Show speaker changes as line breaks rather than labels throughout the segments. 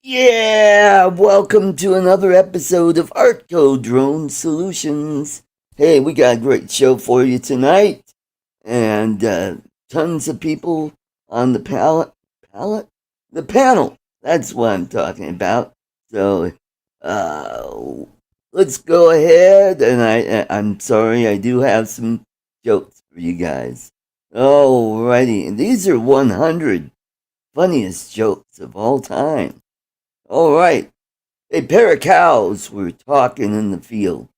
Yeah, welcome to another episode of ArtCo Drone Solutions. Hey, we got a great show for you tonight, and tons of people on the palette, the panel. That's what I'm talking about. So, uh, let's go ahead. And I'm sorry, I do have some jokes for you guys. Alrighty, and these are 100 funniest jokes of all time. All right. A pair of cows were talking in the field.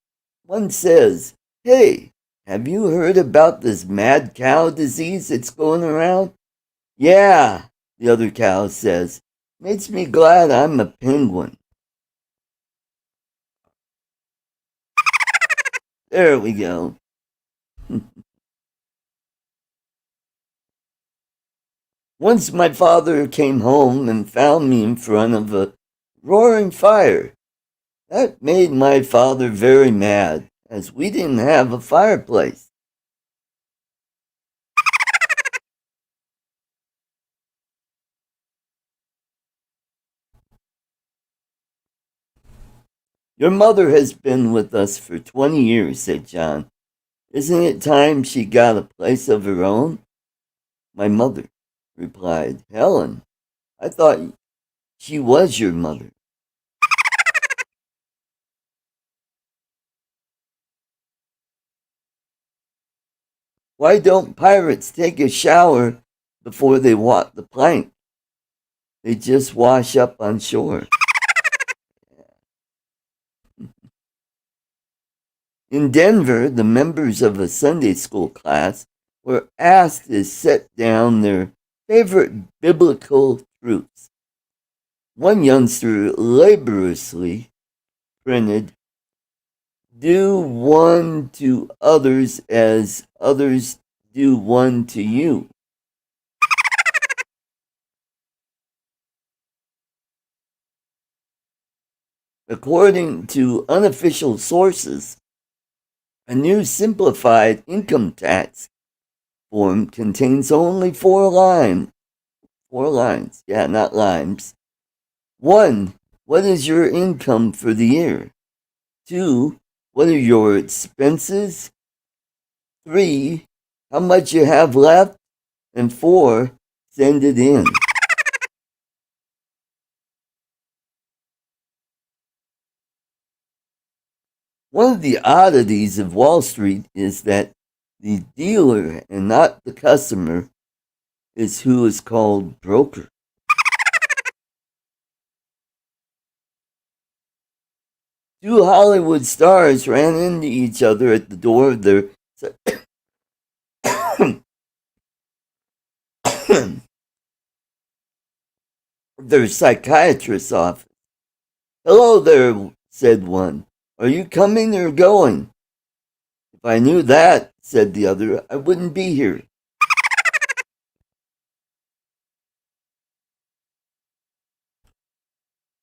One says, "Hey, have you heard about this mad cow disease that's going around?" "Yeah," the other cow says. "Makes me glad I'm a penguin." There we go. Once my father came home and found me in front of a roaring fire. That made my father very mad, as we didn't have a fireplace. "Your mother has been with us for 20 years," said John. "Isn't it time she got a place of her own?" "My mother," replied Helen. "I thought she was your mother." "Why don't pirates take a shower before they walk the plank? They just wash up on shore." In Denver, the members of a Sunday school class were asked to set down their favorite biblical truths. One youngster laboriously printed, "Do one to others as others do one to you." According to unofficial sources, a new simplified income tax form contains only four lines. Four lines. Yeah, not limes. One, what is your income for the year? Two, what are your expenses? Three, how much you have left? And four, send it in. One of the oddities of Wall Street is that the dealer and not the customer is who is called broker. Two Hollywood stars ran into each other at the door of their psychiatrist's office. "Hello there," said one. "Are you coming or going?" "If I knew that," said the other, "I wouldn't be here."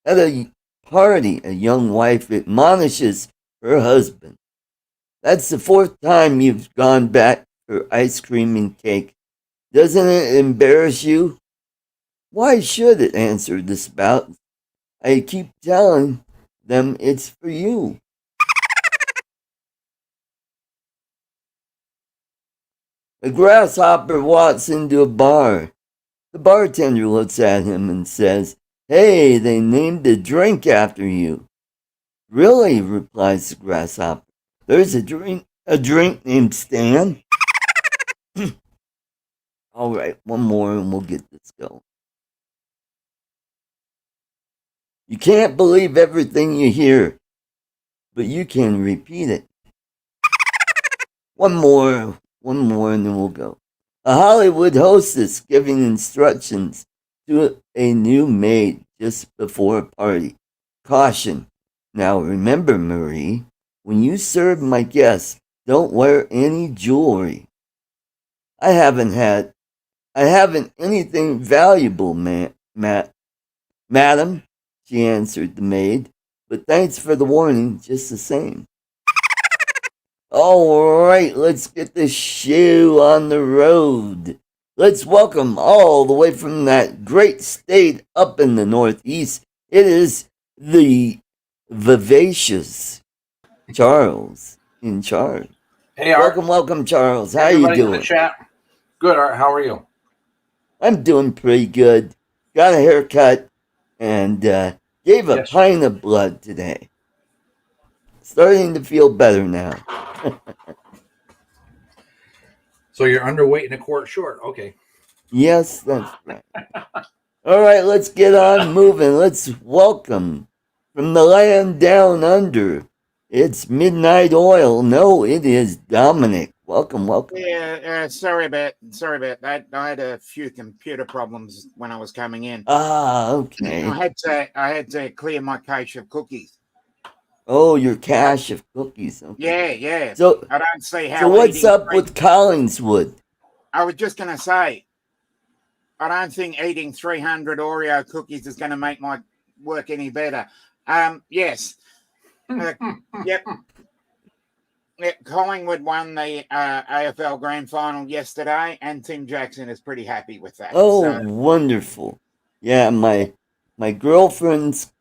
At a party, a young wife admonishes her husband, "That's the fourth time you've gone back for ice cream and cake. Doesn't it embarrass you?" "Why should it?" answered the spout. "I keep telling them it's for you." A grasshopper walks into a bar. The bartender looks at him and says, "Hey, they named a drink after you." "Really?" replies the grasshopper. "There's a drink named Stan." All right, one more and we'll get this going. You can't believe everything you hear, but you can repeat it. One more, and then we'll go. A Hollywood hostess giving instructions to a new maid just before a party. "Caution. Now remember, Marie, when you serve my guests, don't wear any jewelry." I haven't anything valuable, madam," she answered the maid, "but thanks for the warning just the same." All right, let's get this show on the road. Let's welcome all the way from that great state up in the Northeast. It is the vivacious Charles in charge.
Hey, Art.
Welcome, Charles. How you
Everybody in the
doing?
chat. Good, Art. How are you?
I'm doing pretty good. Got a haircut and gave a
Yes.
pint of blood today. Starting to feel better now.
So you're underweight and a quart short. Okay.
Yes, that's right. All right, let's get on moving. Let's welcome from the land down under. It's Midnight Oil. No, it is Dominic. Welcome.
Yeah, sorry about that. I had a few computer problems when I was coming in.
Okay.
I had to clear my cache of cookies.
Oh, your cache of cookies. Okay.
Yeah.
So
I don't see how.
So what's up with Collingswood?
I was just going to say, I don't think eating 300 Oreo cookies is going to make my work any better. Yes. Yep. Collingwood won the AFL Grand Final yesterday, and Tim Jackson is pretty happy with that.
Oh, wonderful! Yeah, my girlfriend's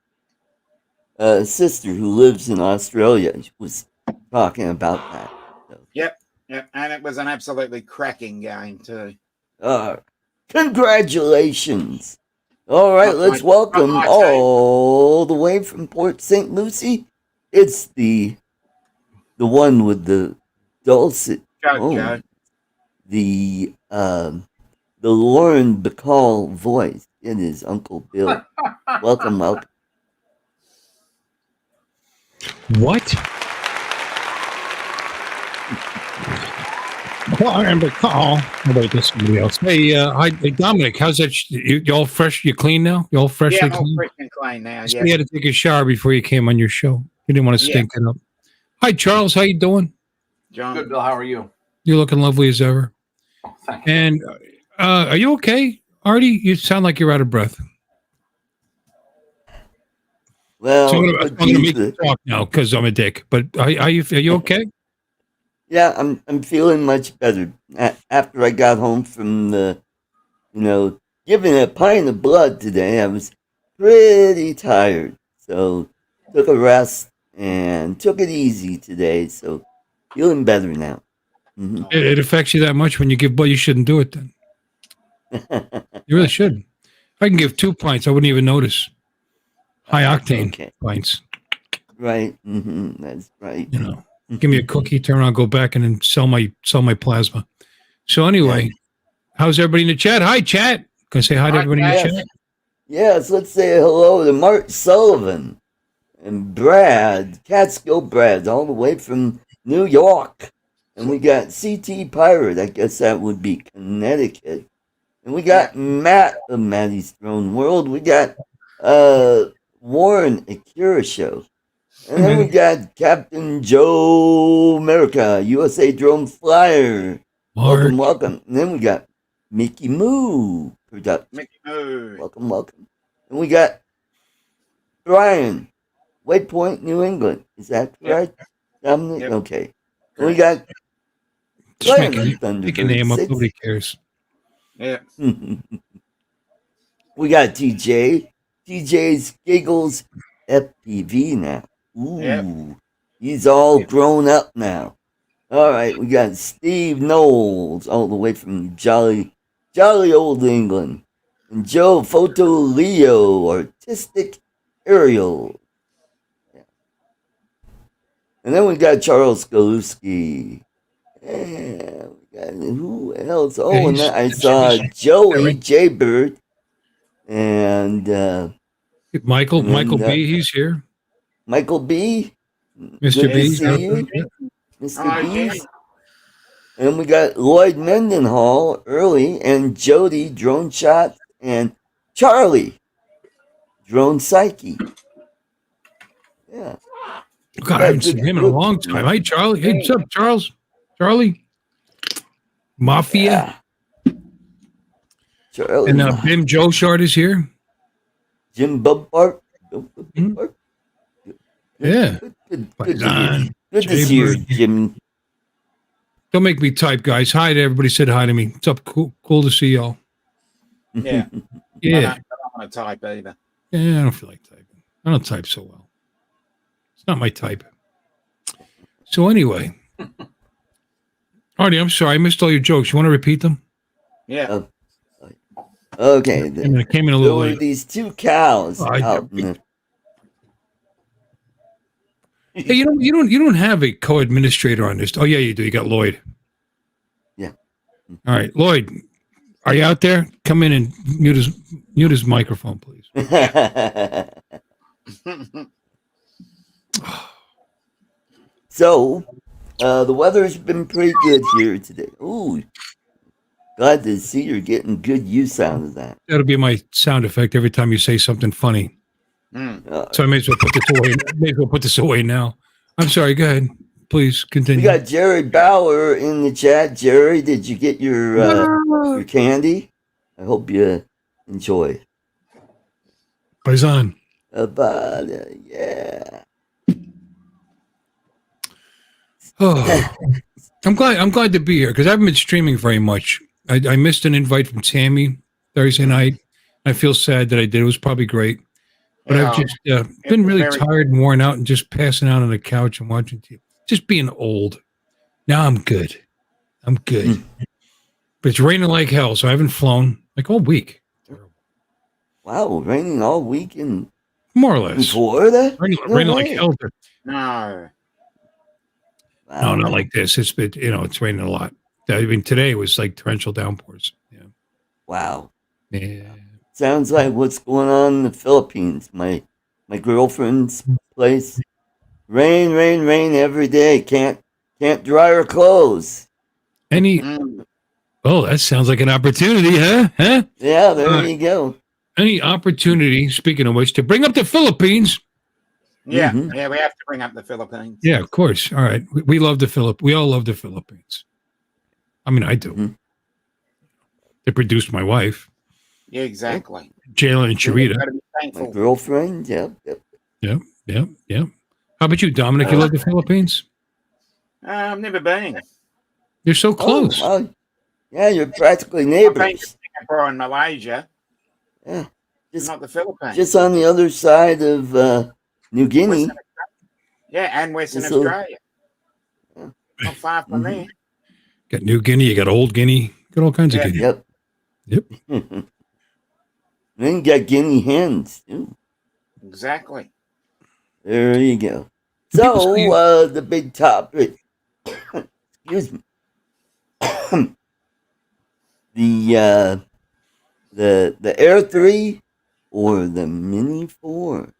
sister who lives in Australia was talking about that. So.
Yep, and it was an absolutely cracking game too.
Congratulations! All right, let's welcome all the way from Port St. Lucie. It's the one with the dulcet tone, the Lauren Bacall voice. It is Uncle Bill. Welcome.
What? Lauren Bacall. Wait, this somebody else. Hey, hi, Dominic. How's that? You all fresh? You clean now? You all freshly
clean?
Yeah,
all fresh and clean now.
So you had to take a shower before you came on your show. You didn't want to stink it up. Hi, Charles. How you doing?
John.
Good, Bill. How are you?
You're looking lovely as ever.
Oh, thank you.
And are you okay, Artie? You sound like you're out of breath.
Well,
so I'm going to make you talk now because I'm a dick. But are you okay?
Yeah, I'm feeling much better after I got home from the, giving a pint of blood today. I was pretty tired, so took a rest and took it easy today. So feeling better now.
Mm-hmm. It affects you that much when you give blood. You shouldn't do it then. You really should. I can give 2 pints. I wouldn't even notice. High octane pints.
Right. Mm-hmm. That's right.
Give me a cookie, turn around, go back, and then sell my plasma. So anyway, how's everybody in the chat? Hi, chat. Can I say hi to everybody in the chat?
Yes, let's say hello to Mark Sullivan and Brad, Catskill Brad, all the way from New York. And we got CT Pirate, I guess that would be Connecticut. And we got Matt of Matty's Drone World. We got Warren Akira Show. And then we got Captain Joe America, USA Drone Flyer. Welcome. And then we got Mickey Moo Production.
Mickey Moo.
Welcome. And we got Brian, Waypoint, New England. Is that correct? Dominic? Okay. And we got
Make a name up. Nobody cares.
Yeah.
We got TJ. TJ's Giggles FPV now. Ooh. He's all grown up now. All right, we got Steve Knowles all the way from jolly old England. And Joe Photo Leo, Artistic Aerial. Yeah. And then we got Charles Galuski. Yeah, we got who else? Oh, and then I saw Joey J. Bird. And
Michael B, he's here.
Michael B.
Mr. B.
Mr. B. And we got Lloyd Mendenhall early, and Jody Drone Shot, and Charlie Drone Psyche. Yeah.
God, I haven't seen him in a long time. Hi, Charlie. Hey, what's up, Charles? Charlie? Mafia.
Yeah. Charlie.
And Bim Joe Shard is here.
Jim Bubbark.
Yeah.
Good to see you, Jim.
Don't make me type, guys. Hi to everybody. Said hi to me. What's up? Cool to see y'all.
Yeah.
Yeah.
I don't want to type either.
Yeah, I don't feel like typing. I don't type so well. It's not my type. So anyway, Artie, I'm sorry. I missed all your jokes. You want to repeat them?
Yeah.
Okay.
I came in a
There
little
were
late.
these two cows
Oh,
out in the.
Hey, you don't have a co-administrator on this. Oh yeah, you do. You got Lloyd.
Yeah.
All right, Lloyd, are you out there? Come in and mute his microphone, please.
So, the weather's been pretty good here today. Ooh, glad to see you're getting good use out of that.
That'll be my sound effect every time you say something funny. So I may as well put this away. May as well put this away now. I'm sorry. Go ahead. Please
We
continue.
got Jerry Bauer in the chat. Jerry, did you get your candy? I hope you enjoy.
Paisan.
Yeah.
Oh, I'm glad to be here because I haven't been streaming very much. I missed an invite from Tammy Thursday night. I feel sad that I did. It was probably great. But I've just been really tired and worn out and just passing out on the couch and watching TV. Just being old. Now I'm good. But it's raining like hell, so I haven't flown like all week.
Wow, raining all week in
More or less.
Florida?
Raining like hell.
No.
Wow.
No, not like this. It's been, it's raining a lot. I mean, today was like torrential downpours. Yeah.
Wow.
Yeah.
Sounds like what's going on in the Philippines. My girlfriend's place. Rain every day. Can't dry her clothes.
Oh, that sounds like an opportunity, huh?
Yeah, there you go.
Any opportunity, speaking of which, to bring up the Philippines.
Yeah, yeah, we have to bring up the Philippines.
Yeah, of course. All right. We love the Philippines. We all love the Philippines. I mean, I do. They produced my wife.
Yeah, exactly.
Jayla and Sharita.
My girlfriend. Yep.
How about you, Dominic? You love the Philippines?
I've never been.
You're so close.
Oh, yeah, you're practically
I've been to
neighbors.
Singapore and Malaysia.
Yeah.
Not the Philippines.
Just on the other side of New Guinea.
And Western Australia.
Yeah.
Not far from there.
Got New Guinea, you got Old Guinea, got all kinds of Guinea.
Yep. Then you got Guinea hens too.
Exactly.
There you go. So the big topic. Excuse me. the Air 3 or the Mini 4?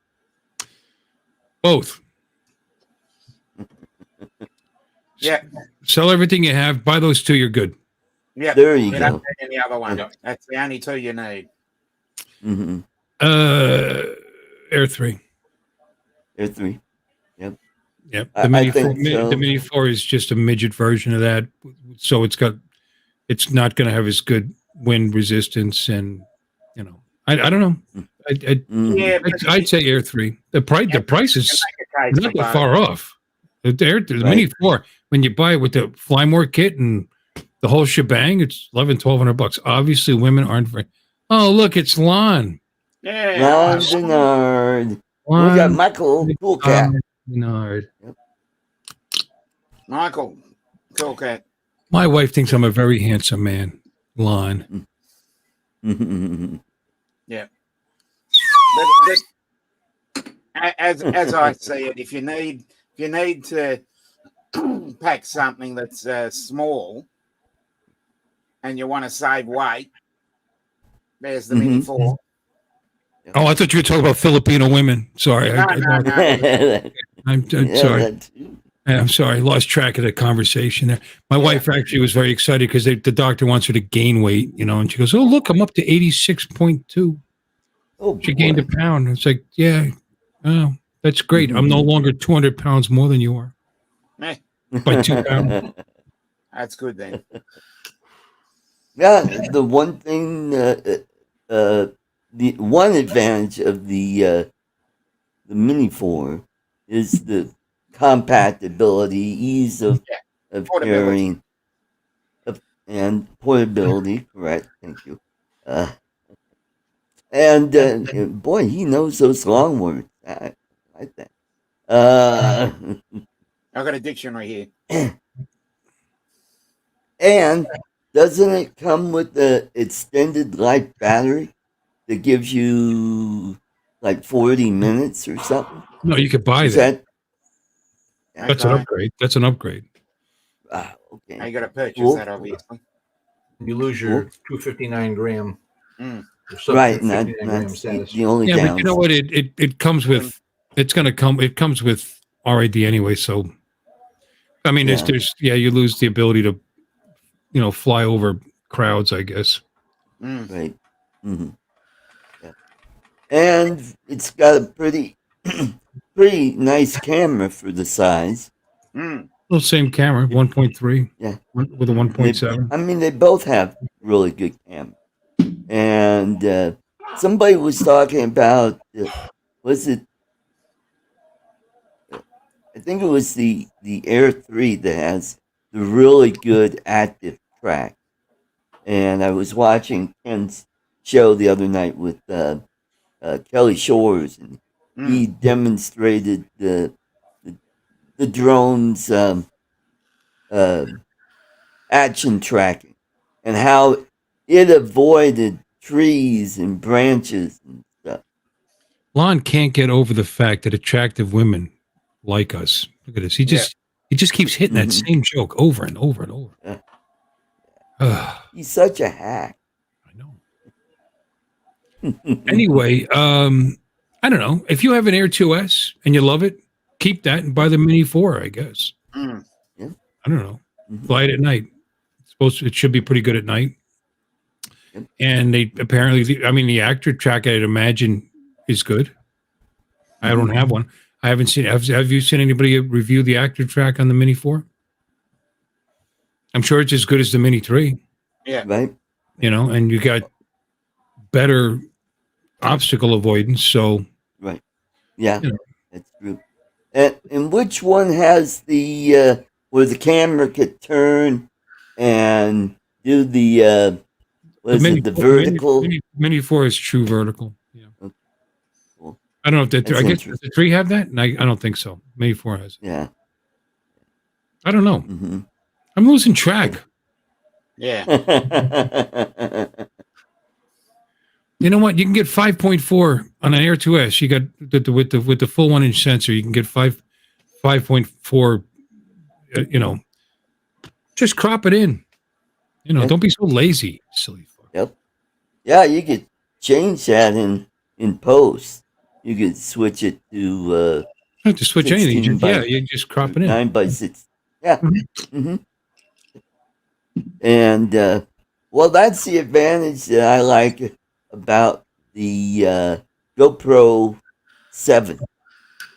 Both.
Yeah.
Sell everything you have. Buy those two. You're good.
Yeah.
There you go.
Don't need any other one. Yep. That's the only two you need.
Mm-hmm.
Air 3.
Air 3. Yep.
The Mini 4 is just a midget version of that. So it's not going to have as good wind resistance, and I don't know. I'd say Air 3. The price is not that far off. The Mini 4, when you buy it with the Fly More kit and the whole shebang, it's $1,200. Obviously, women aren't very. Oh, look, it's Lon.
Yeah.
Lon Bernard. We got Michael Cool Cat.
Bernard.
Yep.
Michael Cool Cat.
My wife thinks I'm a very handsome man. Lon.
Yeah. But as I see it, if you need to pack something that's small and you want to save weight, there's the Mini 4.
Oh, I thought you were talking about Filipino women. Sorry.
No.
I'm sorry. I'm sorry. I lost track of the conversation there. My wife actually was very excited because the doctor wants her to gain weight, and she goes, "Oh, look, I'm up to 86.2.
Oh,
she gained a pound." It's like, yeah, oh, that's great. I'm no longer 200 pounds more than you are. By 2 pounds.
That's good then.
Yeah, the one thing, the one advantage of the Mini 4 is the compactability, ease of carrying, and portability. Correct. Thank you. And boy, he knows those long words. I like that.
I've got a dictionary here.
And doesn't it come with the extended life battery that gives you like 40 minutes or something?
No, you could buy
Is
that. That's an
Okay.
upgrade. That's an upgrade.
Okay.
Now you got to purchase
Cool.
that, obviously.
You lose your 259 gram.
Mm.
Your sub
Right, and
259 gram
that's
status.
the only
Yeah, but you know
downside.
what? It comes with. It's gonna come. It comes with RID anyway. So, I mean,
Yeah.
there's you lose the ability to, fly over crowds, I guess.
Mm.
Right. Mm-hmm. Yeah. And it's got a pretty nice camera for the size.
Mm.
Well, same camera, 1.3.
Yeah.
With a 1.7.
I mean, they both have really good cameras. And somebody was talking about, was it? I think it was the Air 3 that has the really good active track. And I was watching Ken's show the other night with Kelly Shores, and he demonstrated the drone's action tracking and how it avoided trees and branches and stuff.
Lon can't get over the fact that attractive women like us. Look at this. He just keeps hitting that same joke over and over and over.
He's such a hack.
I know. Anyway, I don't know. If you have an Air 2S and you love it, keep that and buy the Mini 4, I guess.
Mm.
Yeah.
I don't know. Fly it at night. It should be pretty good at night.
Yep.
And they apparently, the actor track, I'd imagine, is good. I don't have one. I haven't seen. Have you seen anybody review the actor track on the Mini 4? I'm sure it's as good as the Mini 3.
Yeah.
Right.
And you got better obstacle avoidance. So.
Right. Yeah. That's true. And which one has the where the camera could turn and do the the vertical?
Mini 4 is true vertical. Yeah.
Okay. Cool.
I don't know if
That's
I guess does the 3 have that? I don't think so. Mini 4 has it.
Yeah.
I don't know.
Mm-hmm.
I'm losing track.
Yeah.
You know what? You can get 5.4 on an Air 2S. You got with the full 1-inch sensor. You can get 5.4. Just crop it in. Don't be so lazy, silly fuck.
Yep. Yeah, you could change that in post. You could switch it to.
You don't have to switch anything. You just crop it in.
9x6. Yeah. Mm-hmm. And well, that's the advantage that I like about the GoPro 7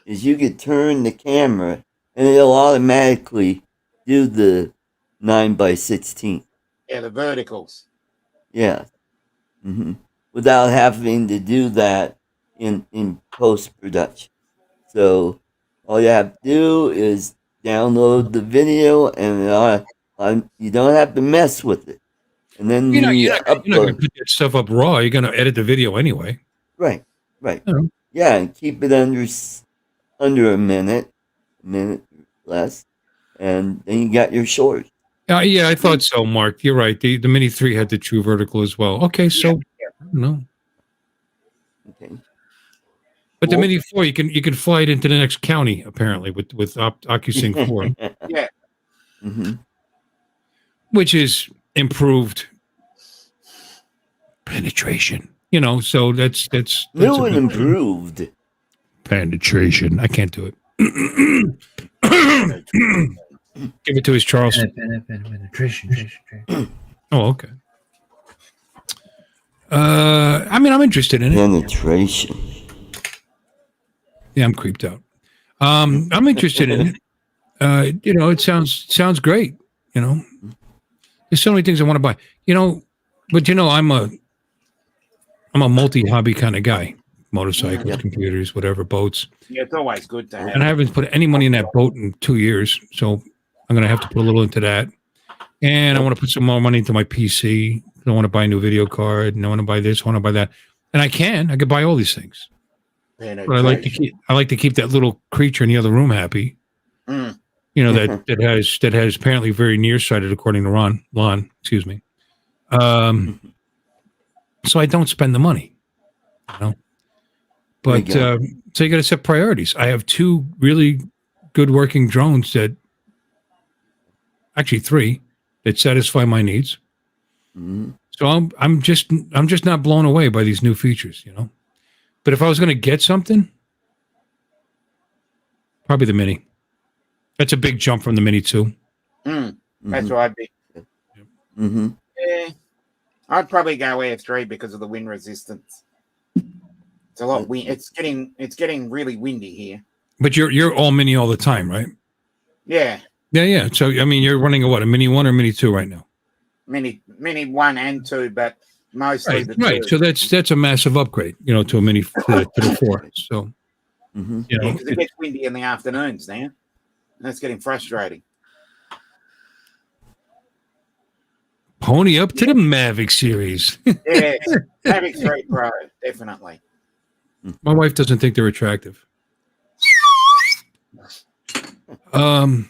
is you could turn the camera and it'll automatically do the 9x16.
Yeah, the verticals.
Yeah. Mm-hmm. Without having to do that in post production. So all you have to do is download the video and you don't have to mess with it. And then
you're not going to put that stuff up raw. You're going to edit the video anyway.
Right. Yeah, and keep it under a minute less, and then you got your short.
Yeah, I thought so, Mark. You're right. The Mini 3 had the true vertical as well. Okay, so I don't know.
Okay.
But the Mini 4, you can fly it into the next county apparently with OcuSync 4.
Yeah.
Mm-hmm.
Which is improved penetration. So that's
new and improved
penetration. I can't do it. Give it to his Charles.
Penetration.
Oh, okay. I'm interested in it.
penetration.
Yeah, I'm creeped out. I'm interested in it. It sounds great. There's so many things I want to buy. But I'm a multi-hobby kind of guy. Motorcycles, computers, whatever, boats.
Yeah, it's always good to have.
And I haven't put any money in that boat in 2 years, so I'm going to have to put a little into that. And I want to put some more money into my PC. I want to buy a new video card, and I want to buy this, I want to buy that. and I could buy all these things. But I like to keep that little creature in the other room happy.
Mm.
You know, that has apparently very nearsighted, according to Lon, excuse me. So I don't spend the money, you know. But so you got to set priorities. I have 2 really good working drones actually 3 that satisfy my needs.
Mm-hmm.
So I'm just not blown away by these new features, you know. But if I was going to get something, probably the Mini. That's a big jump from the Mini 2.
That's what I'd be.
Mm-hmm.
Yeah, I'd probably go Air 3 because of the wind resistance. It's a lot wind. It's getting really windy here.
But you're all Mini all the time, right?
Yeah.
Yeah. So I mean, you're running a Mini 1 or Mini 2 right now?
Mini 1 and 2, but mostly the 2.
Right. So that's a massive upgrade, you know, to a Mini to the 4. So you know,
because it gets windy in the afternoons now. That's getting frustrating.
Pony up to the Mavic series.
Yeah, Mavic 3 Pro, definitely.
My wife doesn't think they're attractive. Yeah,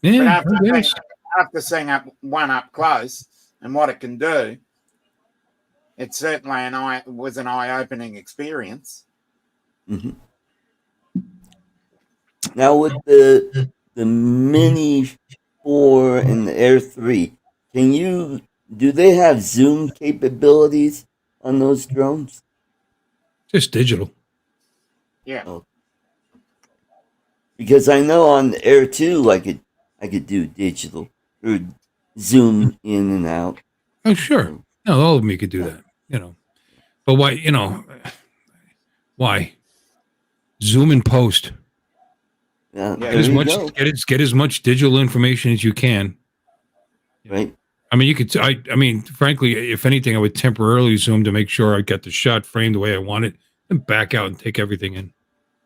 but after seeing one up close and what it can do, it's certainly was an eye-opening experience.
Mm-hmm. Now with the Mini 4 and the Air 3, do they have zoom capabilities on those drones?
Just digital.
Yeah.
Oh. Because I know on the Air 2 I could do digital or zoom in and out.
Oh sure. No, all of them you could do that, you know. But why, you know, why? Zoom and post.
Yeah,
get as much digital information as you can.
Right.
I mean, I mean, frankly, if anything, I would temporarily zoom to make sure I got the shot framed the way I want it, and back out and take everything in.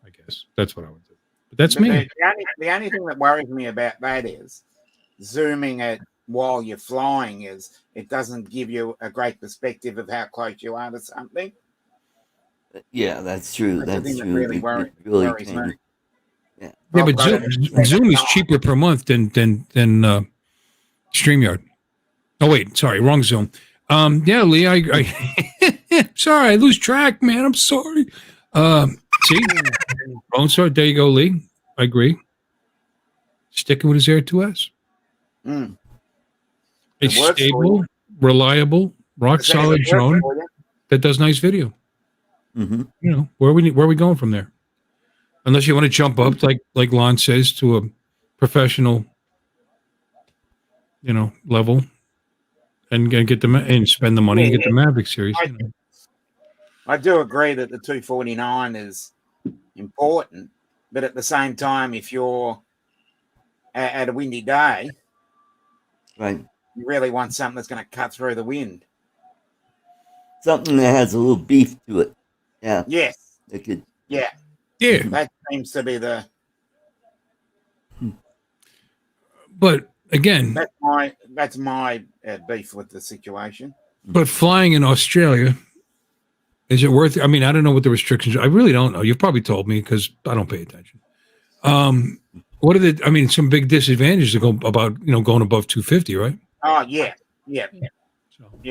I guess that's what I would do. But that's me.
The only thing that worries me about that is zooming it while you're flying is it doesn't give you a great perspective of how close you are to something.
Yeah, that's true. That's true.
Really worries me.
Yeah,
but Zoom is cheaper per month than StreamYard. Oh wait, sorry, wrong Zoom. Yeah, Lee, I sorry, I lose track, man. I'm sorry. See, wrong start. There you go, Lee. I agree. Sticking with his Air 2S. A stable, reliable, rock solid drone that does nice video.
Mm-hmm.
You know, where are we going from there? Unless you want to jump up, like Lon says, to a professional, you know, level, and get and spend the money and get the Mavic series.
I do agree that the 249 is important, but at the same time, if you're at a windy day,
right,
you really want something that's going to cut through the wind.
Something that has a little beef to it. Yeah.
Yes.
It could.
Yeah.
Yeah.
That seems to be the.
But again,
that's my beef with the situation.
But flying in Australia, is it worth it? I mean, I don't know what the restrictions are. I really don't know. You've probably told me because I don't pay attention. What are I mean, some big disadvantages to go about, you know, going above 250, right?
Oh, yeah. Yeah,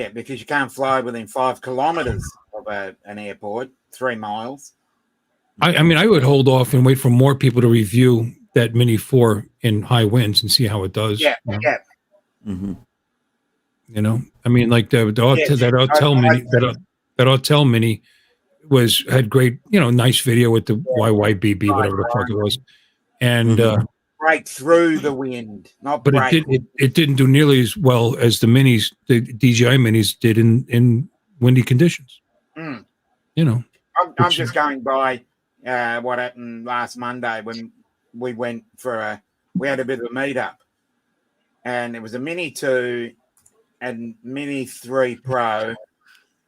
because you can't fly within 5 kilometers of an airport, 3 miles.
I mean, I would hold off and wait for more people to review that Mini 4 in high winds and see how it does.
Yeah,
you know?
yeah.
Mm-hmm.
You know, I mean, like that Autel Mini had great, you know, nice video with the YYBB, whatever the fuck it was, and
break through the wind, not
but
break.
it didn't do nearly as well as the minis, the DJI minis did in windy conditions.
Mm.
You know,
I'm just going by what happened last Monday when we went we had a bit of a meetup, and it was a Mini 2 and Mini 3 Pro,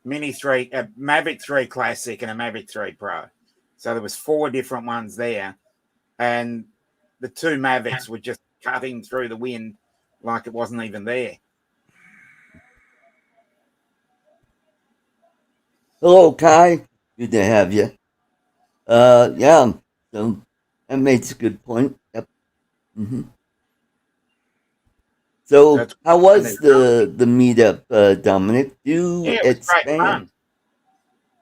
Mini 3, a Mavic 3 Classic and a Mavic 3 Pro. So there was 4 different ones there, and the 2 Mavics were just cutting through the wind like it wasn't even there.
Hello, Kai. Good to have you. Yeah. So that makes a good point. Yep. hmm So,
That's
how
and
was
it's
the meetup, Dominic? Do
yeah, it was great
expand.
fun.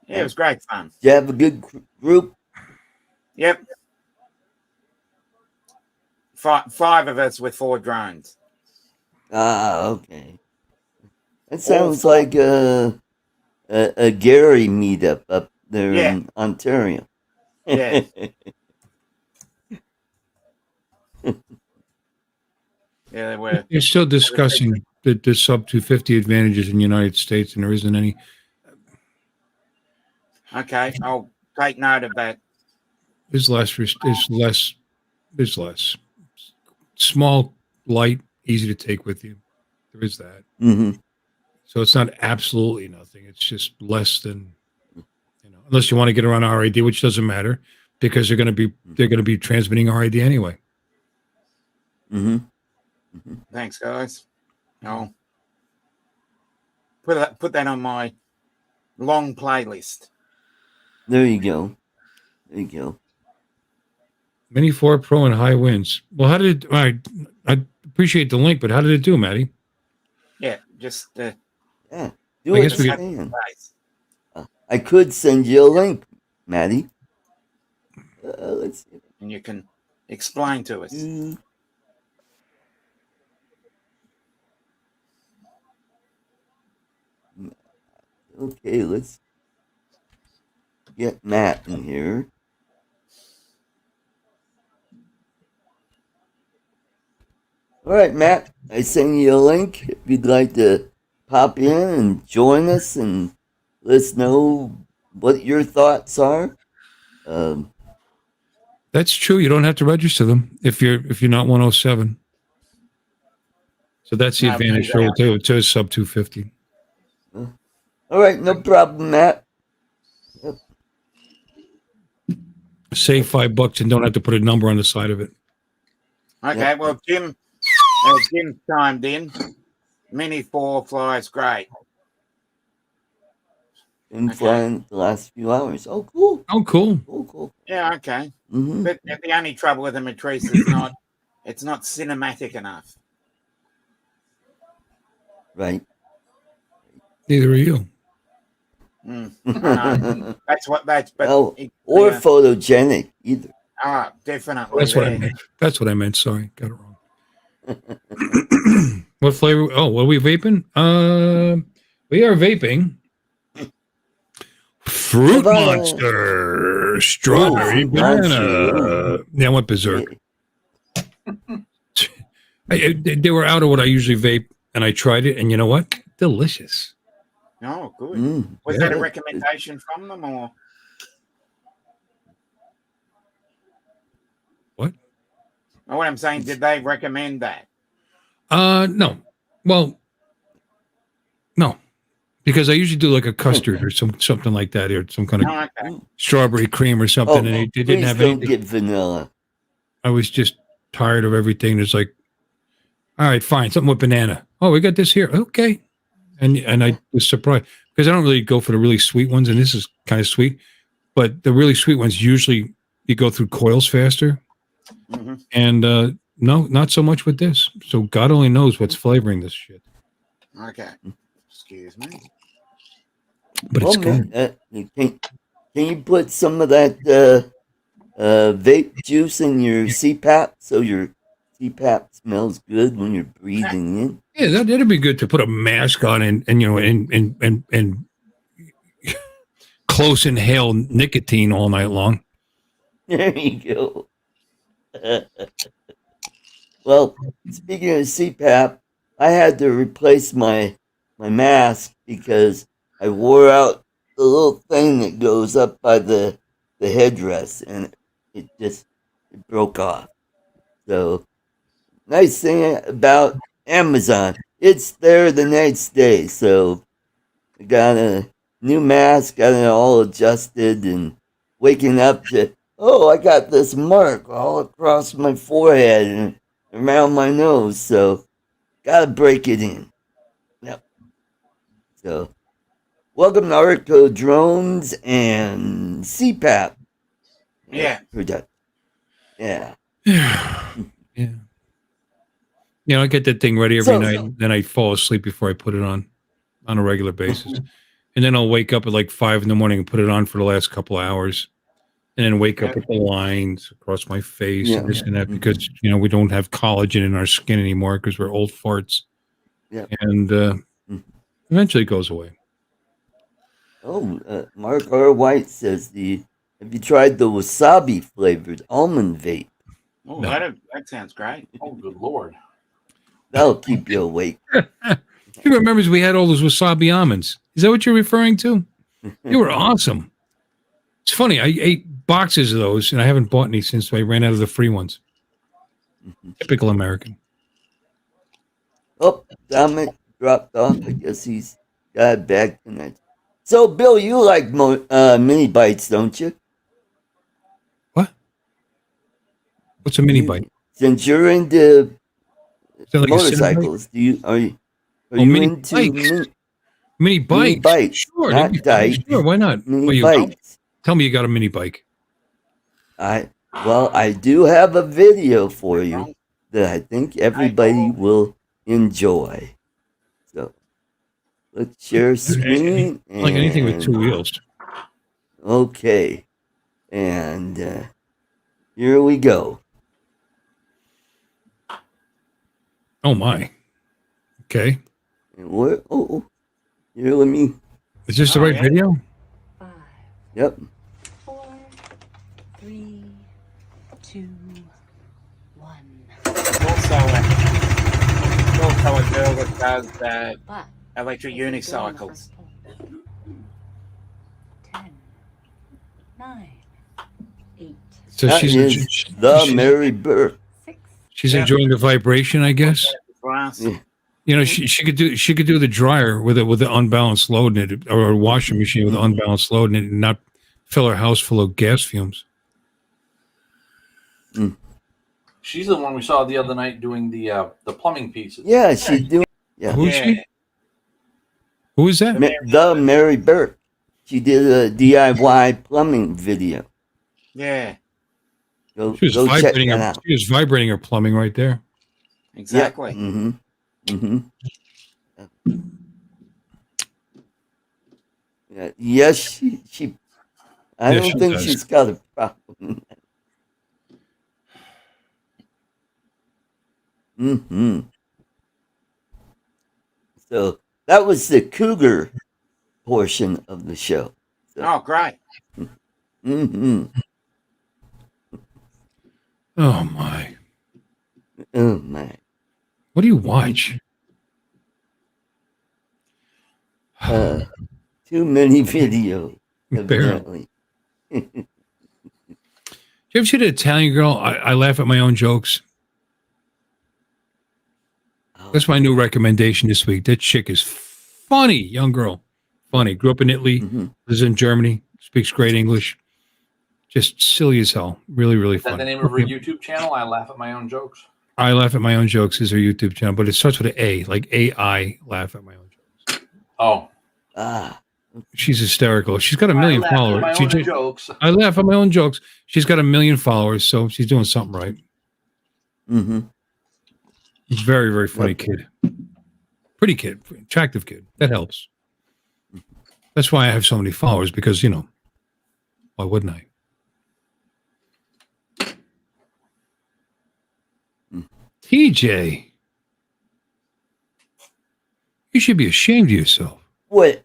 Yeah, it was great fun.
Do you have a good group?
Yep, five of us with 4 drones.
Ah, okay. That
All
sounds
4.
like a Gary meetup up there
Yeah,
in Ontario.
yeah, yeah. They were.
They're still discussing the sub 250 advantages in the United States, and there isn't any.
Okay, I'll take note of that.
There's less. There's less. Small, light, easy to take with you. There is that.
hmm
So it's not absolutely nothing. It's just less than, unless you want to get around RID, which doesn't matter because they're going to be transmitting RID anyway.
hmm hmm
Thanks, guys. I'll put that on my long playlist.
There you go. There you go.
Mini 4 Pro and high winds. Well, how did it? I appreciate the link, but how did it do, Maddie?
Yeah, just
Yeah. Do
I guess we
expand.
nice.
I could send you a link, Maddie. Let's see.
And you can explain to us.
Okay, let's get Matt in here. All right, Matt, I send you a link if you'd like to pop in and join us and let us know what your thoughts are.
That's true. You don't have to register them if you're not 107. So that's the
No,
advantage to sub 250.
All right, no problem, Matt. Yep.
Save $5 and don't have to put a number on the side of it.
Okay,
Yep.
well, Jim chimed in. Mini 4 flies great.
Been
Okay.
flying the last few hours. Oh, cool.
Oh, cool.
Cool.
Yeah, okay.
Mm-hmm.
But the only trouble with the Matrice is it's not cinematic enough.
Right.
Neither are you.
No, that's what that's. But
Oh, or photogenic either.
Definitely.
That's what I meant. That's what I meant. Sorry, got it wrong. What flavor? Oh, what are we vaping? We are vaping Fruit Monster Strawberry Banana. Yeah, I went berserk. They were out of what I usually vape, and I tried it, and you know what? Delicious.
Oh, good. Was that a recommendation from them, or
what?
Oh, what I'm saying, did they recommend that?
No. Well, no, because I usually do like a custard or something like that, or some kind of strawberry cream or something, and they didn't have anything.
Don't get vanilla.
I was just tired of everything. It's like, all right, fine, something with banana. Oh, we got this here. Okay. And I was surprised because I don't really go for the really sweet ones, and this is kind of sweet, but the really sweet ones usually you go through coils faster.
Mm-hmm.
And no, not so much with this. So God only knows what's flavoring this shit.
Okay. Excuse me.
But it's good.
Can you put some of that vape juice in your CPAP so your CPAP smells good when you're breathing in?
Yeah, that'd be good to put a mask on and and close inhale nicotine all night long.
There you go. Well, speaking of CPAP, I had to replace my mask because I wore out the little thing that goes up by the headrest, and it broke off. So, nice thing about Amazon, it's there the next day. So, I got a new mask, got it all adjusted, and waking up to, oh, I got this mark all across my forehead and around my nose. So, gotta break it in. Yep. So, Welcome to ArtCo Drones and CPAP.
Yeah.
Product. Yeah.
Yeah. You know, I get that thing ready every night, and then I fall asleep before I put it on a regular basis. And then I'll wake up at like 5 in the morning and put it on for the last couple of hours. And then wake up with the lines across my face and this and that because, you know, we don't have collagen in our skin anymore because we're old farts.
Yeah.
And eventually it goes away.
Oh, Mark R. White says have you tried the wasabi flavored almond vape?
Oh,
No.
that sounds great.
Oh, good Lord.
That'll keep you awake.
He remembers we had all those wasabi almonds. Is that what you're referring to? They were awesome. It's funny. I ate boxes of those, and I haven't bought any since I ran out of the free ones. Typical American.
Oh, Dominic dropped off. I guess he's got a bad connection. So, Bill, you like mini bites, don't you?
What? What's a mini bike?
Since you're into
like
motorcycles, are you
mini
into
bikes?
mini
Mini bikes?
bites?
Sure,
not dikes.
Sure, why not?
Mini bites.
Tell me you got a mini bike.
I do have a video for you that I think everybody will enjoy. So let's share screen.
Like anything with two wheels.
Okay. And here we go.
Oh my. Okay.
And what? Here, let me.
Is this the right video?
5,
Yep.
4, 3, 2, 1.
Also a girl that does
But
electric unicycles.
10, 9, 8,
So
That is the Mary Burke.
6.
She's enjoying the vibration, I guess.
Yeah.
You know, she could do the dryer with the unbalanced load in it, or a washing machine with unbalanced load in it, and not fill her house full of gas fumes.
She's the one we saw the other night doing the plumbing pieces.
Yeah, she's doing. Yeah.
Who is she? Who is that?
The Mary Burke. She did a DIY plumbing video.
Yeah,
She was
Go check
vibrating
that
her.
out.
She was vibrating her plumbing right there.
exactly.
Mm-hmm. Mm-hmm. Yeah. Yes, she. I
Yeah,
don't
she
think
does.
she's got a problem. Mm-hmm. So that was the cougar portion of the show. So,
Oh, great.
mm-hmm.
Oh my!
Oh my.
What do you watch?
Too many videos,
Barely.
evidently.
You ever see the Italian girl? I laugh at my own jokes. That's my new recommendation this week. That chick is funny, young girl. Funny. Grew up in Italy, lives in Germany, speaks great English. Just silly as hell. Really, really
Is that
funny.
the name of her YouTube channel? I laugh at my own jokes.
I laugh at my own jokes is her YouTube channel, but it starts with an A, like AI, laugh at my own jokes.
Oh.
She's hysterical. She's got a million followers.
My own jokes.
I laugh at my own jokes. She's got 1 million followers, so she's doing something right.
Mm-hmm.
Very, very funny kid. Pretty kid, attractive kid. That helps. That's why I have so many followers, because, you know, why wouldn't I? TJ, you should be ashamed of yourself.
What?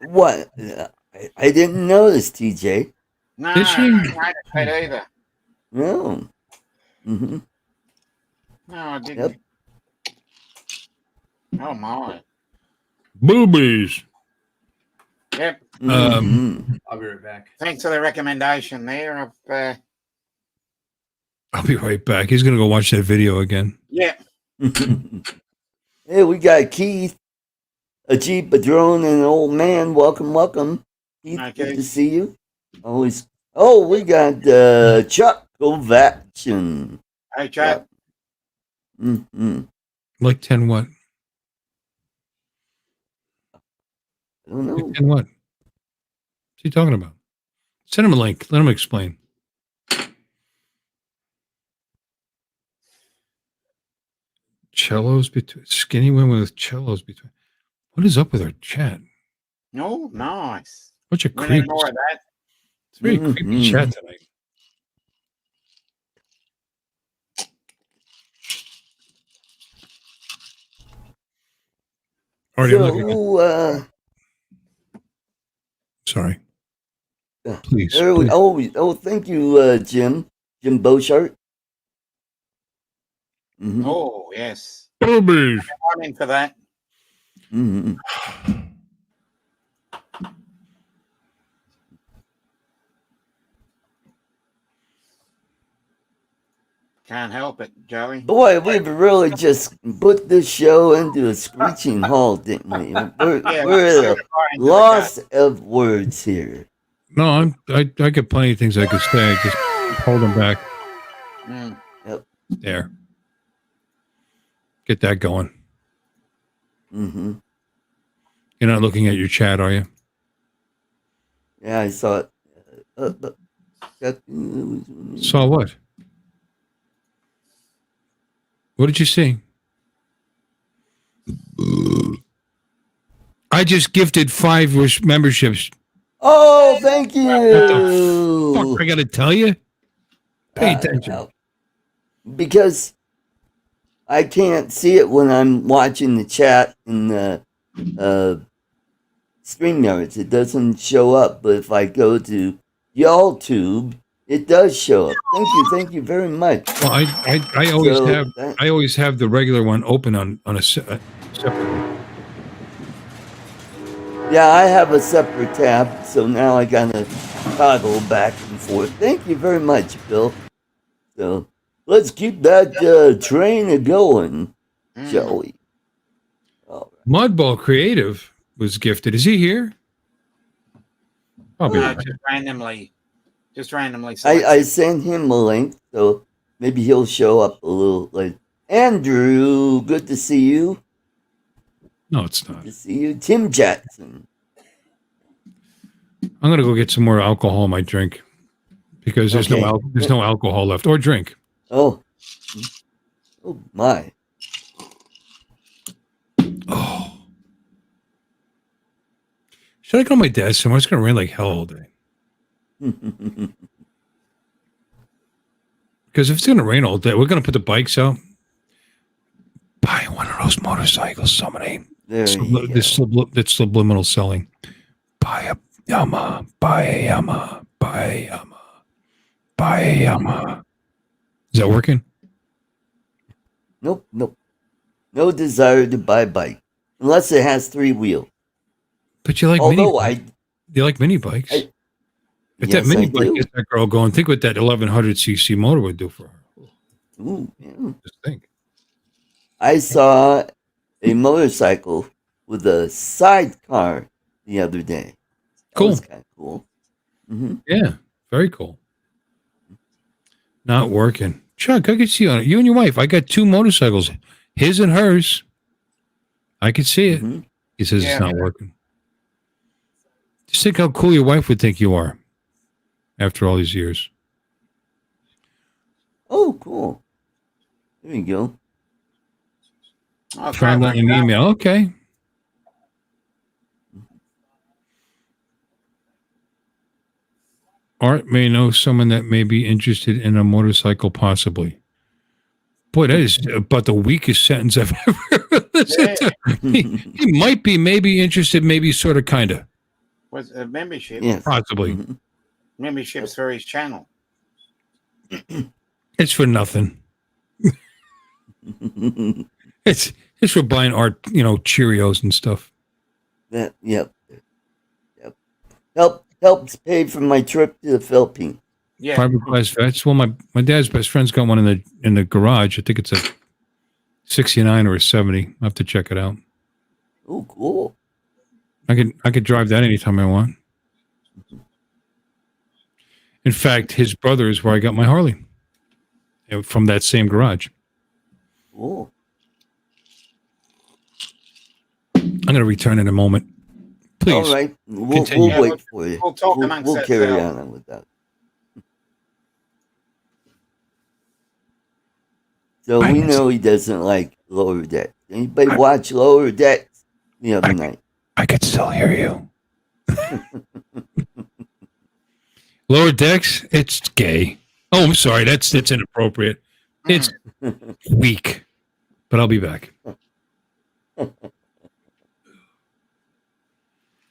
I didn't notice, TJ.
No,
Did she?
I don't hate it either.
No. Mm-hmm.
No, I didn't.
Yep.
Oh my.
Boobies.
Yep.
Mm-hmm.
I'll be right back.
Thanks for the recommendation there.
I'll be right back. He's going to go watch that video again.
Yeah.
Hey, we got Keith, a Jeep, a drone, and an old man. Welcome. Keith,
Okay.
good to see you. Always. Oh, we got Chuck Kovacian.
Hey, Chuck.
Mm-hmm.
Like 10 what?
I don't know.
Like 10 what? What's he talking about? Send him a link. Let him explain. Cellos between skinny women with cellos between. What is up with our chat?
Oh, nice.
Bunch of
We need
creeps.
more of that.
It's very creepy chat tonight. Already, I'm looking at. Sorry. Please.
Thank you, Jim Beauchart. Mm-hmm.
Oh, yes.
Boobies.
I'm in for that.
Mm-hmm.
Can't help it, Joey.
Boy, we've really just put this show into a screeching halt, didn't we? We're at a loss of words here.
No, I got plenty of things I could say. I just hold them back.
Yep.
There. Get that going.
Mm-hmm.
You're not looking at your chat, are you?
Yeah, I saw it.
Saw what? What did you see? I just gifted 5 memberships.
Oh, thank you.
What the fuck? I got to tell you. Pay attention.
Because I can't see it when I'm watching the chat in the StreamYards. It doesn't show up. But if I go to YouTube, it does show up. Thank you very much.
Well, I always have the regular one open on a separate.
Yeah, I have a separate tab, so now I gotta toggle back and forth. Thank you very much, Bill. So let's keep that train going, shall we?
Right. Mudball Creative was gifted. Is he here?
Probably not. Just randomly.
I sent him a link, so maybe he'll show up a little late. Andrew, good to see you.
No, it's not.
Good to see you. Tim Jackson.
I'm going to go get some more alcohol in my drink because there's no alcohol left or drink.
Oh my.
Oh. Should I go to my dad's somewhere? It's going to rain like hell all day. Because if it's going to rain all day, we're going to put the bikes out. Buy one of those motorcycles, somebody. That's subliminal selling. Buy a Yamaha. Buy a Yamaha. Buy a Yamaha. Buy a Yamaha. Is that working?
Nope. No desire to buy a bike. Unless it has 3 wheels.
But you like you like mini bikes. If that mini bike gets that girl going, think what that 1100cc motor would do for her.
Ooh, yeah.
Just think.
I saw a motorcycle with a sidecar the other day. That was kind of cool. Mm-hmm.
Yeah, very cool. Not working. Chuck, I could see on it. You and your wife. I got 2 motorcycles, his and hers. I could see it. Mm-hmm. He says it's not working. Just think how cool your wife would think you are after all these years.
Oh, cool. There you go.
Find out an email. Okay. Art may know someone that may be interested in a motorcycle, possibly. Boy, that is about the weakest sentence I've ever listened to. He might be maybe interested, maybe sort of, kind of.
Was a membership?
Yes.
Possibly.
Mm-hmm.
Memberships for his channel.
It's for nothing. It's for buying Art, Cheerios and stuff.
Yep. Helps pay for my trip to the Philippines.
Yeah.
Fiberglass vets. Well, my dad's best friend's got one in the garage. I think it's a 69 or a 70. I'll have to check it out.
Oh, cool.
I could drive that anytime I want. In fact, his brother is where I got my Harley. From that same garage.
Cool.
I'm going to return in a moment. Please.
All right, we'll
continue.
Yeah,
wait for you.
we'll talk amongst
We'll carry
ourselves.
on with that. So we know he doesn't like Lower Decks. Anybody watch Lower Decks the other night?
I could still hear you. Lower Decks, it's gay. Oh, I'm sorry. That's inappropriate. It's weak. But I'll be back.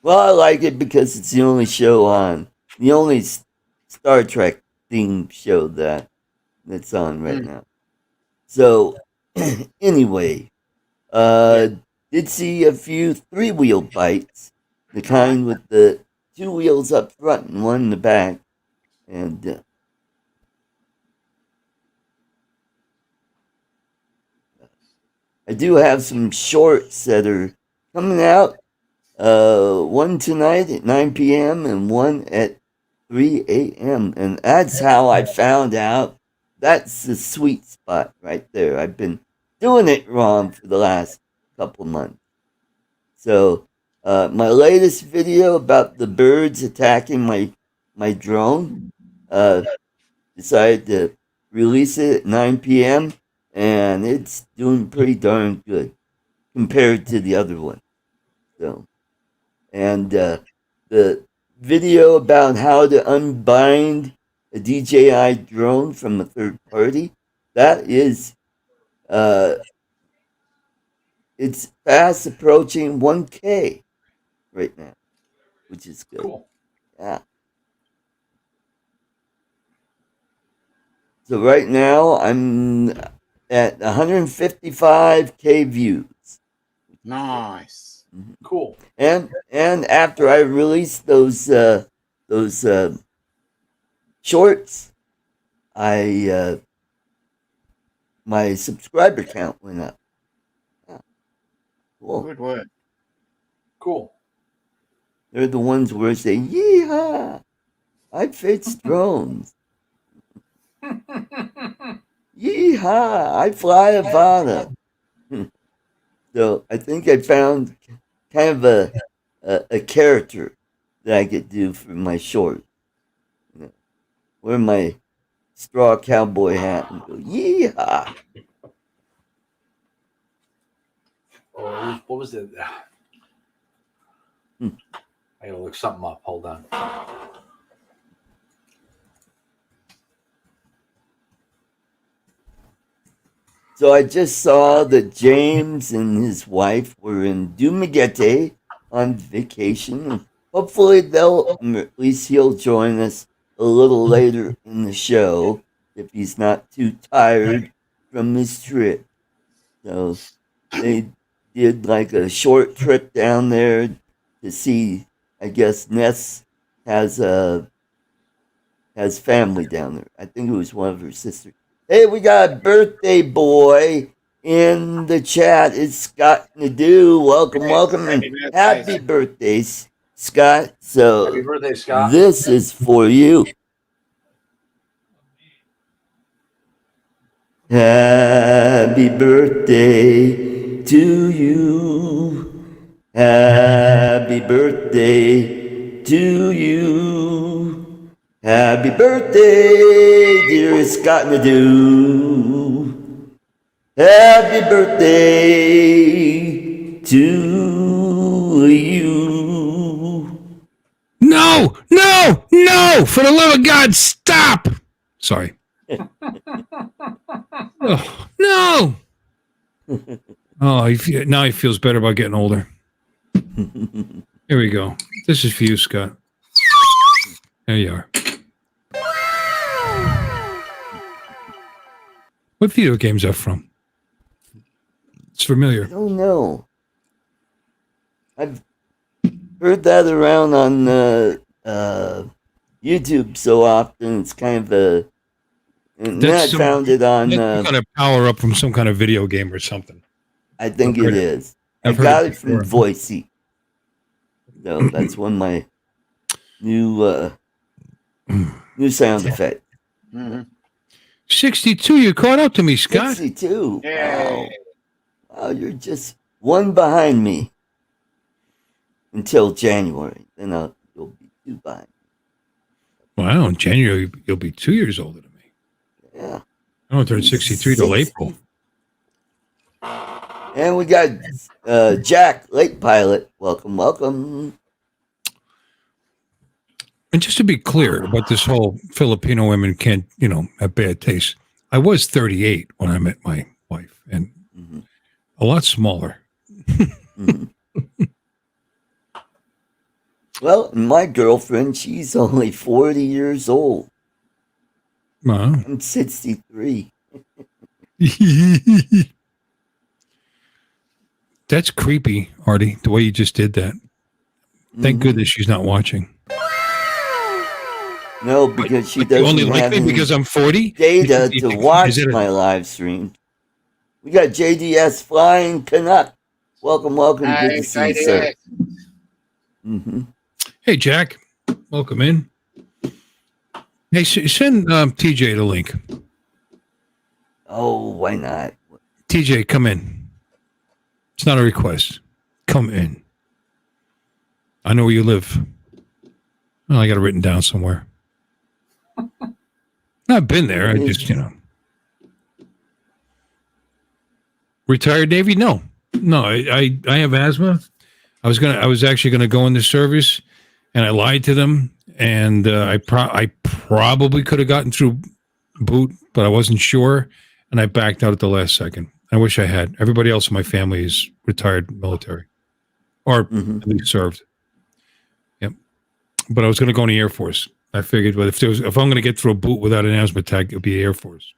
Well, I like it because it's the only show on, the only Star Trek themed show that's on right now. So, anyway, did see a few 3-wheel bikes, the kind with the 2 wheels up front and one in the back, and I do have some shorts that are coming out. One tonight at 9 p.m. and one at 3 a.m. And that's how I found out. That's the sweet spot right there. I've been doing it wrong for the last couple months. So, my latest video about the birds attacking my drone, decided to release it at 9 p.m. and it's doing pretty darn good compared to the other one. So, and the video about how to unbind a DJI drone from a third party, that is, it's fast approaching 1K right now, which is good.
Cool.
Yeah. So right now I'm at 155K views.
Nice.
Cool.
And after I released those shorts, I my subscriber count went up. Yeah. Cool.
Good work.
Cool.
They're the ones where I say, "Yeehaw! I fix drones. Yeehaw! I fly a Vana." So I think I found kind of a character that I could do for my short. You know, wear my straw cowboy hat and go, "Yeehaw!"
Oh, what was it?
Hmm.
I gotta look something up. Hold on.
So I just saw that James and his wife were in Dumaguete on vacation. Hopefully at least he'll join us a little later in the show if he's not too tired from his trip. So they did like a short trip down there to see, I guess Ness has family down there. I think it was one of her sisters. Hey, we got a birthday boy in the chat. It's Scott Nadeau. Welcome, and happy birthdays, Scott. So
Happy birthday, Scott.
this is for you. Happy birthday to you. Happy birthday to you. Happy birthday, dear Scott Nadeau. Happy birthday to you.
No! For the love of God, stop! Sorry. Oh, no! Oh, now he feels better about getting older. Here we go. This is for you, Scott. There you are. What video games are from? It's familiar.
I don't know. I've heard that around on YouTube so often. It's kind of a. And then I found it on.
That's kind of power up from some kind of video game or something.
I think it is. I got it from Voicey. So that's one of my new sound effects.
62, you caught up to me, Scott.
62. Wow. Wow, you're just one behind me. until January. Then you'll be 2 by.
Wow, in January you'll be 2 years older than me.
Yeah.
I don't turn 63 till
60.
April.
And we got Jack, late pilot. Welcome, welcome.
And just to be clear about this whole Filipino women can't, have bad taste. I was 38 when I met my wife, and a lot smaller.
Well, my girlfriend, she's only 40 years old.
Wow.
I'm 63.
That's creepy, Artie, the way you just did that. Thank goodness she's not watching.
No, because she doesn't
only like
have
me
any
because I'm 40?
data to watch my live stream. We got JDS Flying Canuck. Welcome, welcome. Good to see you, sir.
Hey, Jack. Welcome in. Hey, send TJ the link.
Oh, why not?
TJ, come in. It's not a request. Come in. I know where you live. Well, I got it written down somewhere. I've been there. I just, Retired Navy? No. I have asthma. I was actually gonna go in the service, and I lied to them, and I probably could have gotten through boot, but I wasn't sure, and I backed out at the last second. I wish I had. Everybody else in my family is retired military, or at least served. Yep. But I was going to go in the Air Force. I figured, but if I'm going to get through a boot without an asthma attack, it'll be Air Force.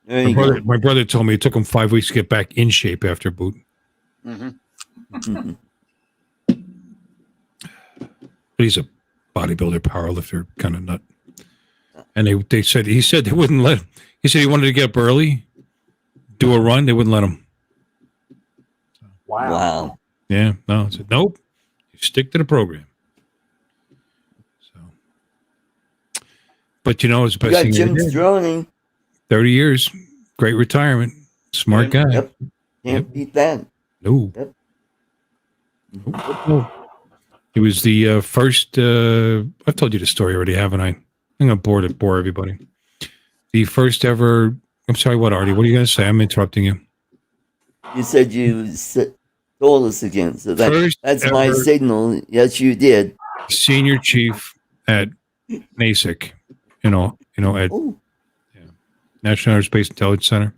My brother told me it took him 5 weeks to get back in shape after boot. But he's a bodybuilder, powerlifter, kind of nut. And he said they wouldn't let him. He said he wanted to get up early, do a run. They wouldn't let him.
Wow.
Yeah. No. I said, nope. You stick to the program. So, but it's the best thing.
You got Jim Stroning.
30 years. Great retirement. Smart guy.
Yep. Can't beat that.
No.
Yep.
No. He was the first. I've told you the story already, haven't I? I'm going to bore everybody. The first ever. I'm sorry, what, Artie? What are you going to say? I'm interrupting you.
You said you told us again. So that's my signal. Yes, you did.
Senior chief at NASIC, at National Aerospace Intelligence Center.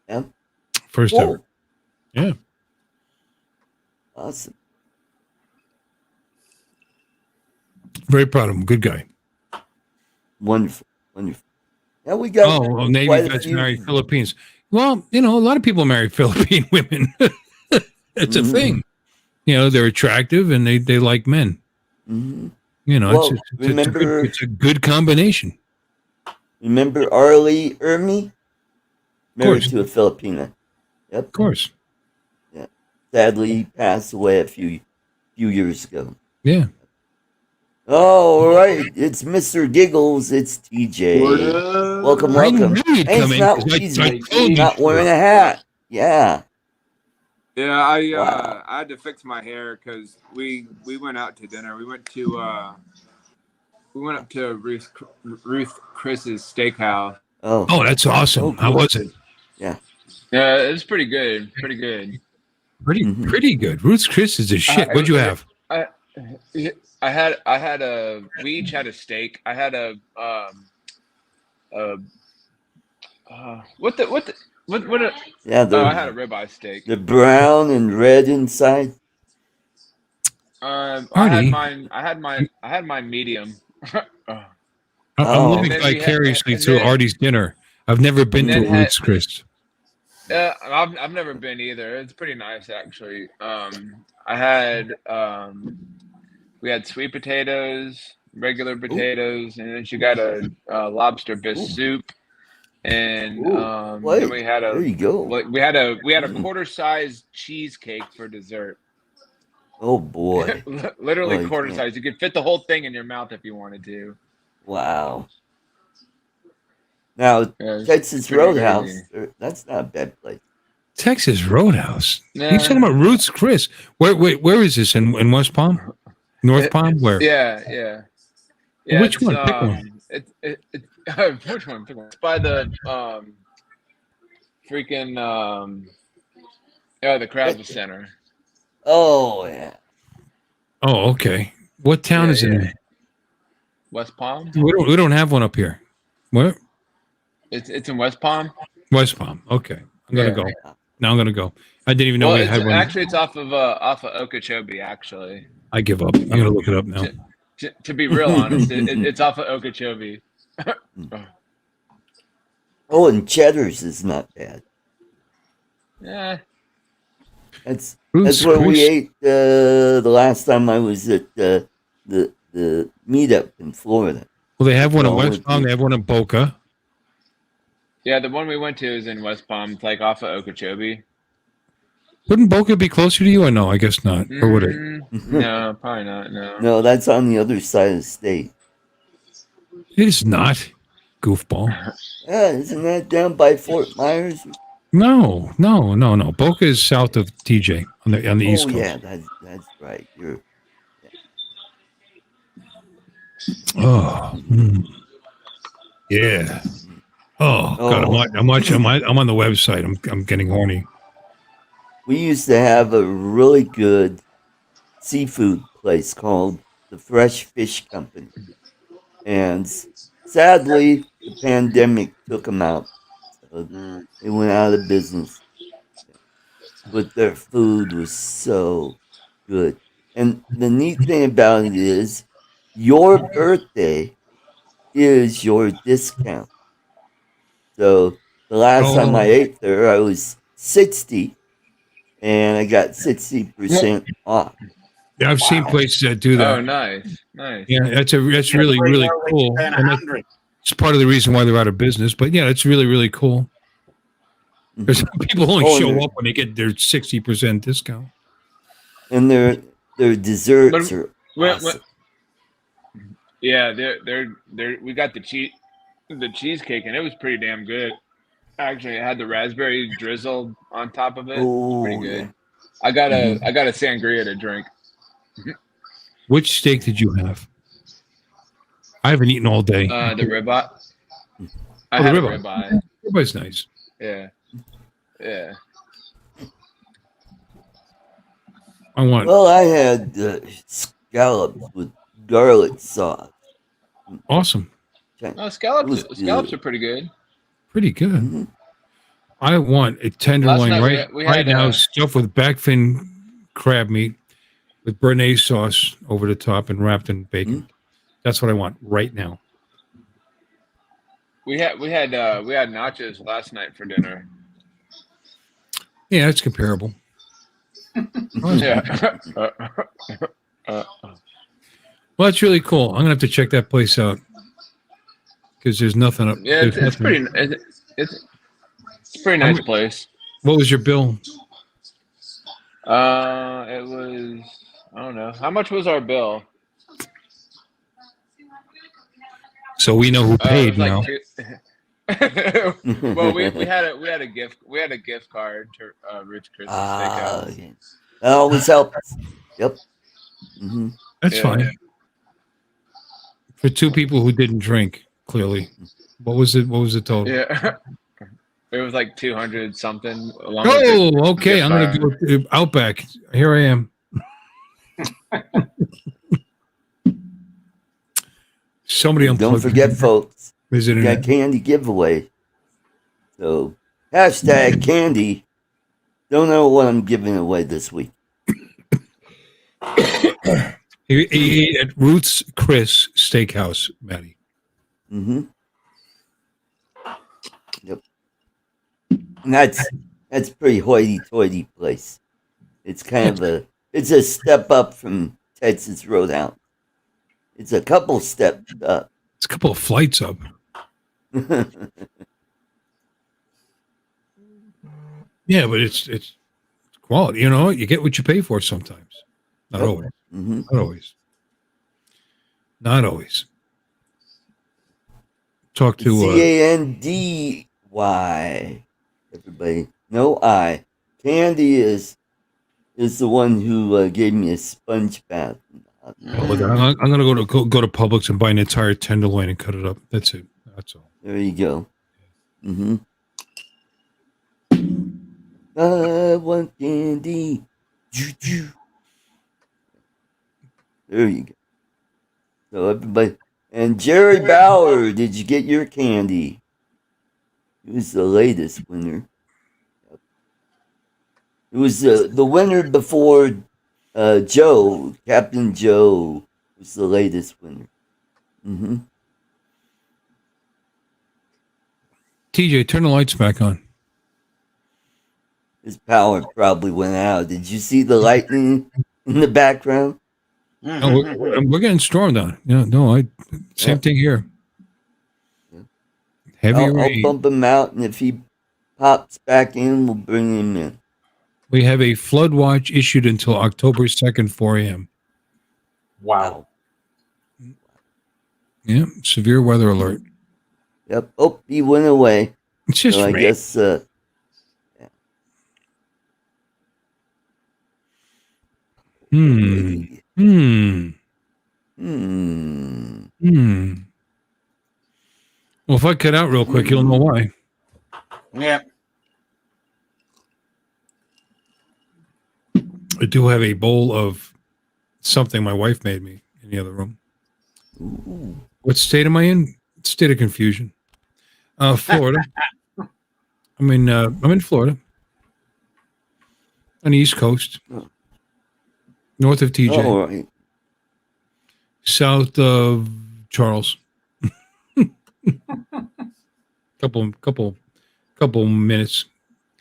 Yeah.
First ever. Yeah.
Awesome.
Very proud of him. Good guy.
Wonderful. Now we got
Navy vets marry Philippines. Well, a lot of people marry Philippine women. It's a thing. They're attractive and they like men. It's a good combination.
Remember Arlie Ermy? Married to a Filipina. Yep.
Of course.
Yeah. Sadly passed away a few years ago.
Yeah.
Oh, all right. It's Mr. Giggles. It's TJ. Welcome. He's not wearing a hat. Yeah.
Yeah, I had to fix my hair because we went out to dinner. We went up to Ruth Chris's steakhouse.
Oh,
that's awesome. How was it?
Yeah, it was pretty good. Pretty good.
Pretty good. Ruth Chris is a shit. What'd you have?
We each had a steak. I had I had a ribeye steak.
The brown and red inside.
I had mine medium.
I'm living vicariously through Artie's dinner. I've never been to Ruth's Chris.
I've never been either. It's pretty nice actually. We had sweet potatoes, regular potatoes, and then she got a lobster bisque soup, and then we had
there you go.
We had a quarter-sized cheesecake for dessert.
Oh boy!
Literally quarter size. You could fit the whole thing in your mouth if you wanted to.
Wow. Now Texas Roadhouse. That's not a bad place.
Texas Roadhouse.
Yeah.
He's talking about Roots Chris. Where is this in West Palm? North Palm? Where?
Yeah.
Which one? Pick one.
Which one? Pick one. It's by the freaking the Kravis Center.
Oh yeah.
Oh, okay. What town is it in?
West Palm.
We don't have one up here. What?
It's in West Palm.
West Palm. Okay, I'm gonna go. Now I'm gonna go. I didn't even know we had one.
Actually, it's off of Okeechobee. Actually,
I give up. I'm gonna look it up now.
To be real honest, it's off of Okeechobee.
Oh, and Cheddar's is not bad.
Yeah.
That's where we ate the last time I was at the meetup in Florida.
Well, they have one in West Palm. They have one in Boca.
Yeah, the one we went to is in West Palm. It's like off of Okeechobee.
Wouldn't Boca be closer to you, or no? I guess not. Or would it?
No, probably not. No.
No, that's on the other side of the state.
It is not. Goofball.
Yeah, isn't that down by Fort Myers?
No. Boca is south of TJ on the East Coast.
Oh yeah, that's right.
Oh. Yeah. Oh God, I'm on the website. I'm getting horny.
We used to have a really good seafood place called the Fresh Fish Company, and sadly, the pandemic took them out. So they went out of business. But their food was so good. And the neat thing about it is your birthday is your discount. So the last time I ate there, I was 60 and I got 60% off.
Yeah, I've seen places that do that.
Oh, nice.
Yeah, that's really cool. And it's part of the reason why they're out of business. But yeah, it's really cool. Because people only show up when they get their 60% discount.
And their desserts are awesome.
Yeah, we got the cheesecake, and it was pretty damn good. Actually, it had the raspberry drizzled on top of it.
Oh,
pretty good.
Yeah.
I got a sangria to drink.
Which steak did you have? I haven't eaten all day.
The ribeye. I had a ribeye.
Ribeye's nice.
Yeah.
Well, I had scallops with garlic sauce.
Awesome.
Scallops are pretty good.
Pretty good.
Mm-hmm.
I want a tenderloin right now, stuffed with backfin crab meat with béarnaise sauce over the top and wrapped in bacon. Mm-hmm. That's what I want right now.
We had nachos last night for dinner.
Yeah, that's comparable.
Yeah.
Well, that's really cool. I'm gonna have to check that place out because there's nothing up.
Yeah, it's pretty. It's a pretty nice place.
What was your bill?
It was, I don't know. How much was our bill?
So we know who paid now.
Well, we had a gift card to Rich Chris's Steakhouse.
Yeah. That always helps. Yep. Mm-hmm.
That's fine. For two people who didn't drink, clearly. What was it? What was the total?
Yeah. It was like 200 something.
Oh, okay. I'm going to go to Outback. Here I am. Somebody
don't forget, folks. We got candy giveaway. So hashtag candy. Don't know what I'm giving away this week.
He ate at Ruth's Chris Steakhouse, Maddie.
Mm-hmm. Yep. And that's pretty hoity-toity place. It's kind of it's a step up from Texas Roadhouse. It's a couple steps up.
It's a couple of flights up. Yeah, but it's quality. You know, you get what you pay for sometimes. Not always.
Mm-hmm.
Not always. Not always. Talk to
CANDY. Everybody. No I. Candy is the one who gave me a sponge bath.
I'm gonna go to Publix and buy an entire tenderloin and cut it up. That's it. That's all.
There you go. I want candy. Choo-choo. There you go. So everybody, and Jerry Bauer, did you get your candy? He was the latest winner. It was the winner before Joe. Captain Joe was the latest winner.
TJ, turn the lights back on.
His power probably went out. Did you see the lightning in the background?
No, we're getting stormed on. Yeah, no, same thing here.
Yeah.
Heavy
I'll
rain.
bump him out, and if he pops back in, we'll bring him in.
We have a flood watch issued until October 2nd, 4 a.m.
Wow.
Yeah, severe weather alert.
Yep. Oh, he went away.
It's just
so I
rain.
guess. Yeah.
Well, if I cut out real quick, you'll know why.
Yeah.
I do have a bowl of something my wife made me in the other room.
Ooh.
What state am I in? State of confusion. Florida. I'm in Florida. On the East Coast. North of TJ.
Oh, all right.
South of Charles. couple minutes.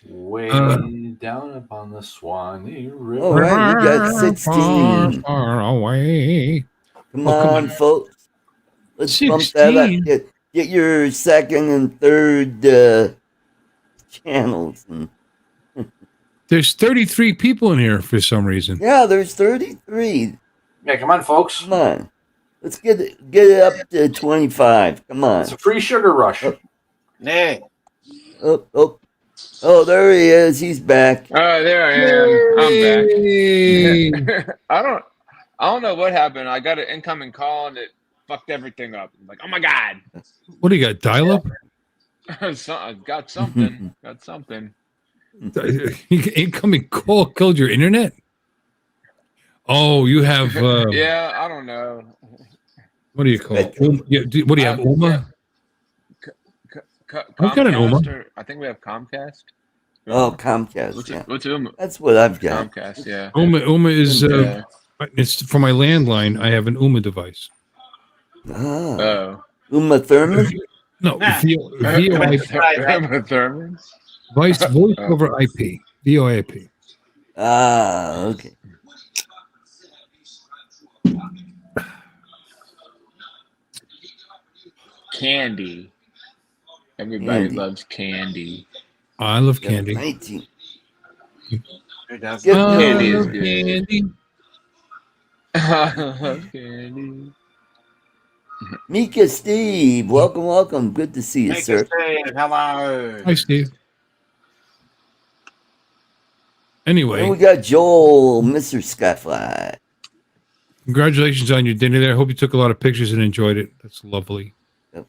Way down upon the Swanee River.
All right, we got 16.
Far away.
Come on, folks. Let's bump that up. Get your second and third channels.
There's 33 people in here for some reason.
Yeah, there's 33.
Yeah, come on, folks.
Come on. Let's get it up to 25. Come on.
It's a free sugar rush.
Yeah.
Oh, there he is. He's back.
Oh, there I am. I'm back. I don't know what happened. I got an incoming call and it fucked everything up. I'm like, oh my god.
What do you got? Dial up?
I got something. Got something.
Incoming call killed your internet? Oh, you have
yeah, I don't know.
What do you call it? What do you have? Uma? I've got an Uma.
I think we have Comcast.
Oh, Comcast.
What's Uma?
That's what I've got.
Comcast, yeah.
Uma is it's for my landline. I have an Uma device.
Oh. Uma Thurman?
No,
Uma Thurman.
Voice over IP. VoIP.
Okay.
Candy. Everybody loves candy.
I love candy.
19.
Candy is good. Candy. I love candy.
Mika Steve, welcome. Good to see you,
Mika
sir.
Steve, hello.
Hi, Steve. Anyway.
And we got Joel, Mr. Skyfly.
Congratulations on your dinner there. I hope you took a lot of pictures and enjoyed it. That's lovely.
Yep.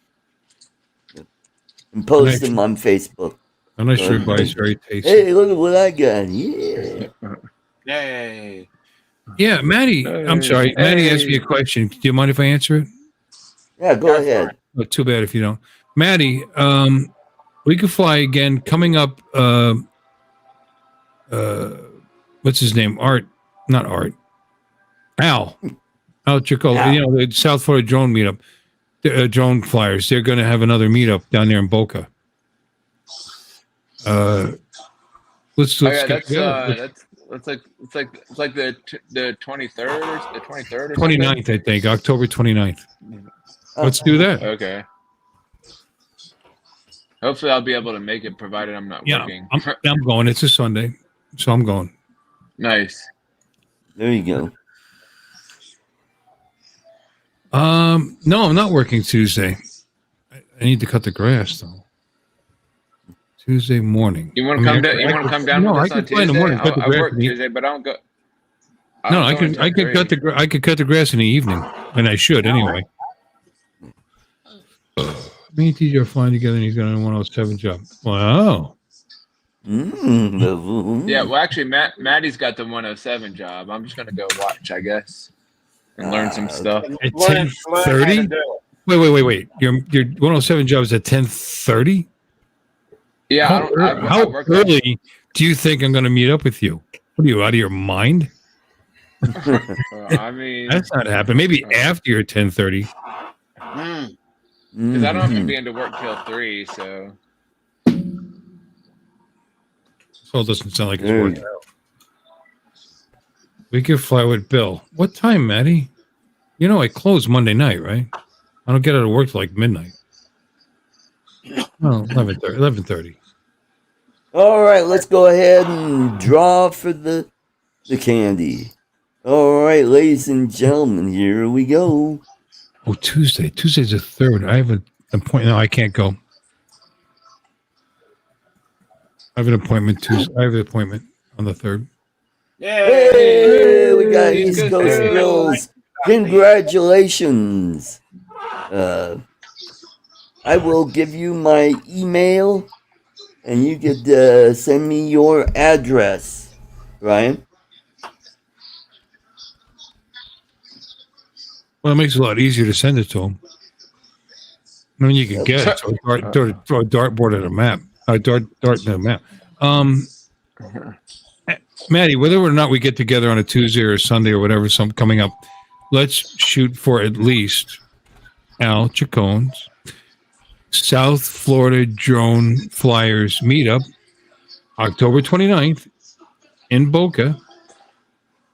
And post them on Facebook.
A nice ribeye is very tasty.
Hey, look at what I got. Yeah.
Yay.
Yeah, Maddie. I'm sorry. Maddie asked me a question. Do you mind if I answer it?
Yeah, go ahead.
Oh, too bad if you don't. Maddie, we could fly again coming up. What's his name? Not Art. Al Chico. You know, the South Florida drone meetup, drone flyers. They're going to have another meetup down there in Boca. Let's
That's like the 23rd, the 23rd or
29th, I think, October 29th. Let's do that.
Okay. Hopefully, I'll be able to make it, provided I'm not working.
I'm going. It's a Sunday, so I'm going.
Nice.
There you go.
No, I'm not working Tuesday. I need to cut the grass though. Tuesday morning.
You want to come down? You want to come down
No,
with
I
us on
could fly in the
Tuesday?
morning. Cut the
I
grass
work
in the-
Tuesday, but I don't go.
No,
don't
I
go
could. I could cut the. I could cut the grass in the evening, and I should anyway. Me and TJ are flying together, and he's got a 107 job. Wow.
Yeah, well, actually, Maddie's got the 107 job. I'm just gonna go watch, I guess, and learn some stuff.
At
Learn how to
10:30.
do it.
Wait. Your 107 job is at 10:30.
Yeah,
How
I work
early do you think I'm going to meet up with you? What are you, out of your mind?
I mean,
That's not happening. Maybe after your 10:30.
because I don't have to be into work till 3. So
It doesn't sound like it's working out. We could fly with Bill. What time, Maddie? You know I close Monday night, right? I don't get out of work till like midnight. Oh, 11:30.
All right, let's go ahead and draw for the candy. All right, ladies and gentlemen, here we go.
Oh, Tuesday. Tuesday's the 3rd. I have an appointment. No, I can't go. I have an appointment Tuesday. I have an appointment on the 3rd.
Hey, we got
East
East
Coast
Coast
Bills.
Bills. Congratulations. I will give you my email, and you could send me your address, Ryan.
Well, it makes it a lot easier to send it to him. I mean, you can get it. So throw a dartboard at a map. Dart at a map. Maddie, whether or not we get together on a Tuesday or a Sunday or whatever, some coming up, let's shoot for at least Al Chacone's South Florida Drone Flyers meetup, October 29th in Boca.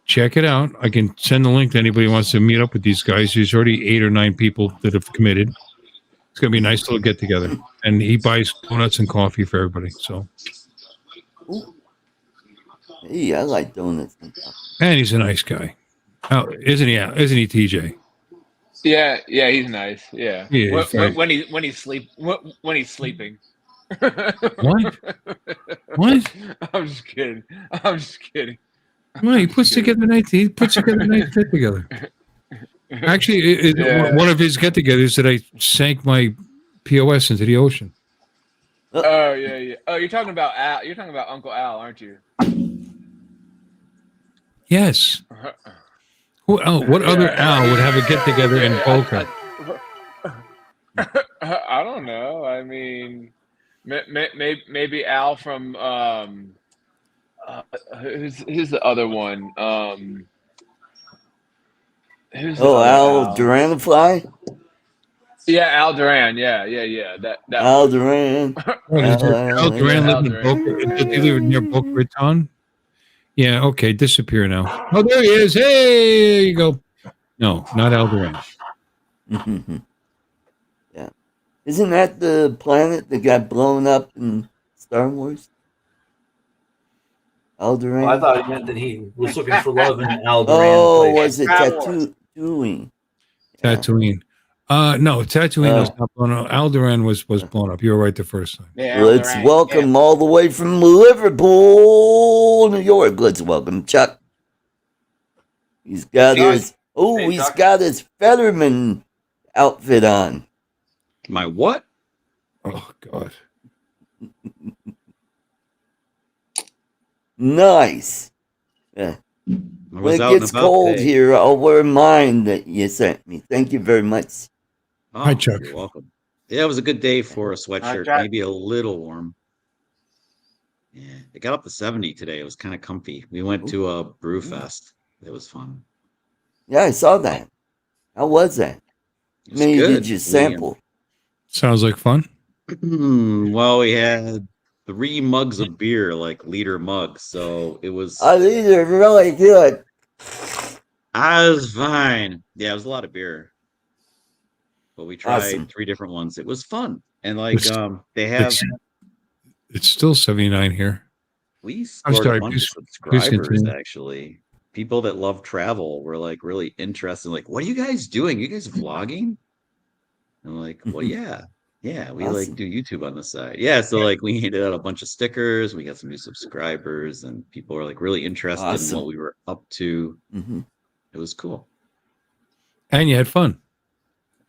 Check it out. I can send the link to anybody who wants to meet up with these guys. There's already 8 or 9 people that have committed. It's going to be a nice little get together. And he buys donuts and coffee for everybody. So,
Hey, I like donuts.
and he's a nice guy. Oh, isn't he? Isn't he, TJ?
yeah, he's nice. Yeah, when he's sleeping.
What? What?
I'm just kidding.
Well, he puts together a nice get together. Actually, one of his get-togethers that I sank my POS into the ocean.
Oh yeah. Oh, you're talking about Al. You're talking about Uncle Al, aren't you?
Yes. What other Al would have a get-together in Boca?
I don't know. I mean, maybe Al from who's the other one? Who's the other
Al Duranfly?
Yeah, Al Duran. Yeah. That
Al Duran.
Al Duran lived in Boca. Did he live near Boca Raton? Yeah, okay, disappear now. Oh, there he is. Hey, there you go. No, not Al Duran.
Yeah. Isn't that the planet that got blown up in Star Wars? Alderaan?
Well, I thought he meant that he was looking for love in Alderaan.
Oh, was it Tatooine?
Tatooine. No, Tatooine was not blown up. Alderaan was blown up. You were right the first time.
Yeah,
Let's
Alderaan,
welcome all the way from Liverpool, New York. Let's welcome Chuck. He's got his got his Fetterman outfit on.
My what?
Oh God.
Nice. Yeah. When it gets cold here, I'll wear mine that you sent me. Thank you very much.
Oh,
Hi, Chuck.
You're welcome. Yeah, it was a good day for a sweatshirt. Maybe a little warm. Yeah, it got up to 70 today. It was kind of comfy. We went to a brew fest. It was fun.
Yeah, I saw that. How was that? How many did you sample?
Sounds like fun.
Well, we had 3 mugs of beer, like liter mugs. So it was.
Oh, these are really good.
I was fine. Yeah, it was a lot of beer. But we tried
Awesome.
3 different ones. It was fun. And like they have.
It's still 79 here.
We scored a bunch of subscribers,
continue.
actually. People that love travel were like really interested. Like, what are you guys doing? You guys vlogging? I'm like, well, yeah. Yeah, we
Awesome.
like do YouTube on the side. Yeah, so like we handed out a bunch of stickers. We got some new subscribers, and people were like really interested in
Awesome.
what we were up to.
Mm-hmm.
It was cool,
And you had fun.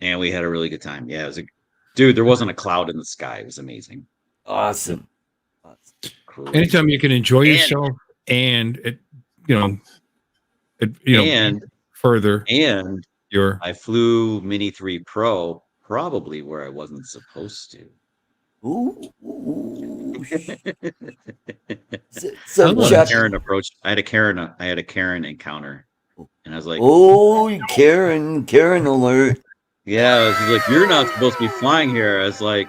and we had a really good time. Yeah, it was dude. There wasn't a cloud in the sky. It was amazing.
Awesome.
Cool.
Anytime you can enjoy yourself and
And
further
and
your
I flew Mini 3 Pro probably where I wasn't supposed to.
Ooh.
So
So Chuck,
Karen approached. I had a Karen encounter, and I was like,
"Oh, Karen alert!"
"Yeah." She's like, "You're not supposed to be flying here." I was like,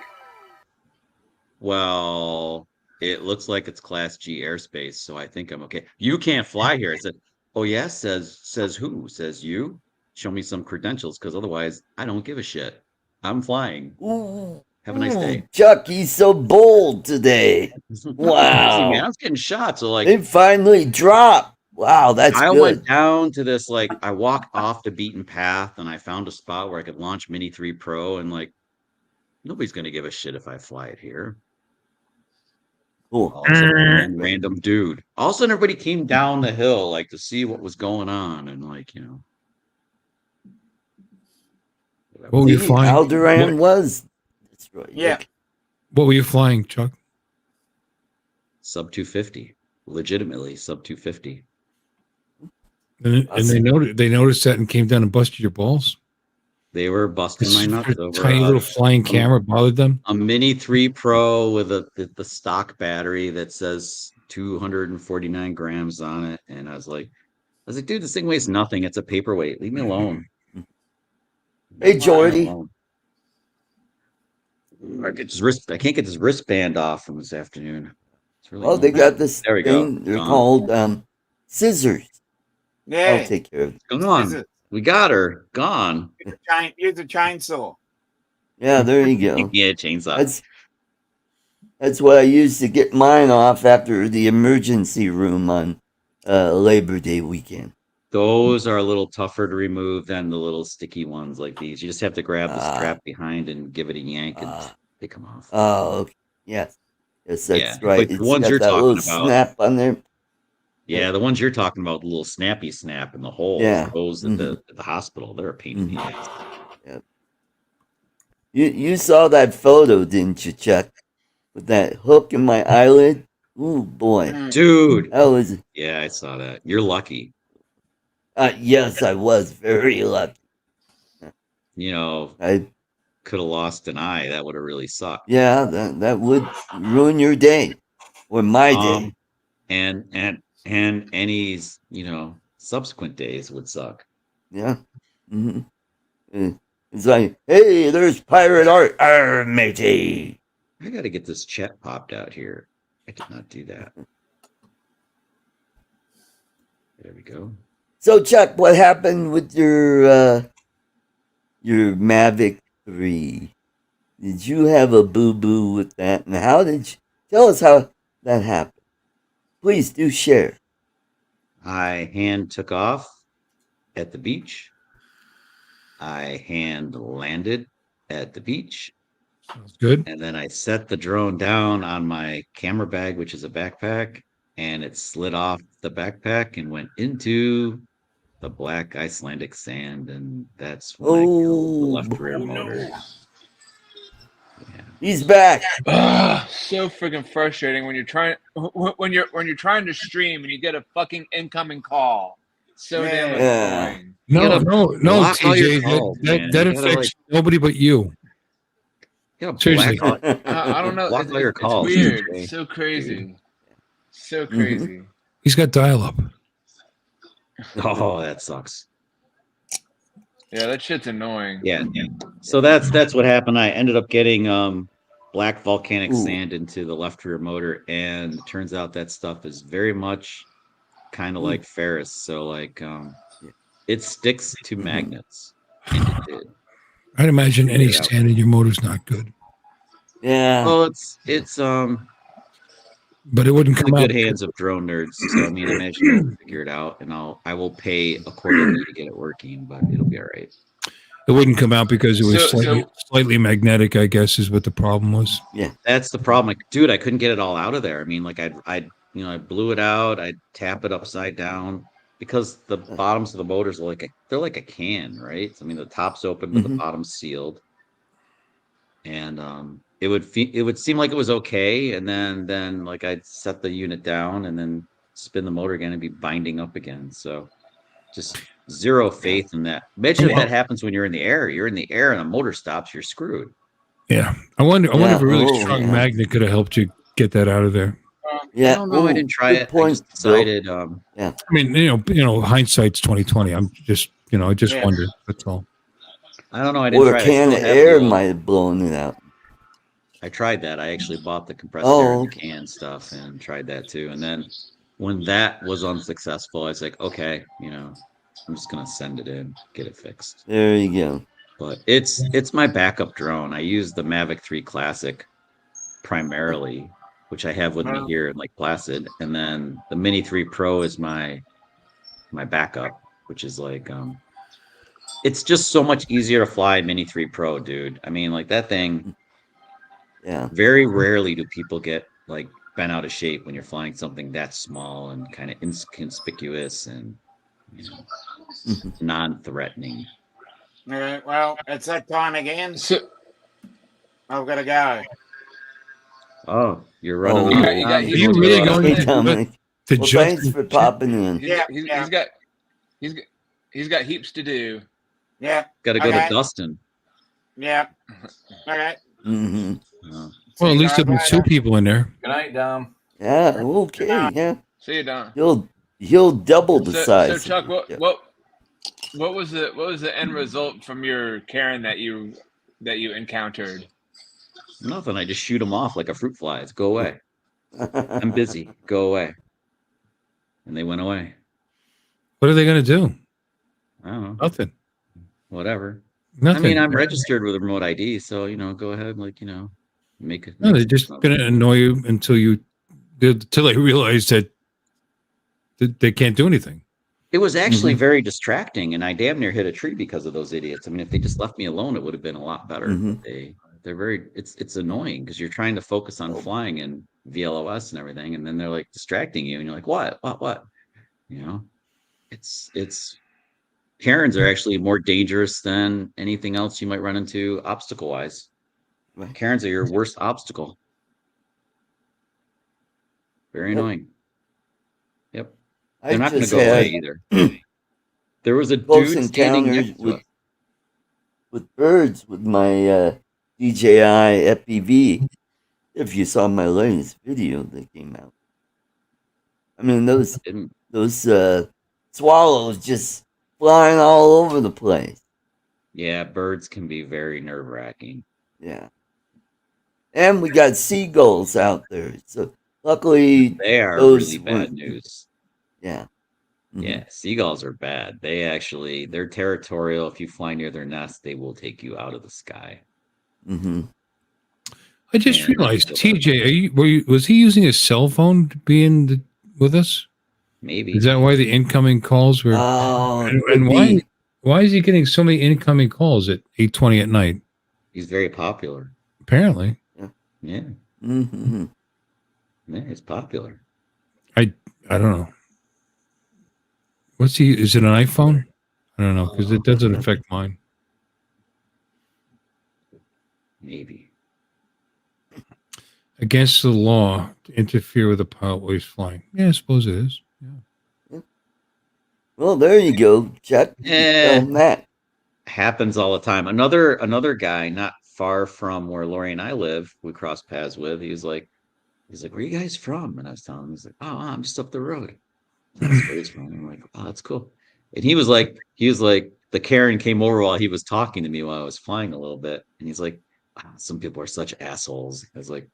"Well, it looks like it's Class G airspace, so I think I'm okay. You can't fly here." I said, "Oh yeah." Says who? Says you. Show me some credentials, because otherwise, I don't give a shit. I'm flying.
Ooh,
Have a nice day.
Chuck, he's so bold today. Wow.
Man, I was getting shot. So like,
They finally dropped. Wow, that's
I
good.
went down to this, like, I walked off the beaten path and I found a spot where I could launch Mini 3 Pro, and like, nobody's going to give a shit if I fly it here.
Cool.
All except one random dude. All of a sudden, everybody came down the hill, like, to see what was going on. And like,
what were you flying?
Alderaan was destroyed.
Yeah.
What were you flying, Chuck?
Sub 250. Legitimately sub 250.
And they noticed that and came down and busted your balls.
They were busting my nuts over
tiny little flying camera bothered them.
A Mini 3 Pro with the stock battery that says 249 grams on it, and I was like, dude, this thing weighs nothing. It's a paperweight. Leave me alone.
Hey, Jordy.
I can't get this wristband off from this afternoon. It's really
Oh, they got this
there we
thing.
go.
They're called
Yeah.
scissors. I'll take care of it.
Come on. We got her. Gone.
Use a chainsaw.
Yeah, there you go.
Yeah, chainsaw.
That's what I used to get mine off after the emergency room on Labor Day weekend.
Those are a little tougher to remove than the little sticky ones like these. You just have to grab the strap behind and give it a yank, and they come off.
Oh, okay. Yes, that's right.
Like the ones you're talking about.
Snap on there.
Yeah, the ones you're talking about, the little snappy snap in the hole.
Yeah.
Those at the hospital, they're a pain in the ass.
Yep. You saw that photo, didn't you, Chuck? With that hook in my eyelid? Ooh, boy.
Dude.
That was...
Yeah, I saw that. You're lucky.
Yes, I was very lucky.
I could have lost an eye. That would have really sucked.
Yeah, that would ruin your day. Or my day.
And any, subsequent days would suck.
Yeah. Mm-hmm. It's like, hey, there's pirate art. Arr, matey.
I got to get this chat popped out here. I did not do that. There we go.
So, Chuck, what happened with your Mavic 3? Did you have a boo-boo with that? And tell us how that happened. Please do share.
I hand took off at the beach. I hand landed at the beach.
Sounds good.
And then I set the drone down on my camera bag, which is a backpack, and it slid off the backpack and went into the black Icelandic sand, and that's when I killed the left rear motor. Yeah.
He's back.
So freaking frustrating when you're trying to stream and you get a fucking incoming call. So damn annoying.
No, TJ. That affects nobody but you.
Seriously,
I don't know.
Block all your calls.
It's weird. It's so crazy. So crazy.
He's got dial-up.
Oh, that sucks.
Yeah, that shit's annoying.
Yeah. So that's what happened. I ended up getting black volcanic sand into the left rear motor, and it turns out that stuff is very much kind of like ferrous. So like it sticks to magnets. And it did.
I'd imagine any sand in your motor's not good.
Yeah.
Well, it's
but it wouldn't come
in the
out.
Good hands of drone nerds. So I mean, imagine they'll figure it out, and I will pay accordingly to get it working, but it'll be all right.
It wouldn't come out because it was
So-
slightly magnetic, I guess, is what the problem was.
Yeah.
That's the problem. Like, dude, I couldn't get it all out of there. I mean, like I I blew it out. I'd tap it upside down because the bottoms of the motors are they're like a can, right? I mean, the top's open, but the bottom's sealed. And it would seem like it was okay, and then like I'd set the unit down and then spin the motor again and be binding up again. So just zero faith in that. Imagine if that happens when you're in the air. You're in the air and the motor stops, you're screwed.
Yeah. I wonder if a really strong magnet could have helped you get that out of there.
I don't know. I didn't try it. I just decided.
Yeah.
I mean, hindsight's 2020. I'm just, I just wondered. That's all.
I don't know. I didn't
Or
try
a can of air might have blown it out.
I tried that. I actually bought the compressed air and the can stuff and tried that too. And then when that was unsuccessful, I was like, okay, I'm just gonna send it in, get it fixed.
There you go.
But it's my backup drone. I use the Mavic 3 Classic primarily, which I have with me here in Lake Placid, and then the Mini 3 Pro is my backup, which is like it's just so much easier to fly Mini 3 Pro, dude. I mean, like that thing.
Yeah.
Very rarely do people get like bent out of shape when you're flying something that small and kind of inconspicuous and non-threatening.
All right, well, it's that time again.
So,
I've got to go.
Oh, you're running.
Are
you really going
Hey, Dominic.
to
Well,
just
thanks for popping in.
he's got heaps to do.
Yeah.
Got to go to Dustin.
Yeah. All right.
Well, at least there'll be two people in there.
Good night, Dom.
Yeah. Okay. Yeah.
See you, Dom.
He'll double the size.
So Chuck, what was the end result from your Karen that you encountered?
Nothing. I just shoot them off like a fruit fly. It's go away. I'm busy. Go away. And they went away.
What are they going to do?
I don't know.
Nothing.
Whatever.
Nothing.
I mean, I'm registered with a remote ID, so go ahead, make it.
No, they're just going to annoy you until they realize that they can't do anything.
It was actually very distracting, and I damn near hit a tree because of those idiots. I mean, if they just left me alone, it would have been a lot better. They're very. It's annoying because you're trying to focus on flying and VLOS and everything, and then they're like distracting you, and you're like, what? It's. Karens are actually more dangerous than anything else you might run into obstacle-wise.
Right.
Karens are your worst obstacle. Very annoying. Yep. They're not going to go away either. There was a dude standing next to us.
With birds with my DJI FPV. If you saw my latest video that came out, I mean those swallows just flying all over the place.
Yeah, birds can be very nerve-wracking.
Yeah. And we got seagulls out there. So luckily
they are really bad news.
Yeah.
Yeah, seagulls are bad. They're territorial. If you fly near their nest, they will take you out of the sky.
I just realized, TJ, was he using his cell phone to be with us?
Maybe.
Is that why the incoming calls were? And why is he getting so many incoming calls at 8:20 at night?
He's very popular.
Apparently.
Yeah. Yeah, he's popular.
I don't know. Is it an iPhone? I don't know, because it doesn't affect mine.
Maybe.
Against the law to interfere with a pilot while he's flying. Yeah, I suppose it is. Yeah.
Well, there you go, Chuck. That
happens all the time. Another guy not far from where Lori and I live, we crossed paths with. He's like, where are you guys from? And I was telling him, he's like, oh, I'm just up the road. That's where he's from. I'm like, oh, that's cool. And he was like, the Karen came over while he was talking to me while I was flying a little bit. And he's like, some people are such assholes. I was like,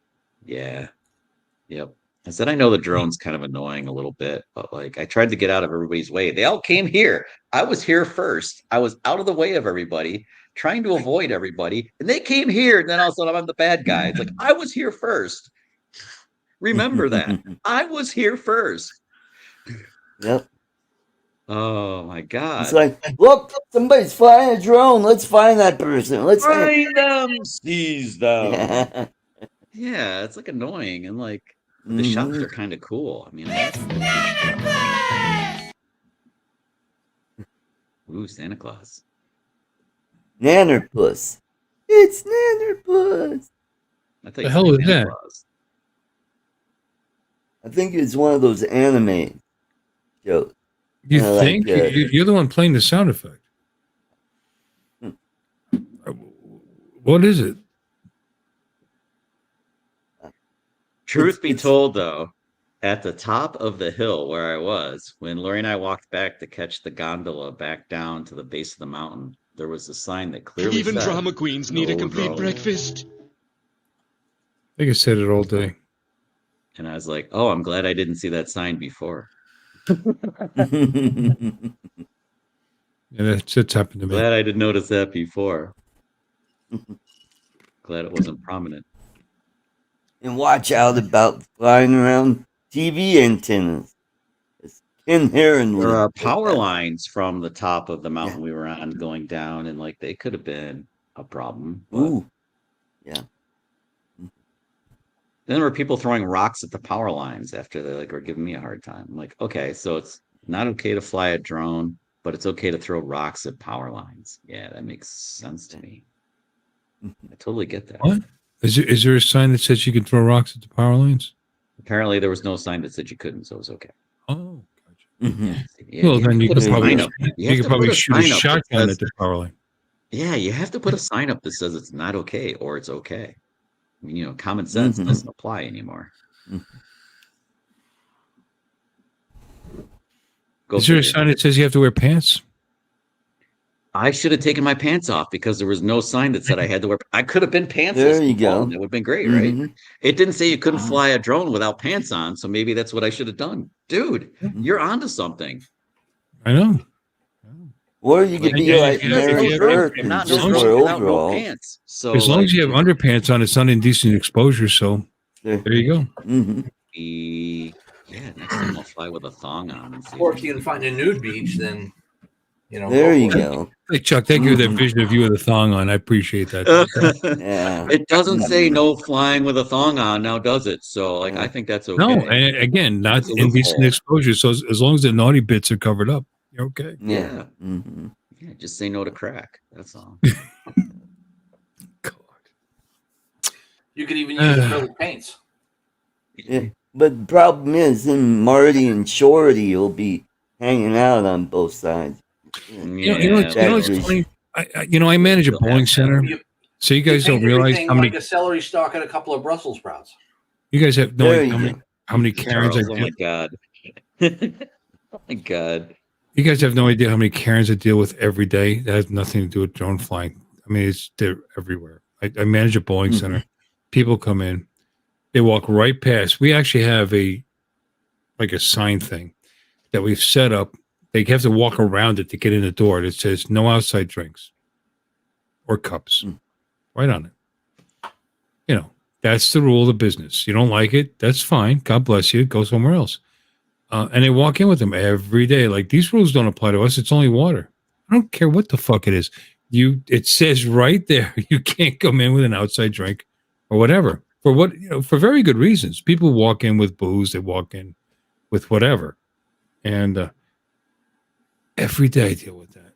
yeah, yep. I said, I know the drone's kind of annoying a little bit, but like I tried to get out of everybody's way. They all came here. I was here first. I was out of the way of everybody, trying to avoid everybody. And they came here. And then all of a sudden I'm the bad guy. It's like, I was here first. Remember that. I was here first.
Yep.
Oh my god!
It's like, look, somebody's flying a drone. Let's find that person. Let's
find them, seize them.
Yeah.
Yeah, it's like annoying, and like the shots are kind of cool. I mean, ooh, Santa Claus.
Nannerpuss. It's Nannerpuss.
The
hell is that?
Claus.
I think it's one of those anime shows.
You think?
Like,
You're the one playing the sound effect. What is it?
Truth be told, though, at the top of the hill where I was, when Lori and I walked back to catch the gondola back down to the base of the mountain, there was a sign that clearly
even
said,
drama queens need a complete
drone.
breakfast.
I think I said it all day.
And I was like, oh, I'm glad I didn't see that sign before.
Yeah, that's happened to me.
Glad I didn't notice that before. Glad it wasn't prominent.
And watch out about flying around TV antennas. Inherently.
There are power lines from the top of the mountain we were on going down, and like they could have been a problem.
Ooh. Yeah.
Then there were people throwing rocks at the power lines after they like were giving me a hard time. I'm like, okay, so it's not okay to fly a drone, but it's okay to throw rocks at power lines. Yeah, that makes sense to me. I totally get that.
What? Is there a sign that says you can throw rocks at the power lines?
Apparently, there was no sign that said you couldn't, so it was okay.
Oh,
Mm-hmm.
Yeah,
well, then you could probably shoot a shotgun
says,
at the power line.
Yeah, you have to put a sign up that says it's not okay or it's okay. I mean, you know, common sense doesn't apply anymore.
Is there a sign that says you have to wear pants?
I should have taken my pants off because there was no sign that said I had to wear. I could have been pantsless.
There you go.
That would have been great, right? It didn't say you couldn't fly a drone without pants on, so maybe that's what I should have done. Dude, you're onto something.
I know.
Or you could be like Mary Burke and just wear overalls.
Pants. So
as long as you have underpants on, it's not indecent exposure. So there you go.
Yeah, next time I'll fly with a thong on.
Or if you can find a nude beach, then
there you go.
Hey Chuck, thank you for that vision of you with a thong on. I appreciate that.
Yeah.
It doesn't say no flying with a thong on now, does it? So like I think that's okay.
No, and again, not indecent exposure. So as long as the naughty bits are covered up, you're okay.
Yeah. Yeah, just say no to crack. That's all.
God. You could even use acrylic paints.
Yeah. But the problem is, then Marty and Shorty will be hanging out on both sides.
It's funny. I manage a bowling center, so you guys don't realize how many
like a celery stalk and a couple of Brussels sprouts.
You guys have no idea how many Karens I deal.
Oh my god! Oh my god!
You guys have no idea how many Karens I deal with every day. That has nothing to do with drone flying. I mean, they're everywhere. I manage a bowling center. People come in, they walk right past. We actually have a sign thing that we've set up. They have to walk around it to get in the door. That says no outside drinks or cups. Right on it. That's the rule of the business. You don't like it, that's fine. God bless you. Go somewhere else. And they walk in with them every day. Like, these rules don't apply to us. It's only water. I don't care what the fuck it is. It says right there, you can't come in with an outside drink or whatever. For very good reasons. People walk in with booze. They walk in with whatever. And every day I deal with that.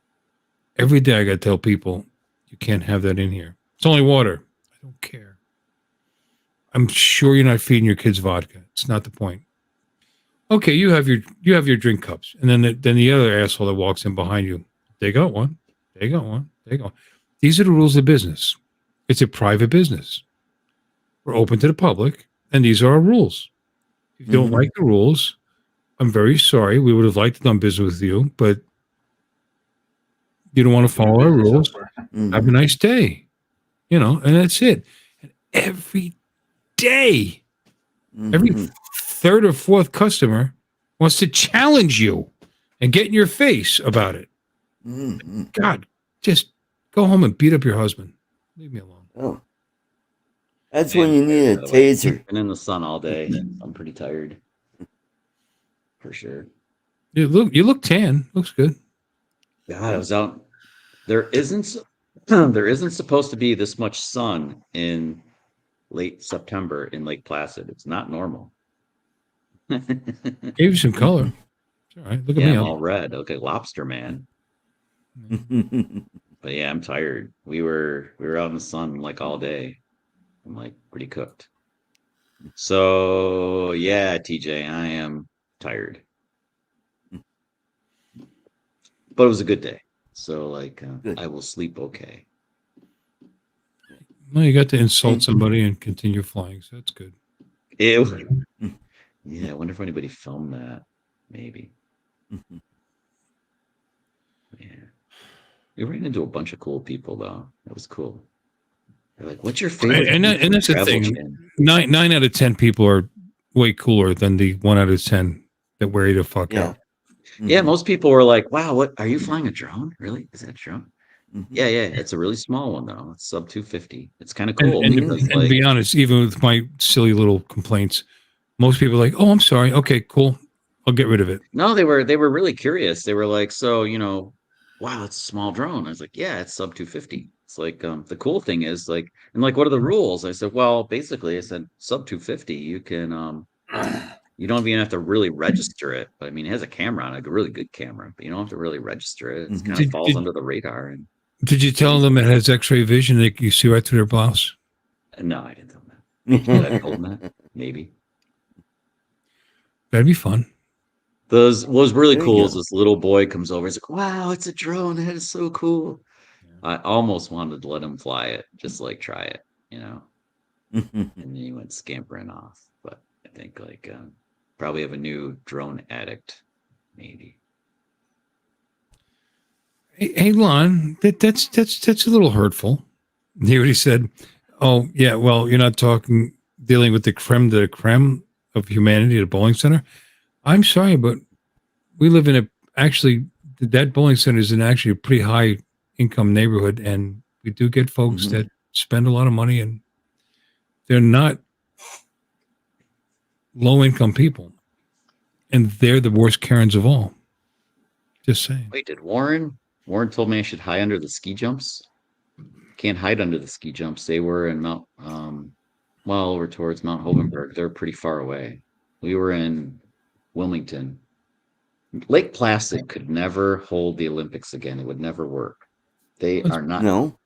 Every day I got to tell people, you can't have that in here. It's only water. I don't care. I'm sure you're not feeding your kids vodka. It's not the point. Okay, you have your drink cups, and then the other asshole that walks in behind you, they got one. They got one. They got one. These are the rules of business. It's a private business. We're open to the public, and these are our rules. If you don't like the rules, I'm very sorry. We would have liked to done business with you, but you don't want to follow our rules. Have a nice day. And that's it. And every day, every third or fourth customer wants to challenge you and get in your face about it. God, just go home and beat up your husband. Leave me alone.
Oh. That's when you need a taser.
Been in the sun all day. I'm pretty tired. For sure.
You look tan. Looks good.
God, I was out. There isn't there isn't supposed to be this much sun in late September in Lake Placid. It's not normal.
Gave you some color. It's all right. Look at
Yeah,
me.
I'm all red. Okay, lobster man. But yeah, I'm tired. We were out in the sun like all day. I'm like pretty cooked. So yeah, TJ, I am tired. But it was a good day. So like I will sleep okay.
Well, you got to insult somebody and continue flying, so that's good.
Yeah, I wonder if anybody filmed that. Maybe. Yeah. We ran into a bunch of cool people though. That was cool. They're like, "What's your favorite?"
And that's the
travel
thing.
channel?"
9 out of 10 people are way cooler than the 1 out of 10 that wear you the fuck out.
Yeah, most people were like, "Wow, what are you flying a drone? Really? Is that a drone?" Yeah, it's a really small one though. It's sub 250. It's kind of cool.
And
because,
to be honest, even with my silly little complaints, most people are like, "Oh, I'm sorry. Okay, cool. I'll get rid of it."
No, they were really curious. They were like, "So, wow, it's a small drone." I was like, "Yeah, it's sub 250." It's like the cool thing is like, and like, what are the rules? I said, "Well, basically, I said sub 250, you can you don't even have to really register it. But I mean, it has a camera on it, a really good camera, but you don't have to really register it. It kind of falls under the radar." And
did you tell them it has X-ray vision that you see right through their blouse?
no, I didn't tell them that. I told them that maybe.
That'd be fun.
What was really cool is this little boy comes over. He's like, "Wow, it's a drone. That is so cool." I almost wanted to let him fly it, just like try it, and then he went scampering off. But I think like probably have a new drone addict, maybe.
Hey, Lon, that's a little hurtful. He already said, "Oh yeah, well, you're not dealing with the creme de la creme of humanity at a bowling center." I'm sorry, but we live in that bowling center is in actually a pretty high income neighborhood, and we do get folks that spend a lot of money, and they're not low income people, and they're the worst Karens of all. Just saying.
Wait, did Warren told me I should hide under the ski jumps? Can't hide under the ski jumps. They were in well over towards Mount Hovenberg. They're pretty far away. We were in Wilmington. Lake Placid could never hold the Olympics again. It would never work. They are not.
No.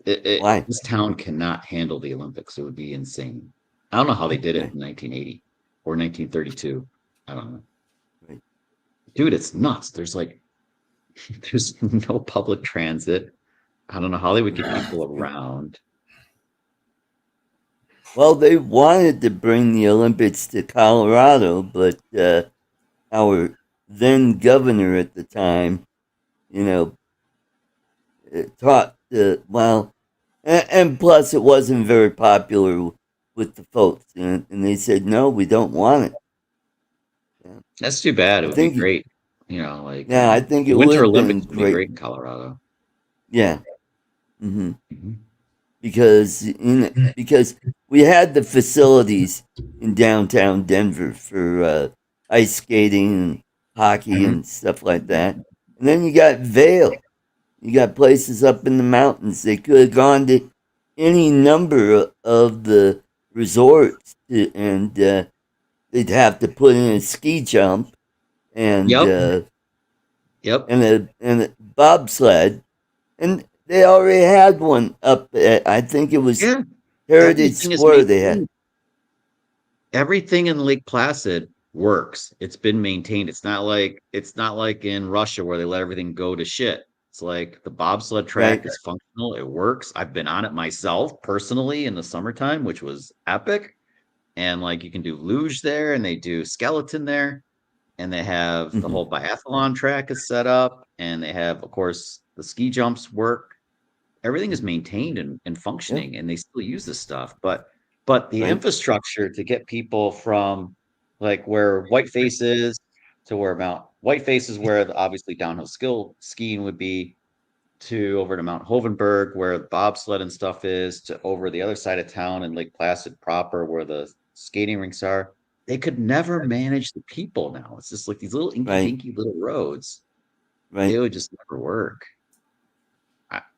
Why? This town cannot handle the Olympics. It would be insane. I don't know how they did it in 1980 or 1932. I don't know.
Right.
Dude, it's nuts. There's no public transit. I don't know how they would get people around.
Well, they wanted to bring the Olympics to Colorado, but our then governor at the time, taught and plus it wasn't very popular with the folks, and they said no, we don't want it.
Yeah. That's too bad. It would be great,
I think it
Winter
would
Olympics
been
would be great in Colorado.
Yeah. Because we had the facilities in downtown Denver for ice skating and hockey and stuff like that. And then you got Vail. You got places up in the mountains. They could have gone to any number of the resorts, and they'd have to put in a ski jump and and a bobsled, and they already had one up at, I think it was Heritage Square. They had
everything in Lake Placid works. It's been maintained. It's not like in Russia where they let everything go to shit. It's like the bobsled track is functional. It works. I've been on it myself personally in the summertime, which was epic. And like you can do luge there, and they do skeleton there, and they have the whole biathlon track is set up, and they have, of course, the ski jumps work. Everything is maintained and functioning, and they still use this stuff. But the infrastructure to get people from like where Whiteface is to where Whiteface is where obviously downhill skiing would be, to over to Mount Hovenberg where the bobsled and stuff is, to over the other side of town in Lake Placid proper where the skating rinks are. they could never manage the people now. It's just like these little inky dinky little roads.
Right.
It would just never work.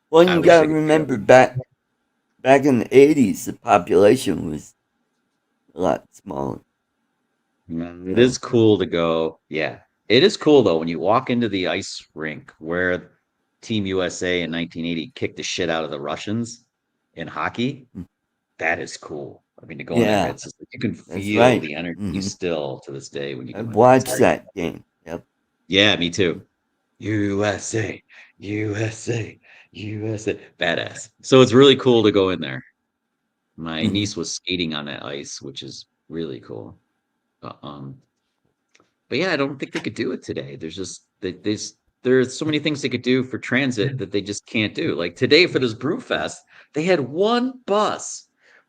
Well, you gotta remember back in the 80s, the population was a lot smaller.
It is cool to go. Yeah, it is cool though when you walk into the ice rink where Team USA in 1980 kicked the shit out of the Russians in hockey. That is cool. I mean, to go in there, it's just, you can feel the energy still to this day when you
I've watched that game. Yep.
Yeah, me too. USA, USA, USA. Badass. So it's really cool to go in there. My niece was skating on that ice, which is really cool. But yeah, I don't think they could do it today. There's so many things they could do for transit that they just can't do. Like today for this Brewfest, they had one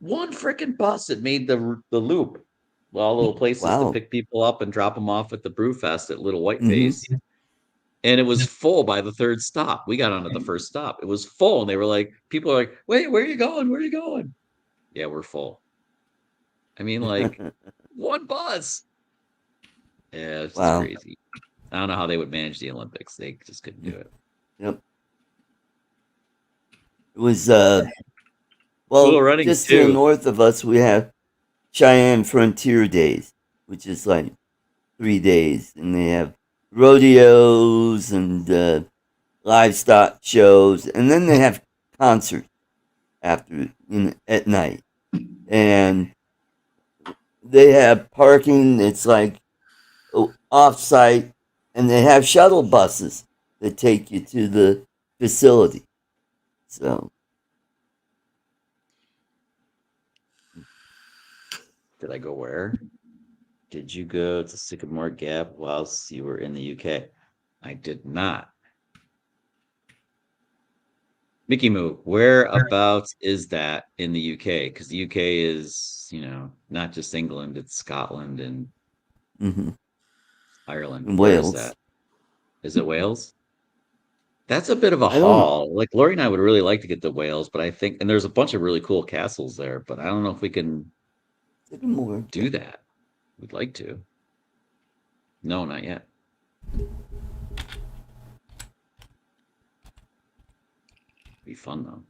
freaking bus that made the loop. All little places to pick people up and drop them off at the Brewfest at Little Whiteface. And it was full by the third stop. We got on at the first stop. It was full. And they were like, people are like, wait, where are you going? Where are you going? Yeah, we're full. I mean, like, one bus. Yeah, it's just crazy. I don't know how they would manage the Olympics. They just couldn't do it.
Yep. It was well, just to the north of us, we have Cheyenne Frontier Days, which is like 3 days, and they have rodeos and livestock shows, and then they have concerts after at night, and they have parking. It's like off-site, and they have shuttle buses that take you to the facility. So,
did I go where? Did you go to Sycamore Gap whilst you were in the UK? I did not. Mickey Moo, whereabouts is that in the UK? Because the UK is, not just England, it's Scotland and Ireland.
And
Where
Wales.
is that? Is it Wales? That's a bit of a haul. Like Lori and I would really like to get to Wales, but I think, and there's a bunch of really cool castles there, but I don't know if we can do that. We'd like to. No, not yet. Be fun though.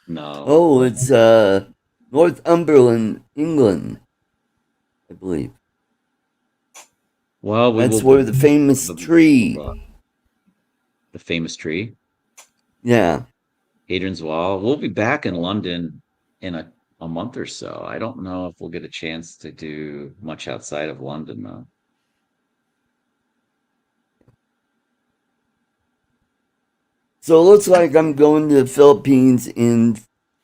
No.
Oh, it's Northumberland, England, I believe.
Well,
that's where the famous tree.
The famous tree.
Yeah.
Hadrian's Wall. We'll be back in London in a month or so. I don't know if we'll get a chance to do much outside of London though.
So it looks like I'm going to the Philippines in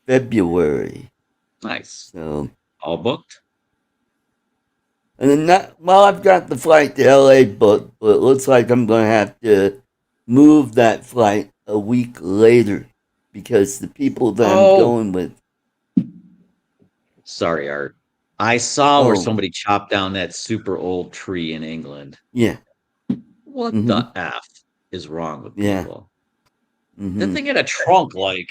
February.
Nice.
So
all booked?
And then I've got the flight to LA booked, but it looks like I'm going to have to move that flight a week later because the people that I'm going with.
Sorry, Art. I saw where somebody chopped down that super old tree in England.
Yeah.
What the F is wrong with people? That thing had a trunk like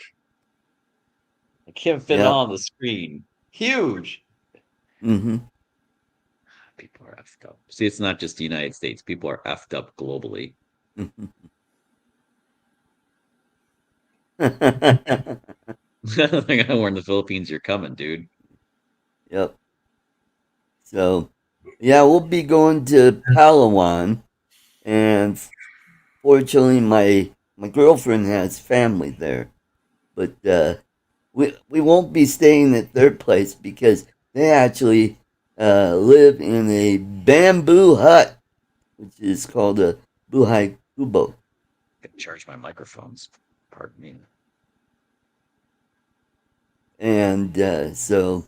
I can't fit on the screen. Huge. People are effed up. See, it's not just the United States. People are effed up globally. I think we're in the Philippines. You're coming, dude.
Yep. So, yeah, we'll be going to Palawan, and fortunately, my girlfriend has family there, but we won't be staying at their place because they actually live in a bamboo hut, which is called a buhay kubo.
I can charge my microphones. Pardon me.
And so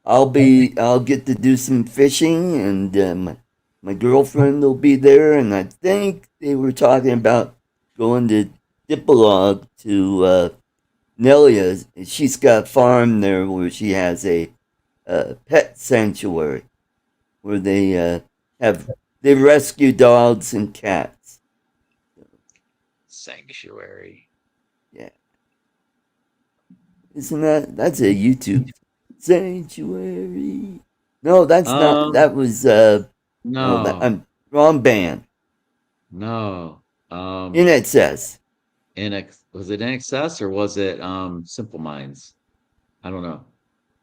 I'll get to do some fishing, and my girlfriend will be there, and I think they were talking about going to Dipolog to Nelia's. She's got a farm there where she has a pet sanctuary where they rescue dogs and cats.
Sanctuary.
Yeah. Isn't that's a YouTube Sanctuary? No, that's not. That was
No.
I'm wrong band.
No.
In excess.
Was it NXS or was it Simple Minds? I don't know.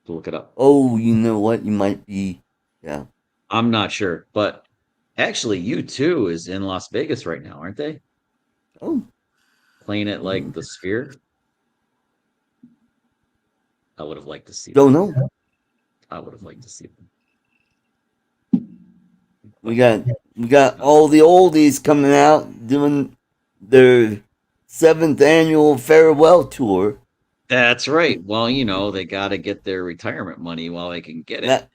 To look it up.
Oh, you know what? You might be. Yeah.
I'm not sure, but actually, U2 is in Las Vegas right now, aren't they?
Oh.
Playing it like the Sphere. I would have liked to see
Don't
them.
know.
I would have liked to see them.
We got all the oldies coming out doing their 7th annual farewell tour.
That's right. Well, they got to get their retirement money while they can get it.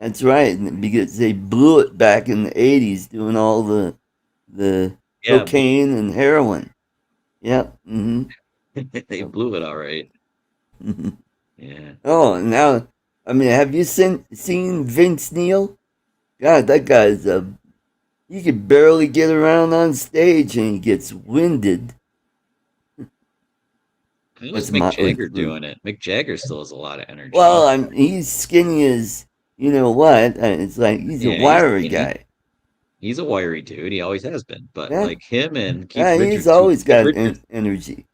That's right, because they blew it back in the 80s doing all the cocaine and heroin. Yep.
They blew it all right. Yeah.
Oh, now, I mean, have you seen Vince Neil? God, that guy's he could barely get around on stage and he gets winded.
How was Mick Jagger doing it? Mick Jagger still has a lot of energy.
Well, he's skinny as, you know what? It's like he's a wiry guy.
He's a wiry dude. He always has been. But like him and Keith Richards.
He's always got energy.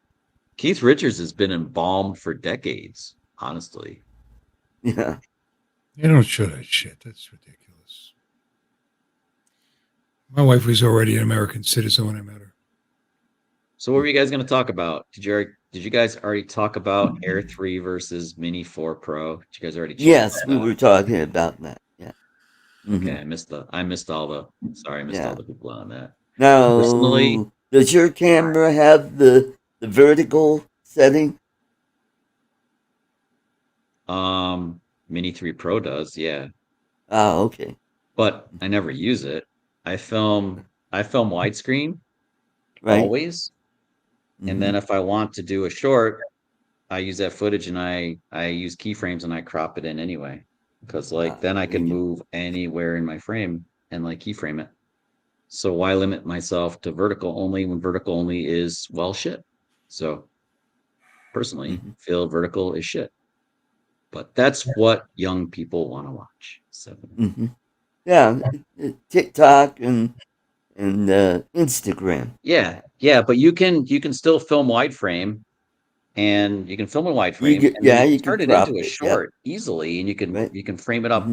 Keith Richards has been embalmed for decades, honestly.
Yeah.
You don't show that shit. That's ridiculous. My wife was already an American citizen when I met her.
So what were you guys going to talk about? Did you guys already talk about Air 3 versus Mini 4 Pro? Did you guys already?
Yes, we were talking about that. Yeah.
Okay, I missed all the people on that.
Now,
personally,
does your camera have the vertical setting?
Mini 3 Pro does, yeah.
Oh, okay.
But I never use it. I film widescreen,
right.
Always. And then if I want to do a short, I use that footage and I use keyframes and I crop it in anyway. Because then I can move anywhere in my frame and keyframe it. So why limit myself to vertical only when vertical only is shit? So personally, feel vertical is shit. But that's what young people want to watch. So
yeah, TikTok and Instagram.
Yeah, but you can still film wide frame, and you can film in wide frame. You can turn it into a short easily, and you can frame it up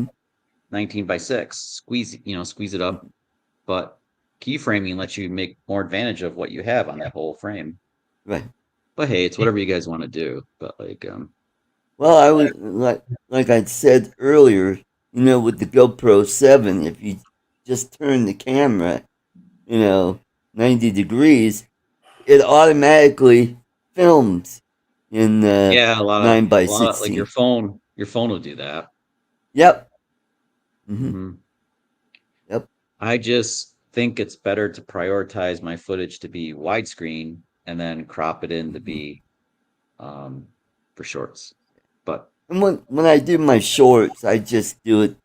19:6, squeeze it up. But keyframing lets you make more advantage of what you have on that whole frame.
Right.
But hey, it's whatever you guys want to do. But
well, I would like I said earlier, with the GoPro 7, if you just turn the camera, 90 degrees, it automatically films in 9:16.
Like your phone will do that.
Yep.
Yep. I just think it's better to prioritize my footage to be widescreen and then crop it in to be for shorts. But
when I do my shorts, I just do it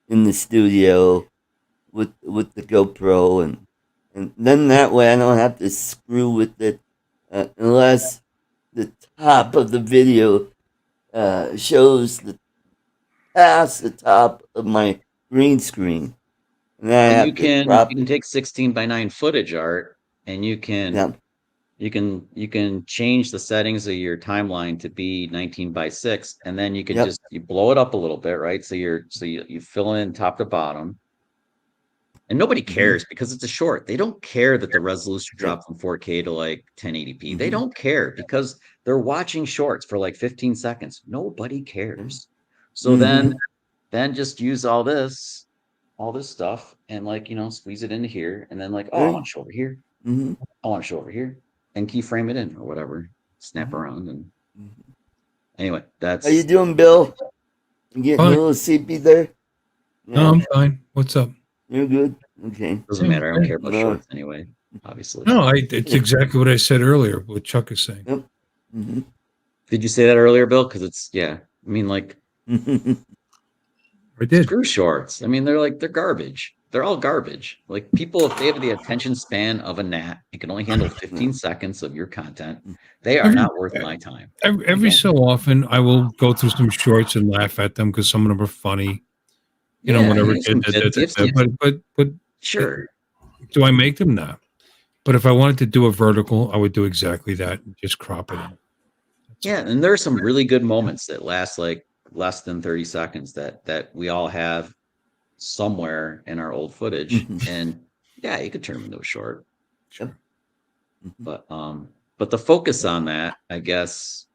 in the studio with the GoPro, and then that way I don't have to screw with it unless the top of the video shows past the top of my green screen. And
you can take 16:9 footage art, and you can you can change the settings of your timeline to be 19:6, and then you can you blow it up a little bit, right? So you fill in top to bottom. And nobody cares because it's a short. They don't care that the resolution dropped from 4K to 1080p. They don't care because they're watching shorts for 15 seconds. Nobody cares. So then just use all this stuff and squeeze it into here, and then I want to show over here. I want to show over here, and keyframe it in or whatever. Snap around and anyway, that's.
How you doing, Bill? You getting a little sleepy there?
Yeah. No, I'm fine. What's up?
You're good. Okay.
Doesn't matter. I don't care about shorts anyway. Obviously.
No, it's exactly what I said earlier. What Chuck is saying.
Yep.
Did you say that earlier, Bill? Because it's I mean,
I did.
Screw shorts. I mean, they're garbage. they're all garbage. Like people, if they have the attention span of a gnat and can only handle 15 seconds of your content, they are not worth my time.
Every so often, I will go through some shorts and laugh at them because some of them are funny. You know, whatever. But
sure.
Do I make them? No. But if I wanted to do a vertical, I would do exactly that. Just crop it in.
Yeah, and there are some really good moments that last like less than 30 seconds that we all have somewhere in our old footage. And yeah, you could turn them into a short.
Sure.
But the focus on that, I guess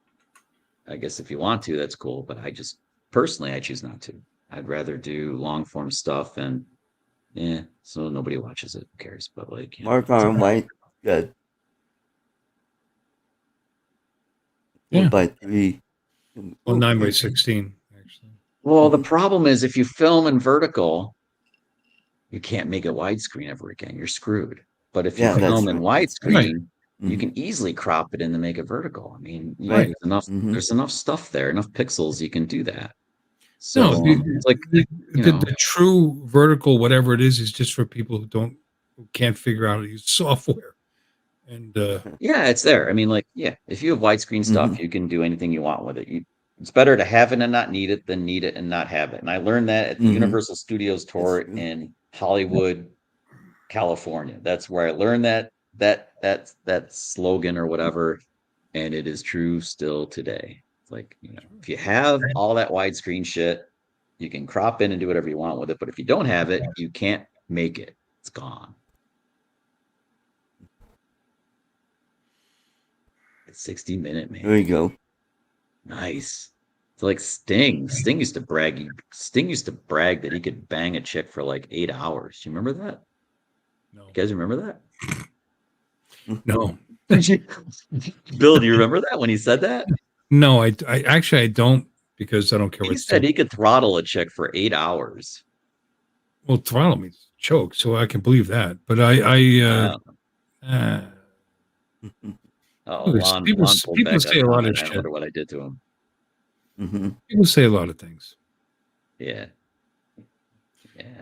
if you want to, that's cool. But I just personally I choose not to. I'd rather do long form stuff and so nobody watches it. Who cares? But like
Mark Arm White, good.
Yeah.
4x3.
Well, 9x16, actually.
Well, the problem is if you film in vertical, you can't make it widescreen ever again. You're screwed. But if you film in widescreen, you can easily crop it in to make it vertical. I mean, there's enough stuff there, enough pixels, you can do that. So it's like
the true vertical, whatever it is just for people who can't figure out how to use software. And
yeah, it's there. I mean, like, yeah, if you have widescreen stuff, you can do anything you want with it. It's better to have it and not need it than need it and not have it. And I learned that at the Universal Studios tour in Hollywood, California. That's where I learned that slogan or whatever, and it is true still today. It's like, if you have all that widescreen shit, you can crop in and do whatever you want with it. But if you don't have it, you can't make it. It's gone. It's 60-minute, man.
There you go.
Nice. It's like Sting. Sting used to brag that he could bang a chick for like 8 hours. Do you remember that?
No.
You guys remember that?
No.
Bill, do you remember that when he said that?
No, I actually I don't, because I don't care.
He said he could throttle a chick for 8 hours.
Well, throttle means choke, so I can believe that. But people say a lot of shit.
I wonder what I did to him.
People say a lot of things.
Yeah.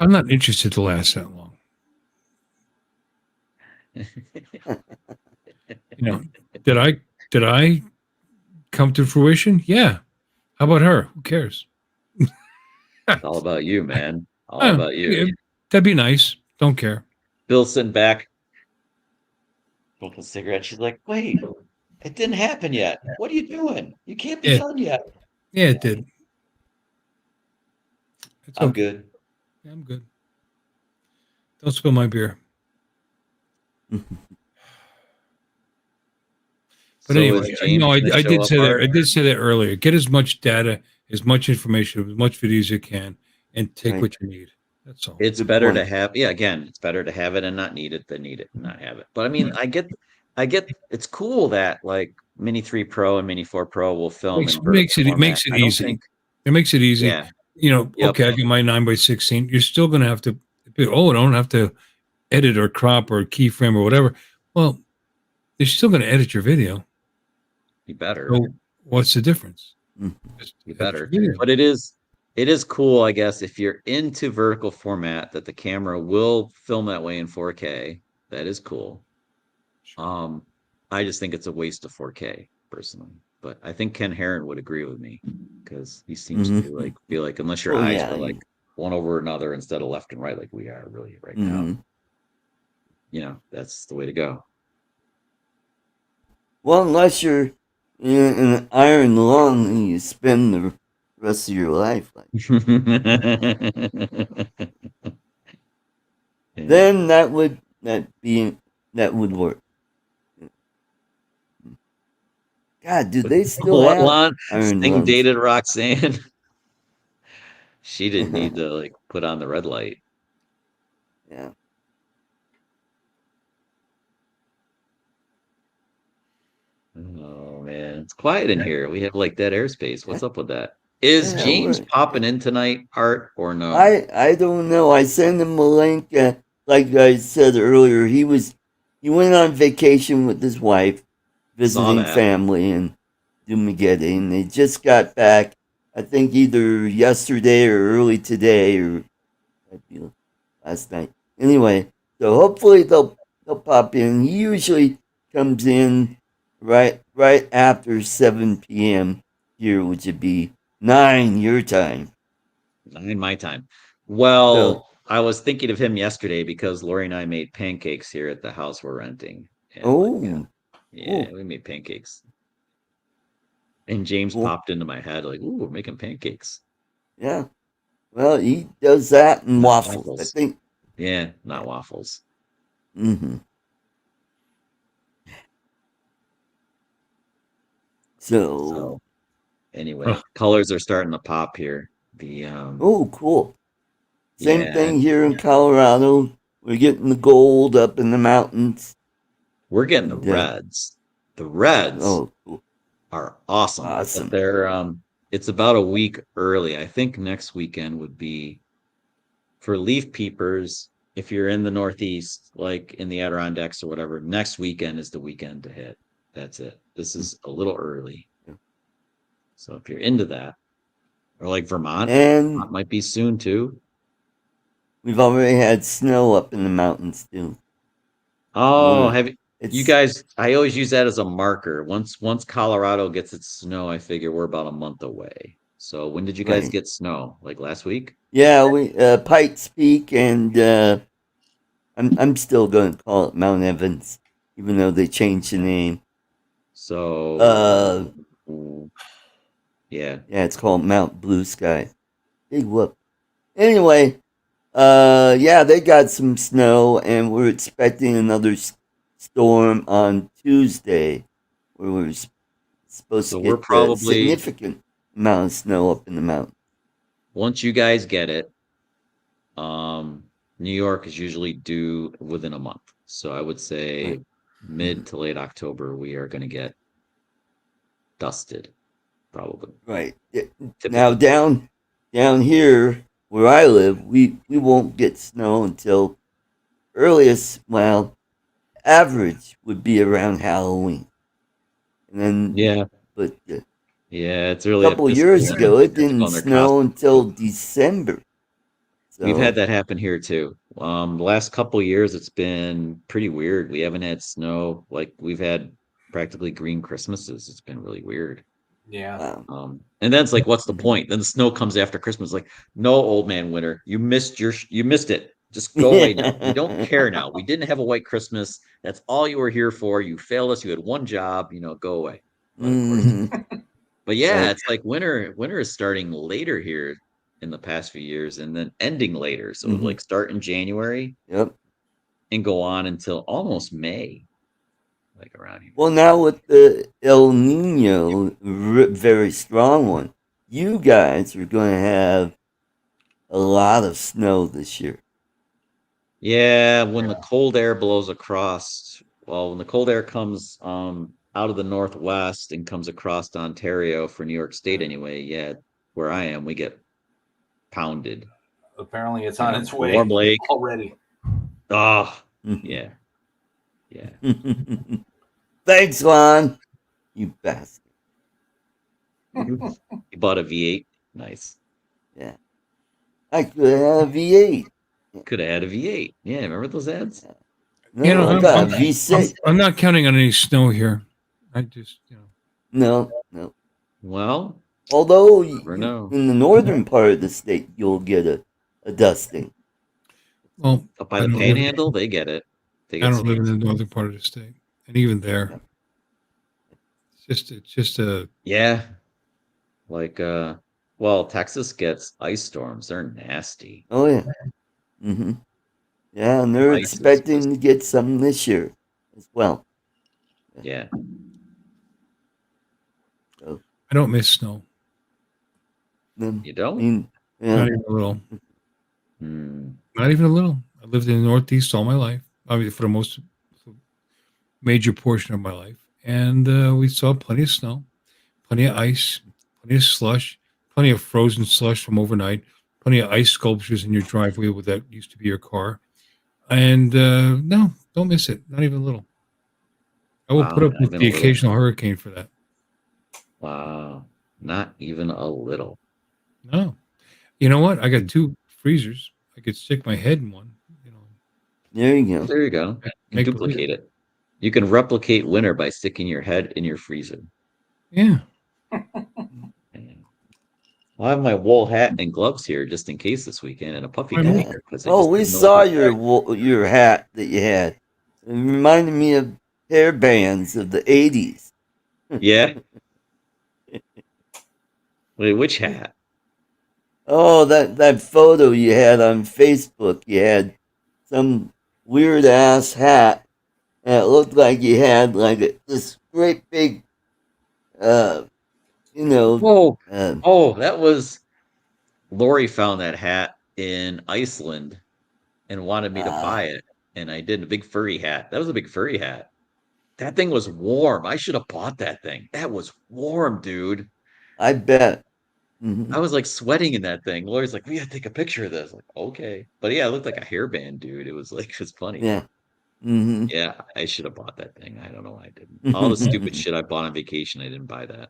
I'm not interested to last that long. Did I come to fruition? Yeah. How about her? Who cares?
It's all about you, man. All about you.
Yeah, that'd be nice. Don't care.
Bill's sitting back, smoking a cigarette. She's like, wait, it didn't happen yet. What are you doing? You can't be done yet.
Yeah, it did.
I'm good.
Yeah, I'm good. Don't spill my beer. But
So
anyway, I did say that. I did say that earlier. Get as much data, as much information, as much video as you can, and take what you need. That's all.
It's better to have. Yeah, again, it's better to have it and not need it than need it and not have it. But I mean, I get. It's cool that like Mini 3 Pro and Mini 4 Pro will film.
It makes it easy. It makes it easy.
Yeah.
Okay, I get my 9x16. You're still going to have to. I don't have to edit or crop or keyframe or whatever. Well, you're still going to edit your video.
You better.
So what's the difference?
You better. But it is cool, I guess, if you're into vertical format, that the camera will film that way in 4K. That is cool. I just think it's a waste of 4K personally, but I think Ken Heron would agree with me because he seems to be like unless your eyes are like one over another instead of left and right like we are really right now, that's the way to go.
Well, unless you're in an iron lung and you spend the rest of your life like then that would work. God, do they still have iron
Sting
lungs?
dated Roxanne. She didn't need to like put on the red light.
Yeah.
Oh man, it's quiet in here. We have like dead airspace. What's up with that? Is James popping in tonight, Art, or no?
I don't know. I sent him a link. Like I said earlier, he went on vacation with his wife, visiting family in Dumaguete, and they just got back. I think either yesterday or early today, or last night. Anyway, so hopefully they'll pop in. He usually comes in right after 7 p.m. here, which would be 9 your time.
9 my time. Well, I was thinking of him yesterday because Lori and I made pancakes here at the house we're renting. And yeah, we made pancakes. And James popped into my head like, "Ooh, we're making pancakes."
Yeah. Well, he does that and waffles, I think.
Yeah, not waffles.
Mm-hmm. So
anyway, colors are starting to pop here. The
cool. Same thing here in Colorado. We're getting the gold up in the mountains.
We're getting the reds. The reds
cool.
are awesome. But they're it's about a week early. I think next weekend would be for leaf peepers. If you're in the Northeast, like in the Adirondacks or whatever, next weekend is the weekend to hit. That's it. This is a little early. So if you're into that, or like Vermont might be soon too.
We've already had snow up in the mountains too.
Oh, you guys? I always use that as a marker. Once Colorado gets its snow, I figure we're about a month away. So when did you guys get snow? Like last week?
Yeah, we Pikes Peak, and I'm still going to call it Mount Evans, even though they changed the name.
So yeah,
it's called Mount Blue Sky. Big whoop. Anyway, yeah, they got some snow, and we're expecting another storm on Tuesday, where we're supposed to get a significant amount of snow up in the mountain.
Once you guys get it, New York is usually due within a month. So I would say mid to late October, we are going to get dusted, probably.
Right. Now down here where I live, we won't get snow until average would be around Halloween. And then but
it's really
a couple years ago it didn't snow until December. So,
we've had that happen here too. The last couple years it's been pretty weird. We haven't had snow. Like we've had practically green Christmases. It's been really weird.
Yeah.
And then it's like, what's the point? Then the snow comes after Christmas. Like, no, old man winter, you missed it. Just go away now. We don't care now. We didn't have a white Christmas. That's all you were here for. You failed us. You had one job. Go away. But yeah, it's like winter is starting later here in the past few years, and then ending later. So like start in January.
Yep.
And go on until almost May. Like around here.
Well, now with the El Nino, very strong one, you guys are going to have a lot of snow this year.
Yeah, when the cold air blows across, when the cold air comes out of the northwest and comes across to Ontario for New York State anyway, where I am, we get pounded.
Apparently it's on its way
Warm Lake
already.
Oh, yeah. Yeah.
Thanks, Lon. You bastard.
You bought a V8. Nice.
Yeah. I could have had a V8.
Could have had a V8. Yeah, remember those ads?
No, I got a V6.
I'm not counting on any snow here. I just,
No.
Well,
although in the northern part of the state, you'll get a dusting.
Well,
up by the Panhandle, they get it.
I don't live in the northern part of the state, and even there, it's just a
like Texas gets ice storms. They're nasty.
Oh yeah, yeah, and they're expecting to get some this year as well.
Yeah.
So,
I don't miss snow.
You don't?
I mean,
Not even a little. Not even a little. I lived in the Northeast all my life. I mean, for the most major portion of my life. And we saw plenty of snow, plenty of ice, plenty of slush, plenty of frozen slush from overnight, plenty of ice sculptures in your driveway where that used to be your car. And no, don't miss it. Not even a little. I will put up with the occasional hurricane for that.
Wow. Not even a little.
No. You know what? I got 2 freezers. I could stick my head in one
There you go.
There you go. You can
Make
duplicate it. You can replicate winter by sticking your head in your freezer.
Yeah.
I have my wool hat and gloves here just in case this weekend, and a puffy
Yeah.
commander.
Oh, we saw your hat that you had. It reminded me of hair bands of the 80s.
Yeah. Wait, which hat?
Oh, that photo you had on Facebook. You had some weird ass hat, and it looked like you had like this great big, you know.
That was Lori found that hat in Iceland and wanted me to buy it, and I did a big furry hat. That was a big furry hat. That thing was warm. I should have bought that thing. That was warm, dude.
I bet. Mm-hmm.
I was like sweating in that thing. Lori's like, we gotta take a picture of this. Like, okay. But yeah, it looked like a hairband, dude. It was like, it was funny.
Yeah. Mm-hmm.
Yeah, I should have bought that thing. I don't know why I didn't. All the stupid shit I bought on vacation, I didn't buy that.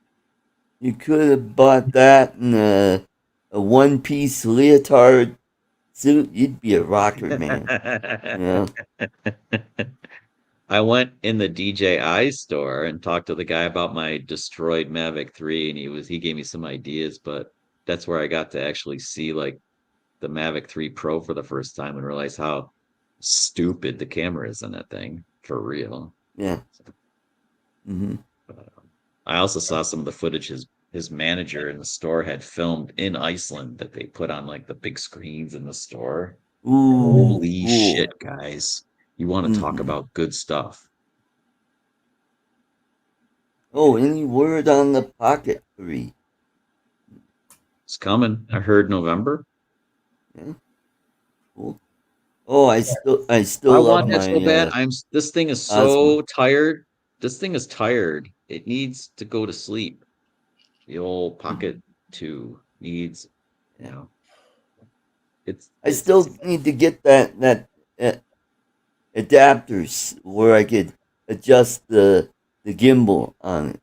You could have bought that in a one-piece leotard suit. You'd be a rocker, man. Yeah.
I went in the DJI store and talked to the guy about my destroyed Mavic 3, and he gave me some ideas, but that's where I got to actually see like the Mavic 3 Pro for the first time and realize how stupid the camera is on that thing for real.
Yeah. Mm-hmm.
I also saw some of the footage his manager in the store had filmed in Iceland that they put on like the big screens in the store.
Ooh,
holy
cool.
shit, guys. You want to talk about good stuff.
Oh, any word on the Pocket 3?
It's coming. I heard November.
Yeah. Cool. Oh, I still
I
love
want that
my
so bad. This thing is so tired. This thing is tired. It needs to go to sleep. The old Pocket 2 needs, you know.
I still need to get that adapters where I could adjust the gimbal on it.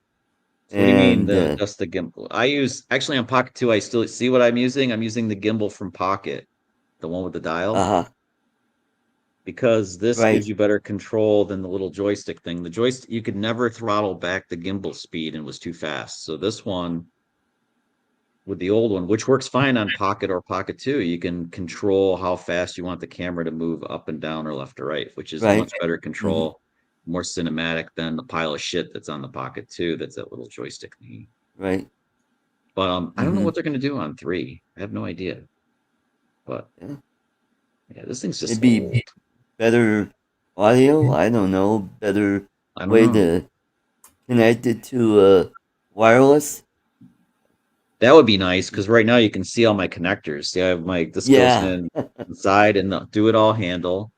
So what do you mean just the gimbal? I use actually on Pocket 2. I still see what I'm using. I'm using the gimbal from Pocket, the one with the dial. Because this gives you better control than the little joystick thing. The joystick, you could never throttle back the gimbal speed and it was too fast. So this one, with the old one, which works fine on Pocket or Pocket 2, you can control how fast you want the camera to move up and down or left or right, which is much better control, more cinematic than the pile of shit that's on the Pocket 2. That's that little joystick thingy.
Right.
But I don't know what they're going to do on 3. I have no idea. But yeah, this thing's just
maybe better audio. I don't know. Better way to connect it to wireless.
That would be nice because right now you can see all my connectors. See, I have this goes in inside and do it all handle,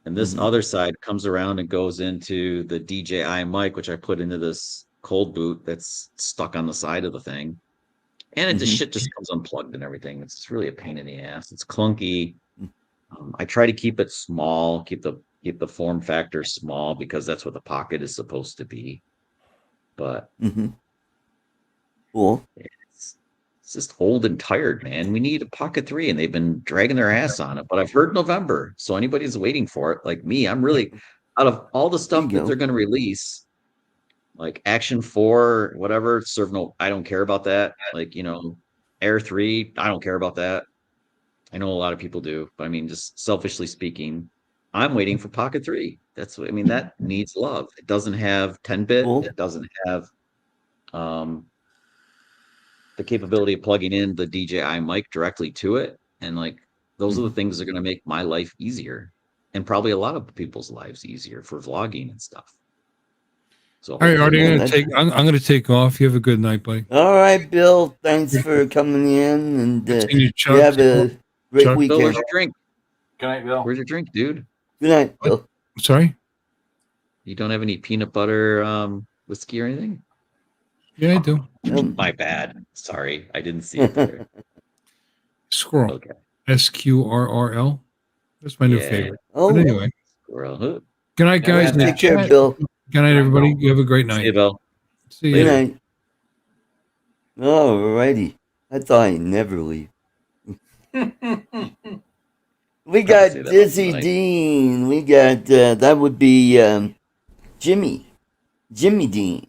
and this other side comes around and goes into the DJI mic, which I put into this cold boot that's stuck on the side of the thing, and it shit just comes unplugged and everything. It's really a pain in the ass. It's clunky. I try to keep it small, keep the form factor small because that's what the Pocket is supposed to be. But
cool.
It's just old and tired, man. We need a Pocket 3, and they've been dragging their ass on it. But I've heard November, so anybody's waiting for it, like me, I'm really out of all the stuff that they're going to release, like Action 4, whatever. I don't care about that. Like Air 3, I don't care about that. I know a lot of people do, but I mean, just selfishly speaking, I'm waiting for Pocket 3. That's what I mean. That needs love. It doesn't have 10-bit. It doesn't have the capability of plugging in the DJI mic directly to it. And like those are the things that are going to make my life easier and probably a lot of people's lives easier for vlogging and stuff. So
all right, Artie, I'm going to take off. You have a good night, buddy.
All right, Bill. Thanks for coming in, and you have a great weekend.
Bill, where's your drink?
Good night, Bill.
Where's your drink, dude?
Good night, Bill.
Sorry?
You don't have any peanut butter whiskey or anything?
Yeah, I do.
My bad. Sorry, I didn't see it there.
Squirrel.
Okay.
SQRRL. That's my new favorite.
Oh,
but anyway.
Squirrel.
Good night, guys.
Take care, Bill.
Good night, everybody. You have a great night.
See you, Bill.
See you.
Good night. All righty. I thought I'd never leave. Come We
Probably
got
say that about
Dizzy
tonight.
Dean. We got that would be Jimmy Dean.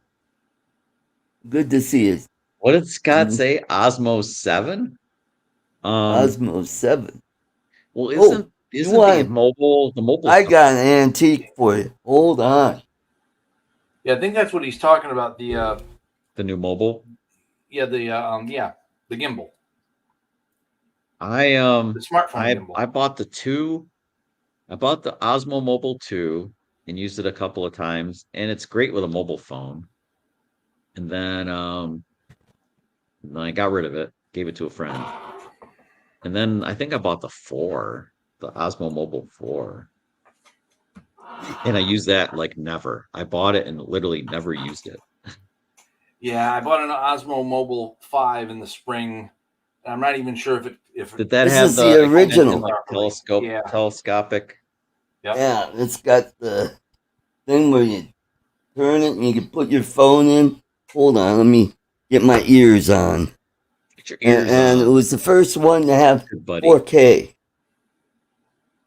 Good to see you.
What did Scott say? Osmo 7?
Osmo 7.
Well,
Oh, you
isn't the
want?
mobile
I
stuff
got an antique for you. Hold on.
Yeah, I think that's what he's talking about.
the new mobile?
The gimbal,
I
the smartphone gimbal.
I bought the Osmo Mobile 2 and used it a couple of times, and it's great with a mobile phone. And then I got rid of it, gave it to a friend. And then I think I bought the Osmo Mobile 4. And I used that like never. I bought it and literally never used it.
Yeah, I bought an Osmo Mobile 5 in the spring. And I'm not even sure if
Did that
This
have
is the
the extension,
original.
like
Yeah.
telescopic?
Yep.
Yeah, it's got the thing where you turn it and you can put your phone in. Hold on, let me get my ears on.
Get your ears
And it
on.
was the first one to have
Good buddy.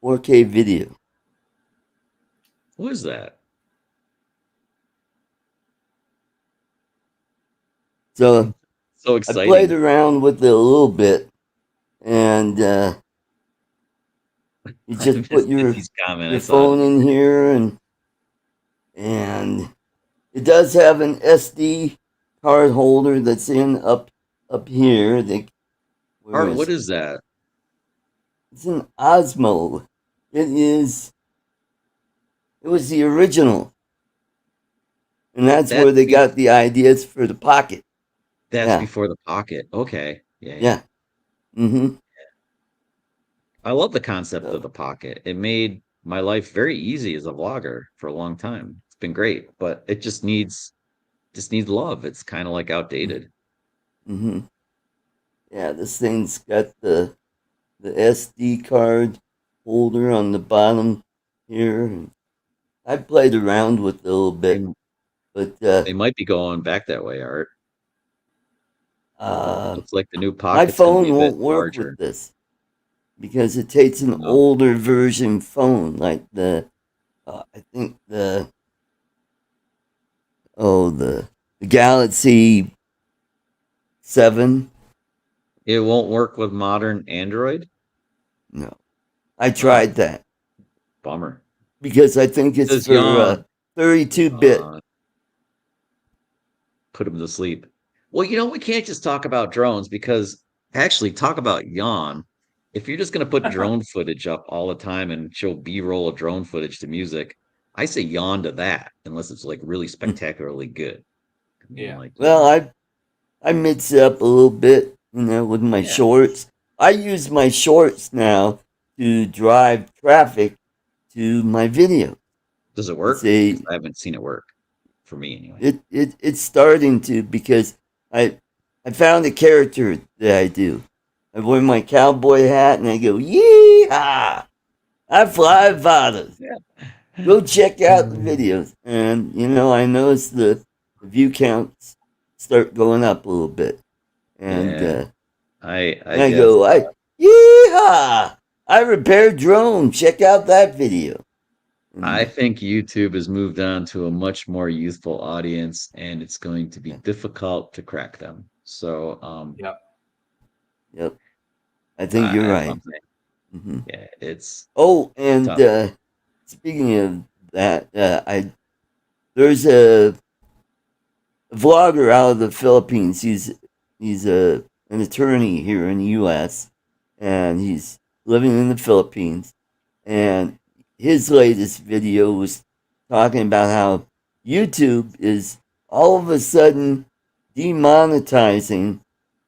4K video.
What is that?
So
So
I
exciting.
played around with it a little bit, and you just put your phone in here, and it does have an SD card holder that's in up here.
Art, what is that?
It's an Osmo. It was the original, and that's where they got the ideas for the Pocket.
That's before the Pocket. Okay.
Yeah. Mm-hmm.
I love the concept of the Pocket. It made my life very easy as a vlogger for a long time. It's been great, but it just needs love. It's kind of like outdated.
Mm-hmm. Yeah, this thing's got the SD card holder on the bottom here. I played around with it a little bit, but
they might be going back that way, Art. Looks like the new Pocket.
My phone won't work with this because it takes an older version phone, like I think the Galaxy 7.
It won't work with modern Android?
No. I tried that.
Bummer.
Because I think it's for 32-bit.
Put him to sleep. Well, we can't just talk about drones because actually talk about yawn. If you're just going to put drone footage up all the time and show B-roll of drone footage to music, I say yawn to that unless it's like really spectacularly good.
Yeah.
Well, I mix it up a little bit, with my shorts. I use my shorts now to drive traffic to my video.
Does it work? I haven't seen it work for me anyway.
It's starting to, because I found a character that I do. I wear my cowboy hat and I go, yee-haw! I fly fathers. Go check out the videos. And, I noticed the view counts start going up a little bit. And I go, yee-haw! I repaired drone. Check out that video.
I think YouTube has moved on to a much more youthful audience, and it's going to be difficult to crack them. So,
Yep.
I think you're right.
Mm-hmm. Yeah, it's.
Oh, and speaking of that, there's a vlogger out of the Philippines. He's an attorney here in the U.S. and he's living in the Philippines, and his latest video was talking about how YouTube is all of a sudden demonetizing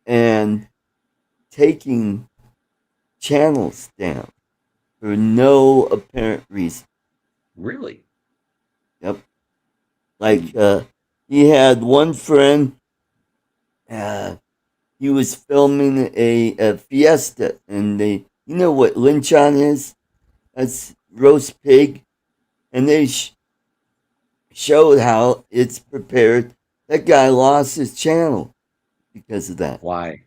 and taking channels down for no apparent reason.
Really?
Yep. Like he had one friend. He was filming a fiesta, and you know what lynchon is? That's roast pig, and they showed how it's prepared. That guy lost his channel because of that.
Why?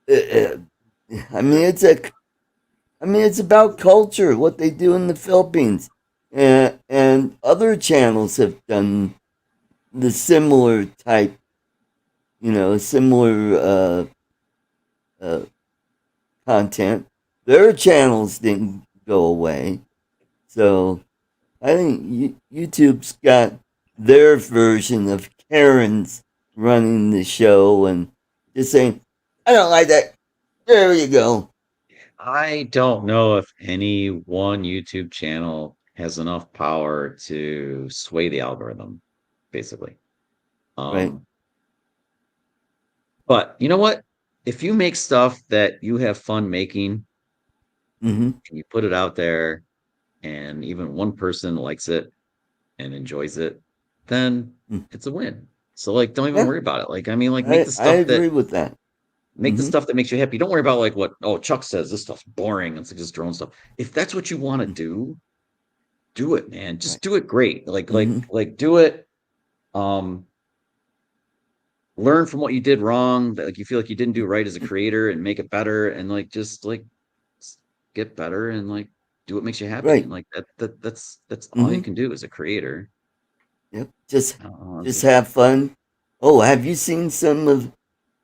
I mean, it's I mean, it's about culture, what they do in the Philippines, and other channels have done the similar type, similar uh, content. Their channels didn't go away, so I think YouTube's got their version of Karens running the show and just saying, "I don't like that." There you go.
I don't know if any one YouTube channel has enough power to sway the algorithm, basically.
Right.
Um, but you know what? If you make stuff that you have fun making
Mm-hmm.
and you put it out there and even one person likes it and enjoys it, then
Mm.
it's a win. So like don't even
Yeah,
worry about it. Like I mean like
I agree with that.
make the
Mm-hmm.
stuff that makes you happy. Don't worry about like what Chuck says this stuff's boring. It's like just drone stuff. If that's what you want to do it, man. Just
Right.
do it great.
Mm-hmm.
Like do it. Um Learn from what you did wrong, that like you feel like you didn't do right as a creator and make it better and like just like get better and like do what makes you happy.
Right.
And like that's all you
Mm-hmm.
can do as a creator.
Yep. Just
It's
just have fun. Oh, have you seen some of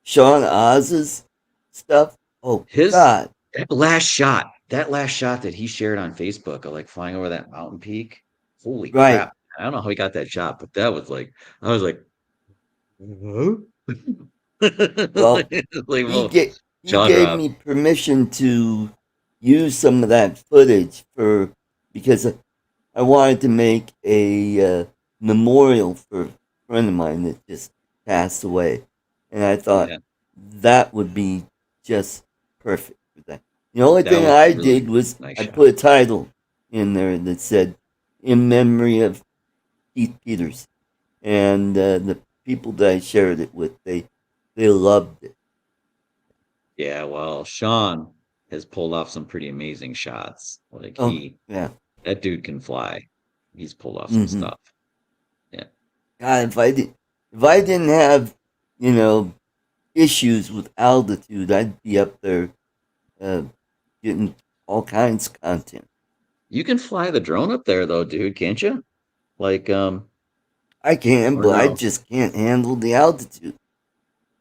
Sean Oz's stuff? Oh
his
God.
that last shot that he shared on Facebook of like flying over that mountain peak. Holy
Right.
crap. I don't know how he got that shot, but that was like I was like, "Huh?"
Well,
like
he
well,
get he
jaw
gave
drop.
me permission to use some of that footage for because I wanted to make a memorial for a friend of mine that just passed away, and I thought
Yeah,
that would be just perfect for that. The only
that
thing
was a
I did
really
was
nice
I
shot.
put a title in there that said "In Memory of Keith Peters," and the people that I shared it with, they loved it.
Yeah, well, Sean has pulled off some pretty amazing shots. Like
Oh yeah.
that dude can fly. He's pulled off some
Mm-hmm.
stuff. Yeah.
God, if I didn't have you know issues with altitude, I'd be up there uh, getting all kinds of content.
You can fly the drone up there though, dude, can't you? Like,
I can,
or
but I
no?
just can't handle the altitude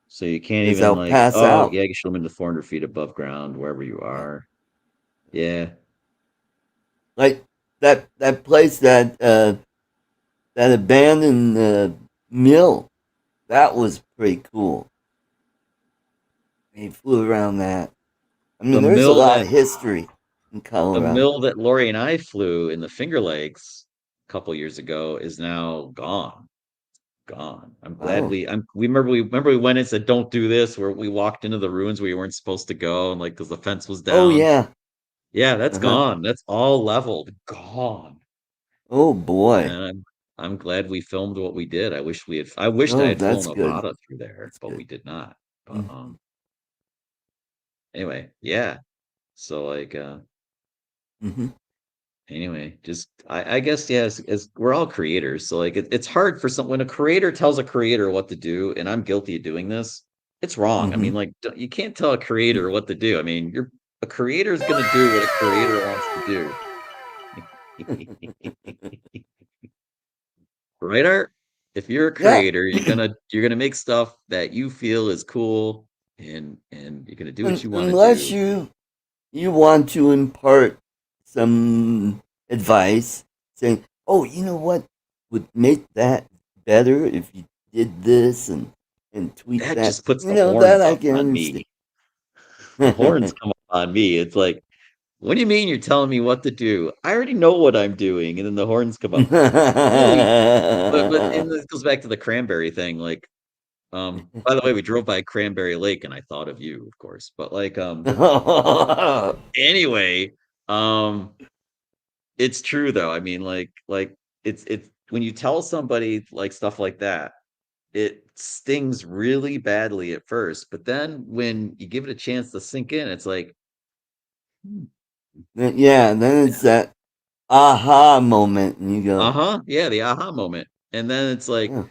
So you can't
because
even
I'll
like,
pass
oh
out.
yeah, you should them into 400 feet above ground, wherever you
Yeah,
are. Yeah.
like that place that abandoned mill. That was pretty cool. He flew around that. I
The
mean, there's a
mill
lot
that
of history in
the
Colorado.
mill that Lori and I flew in the Finger Lakes a couple years ago is now gone. I'm glad
Wow.
we remember we went and said don't do this where we walked into the ruins where you weren't supposed to go and like because the fence was
Oh
down.
yeah.
Yeah, that's
Uh huh.
gone. That's all leveled. Gone.
Oh boy.
And I'm glad we filmed what we did. I wished I
Oh,
had flown
that's
a
good.
Vada through there,
That's
but
good.
we did not. But
Mm-hmm.
anyway, yeah. So like
Mm-hmm.
anyway, just I guess yeah, as we're all creators, so like it's hard for some when a creator tells a creator what to do, and I'm guilty of doing this. It's wrong. I
Mm-hmm.
mean, like you can't tell a creator what to do. I mean, you're a creator is going to do what a creator wants to do. Right, Art? If you're a
Yeah.
creator, you're gonna make stuff that you feel is cool, and you're gonna do what you want to
Unless
do.
you want to impart some advice, saying, "Oh, you know what would make that better if you did this and tweak
That
that."
just puts
You
the
know that
horns
I
up
can
on
understand.
me. The horns come up on me. It's like, what do you mean you're telling me what to do? I already know what I'm doing, and then the horns come up. Really? But and this goes back to the cranberry thing. Like, by the way, we drove by Cranberry Lake, and I thought of you, of course. But like, anyway, um, it's true though. I mean, like it's when you tell somebody like stuff like that, it stings really badly at first, but then when you give it a chance to sink in, it's like, "Hmm,
Yeah, then
yeah,
it's that aha moment, and you go,
uh-huh, yeah, the aha moment." And then it's like,
"Yeah,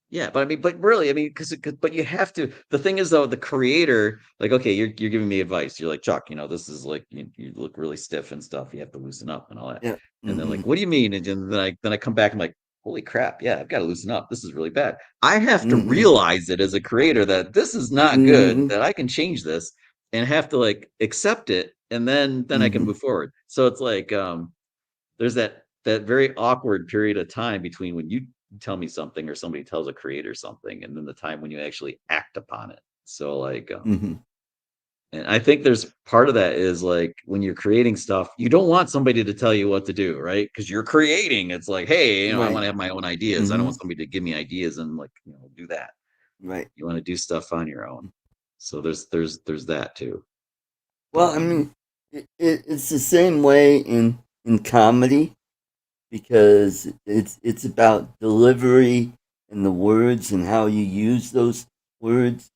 Yeah, but I mean, but really, I mean, but you have to. The thing is, though, the creator, like, okay, you're giving me advice. You're like, Chuck, this is like you look really stiff and stuff. You have to loosen up and all that.
Yeah.
And then like, what do you mean? And then I come back and I'm like, holy crap, yeah, I've got to loosen up. This is really bad. I have to realize it as a creator that this is not good. That I can change this and have to like accept it, and then I can move forward. So it's like there's that very awkward period of time between when you tell me something or somebody tells a creator something and then the time when you actually act upon it. So like and I think there's part of that is like when you're creating stuff, you don't want somebody to tell you what to do, right? Because you're creating. It's like, hey, I want to have my own ideas. I don't want somebody to give me ideas and like, do that.
Right.
You want to do stuff on your own. So there's that too.
Well, I mean, it's the same way in comedy, because it's about delivery and the words and how you use those words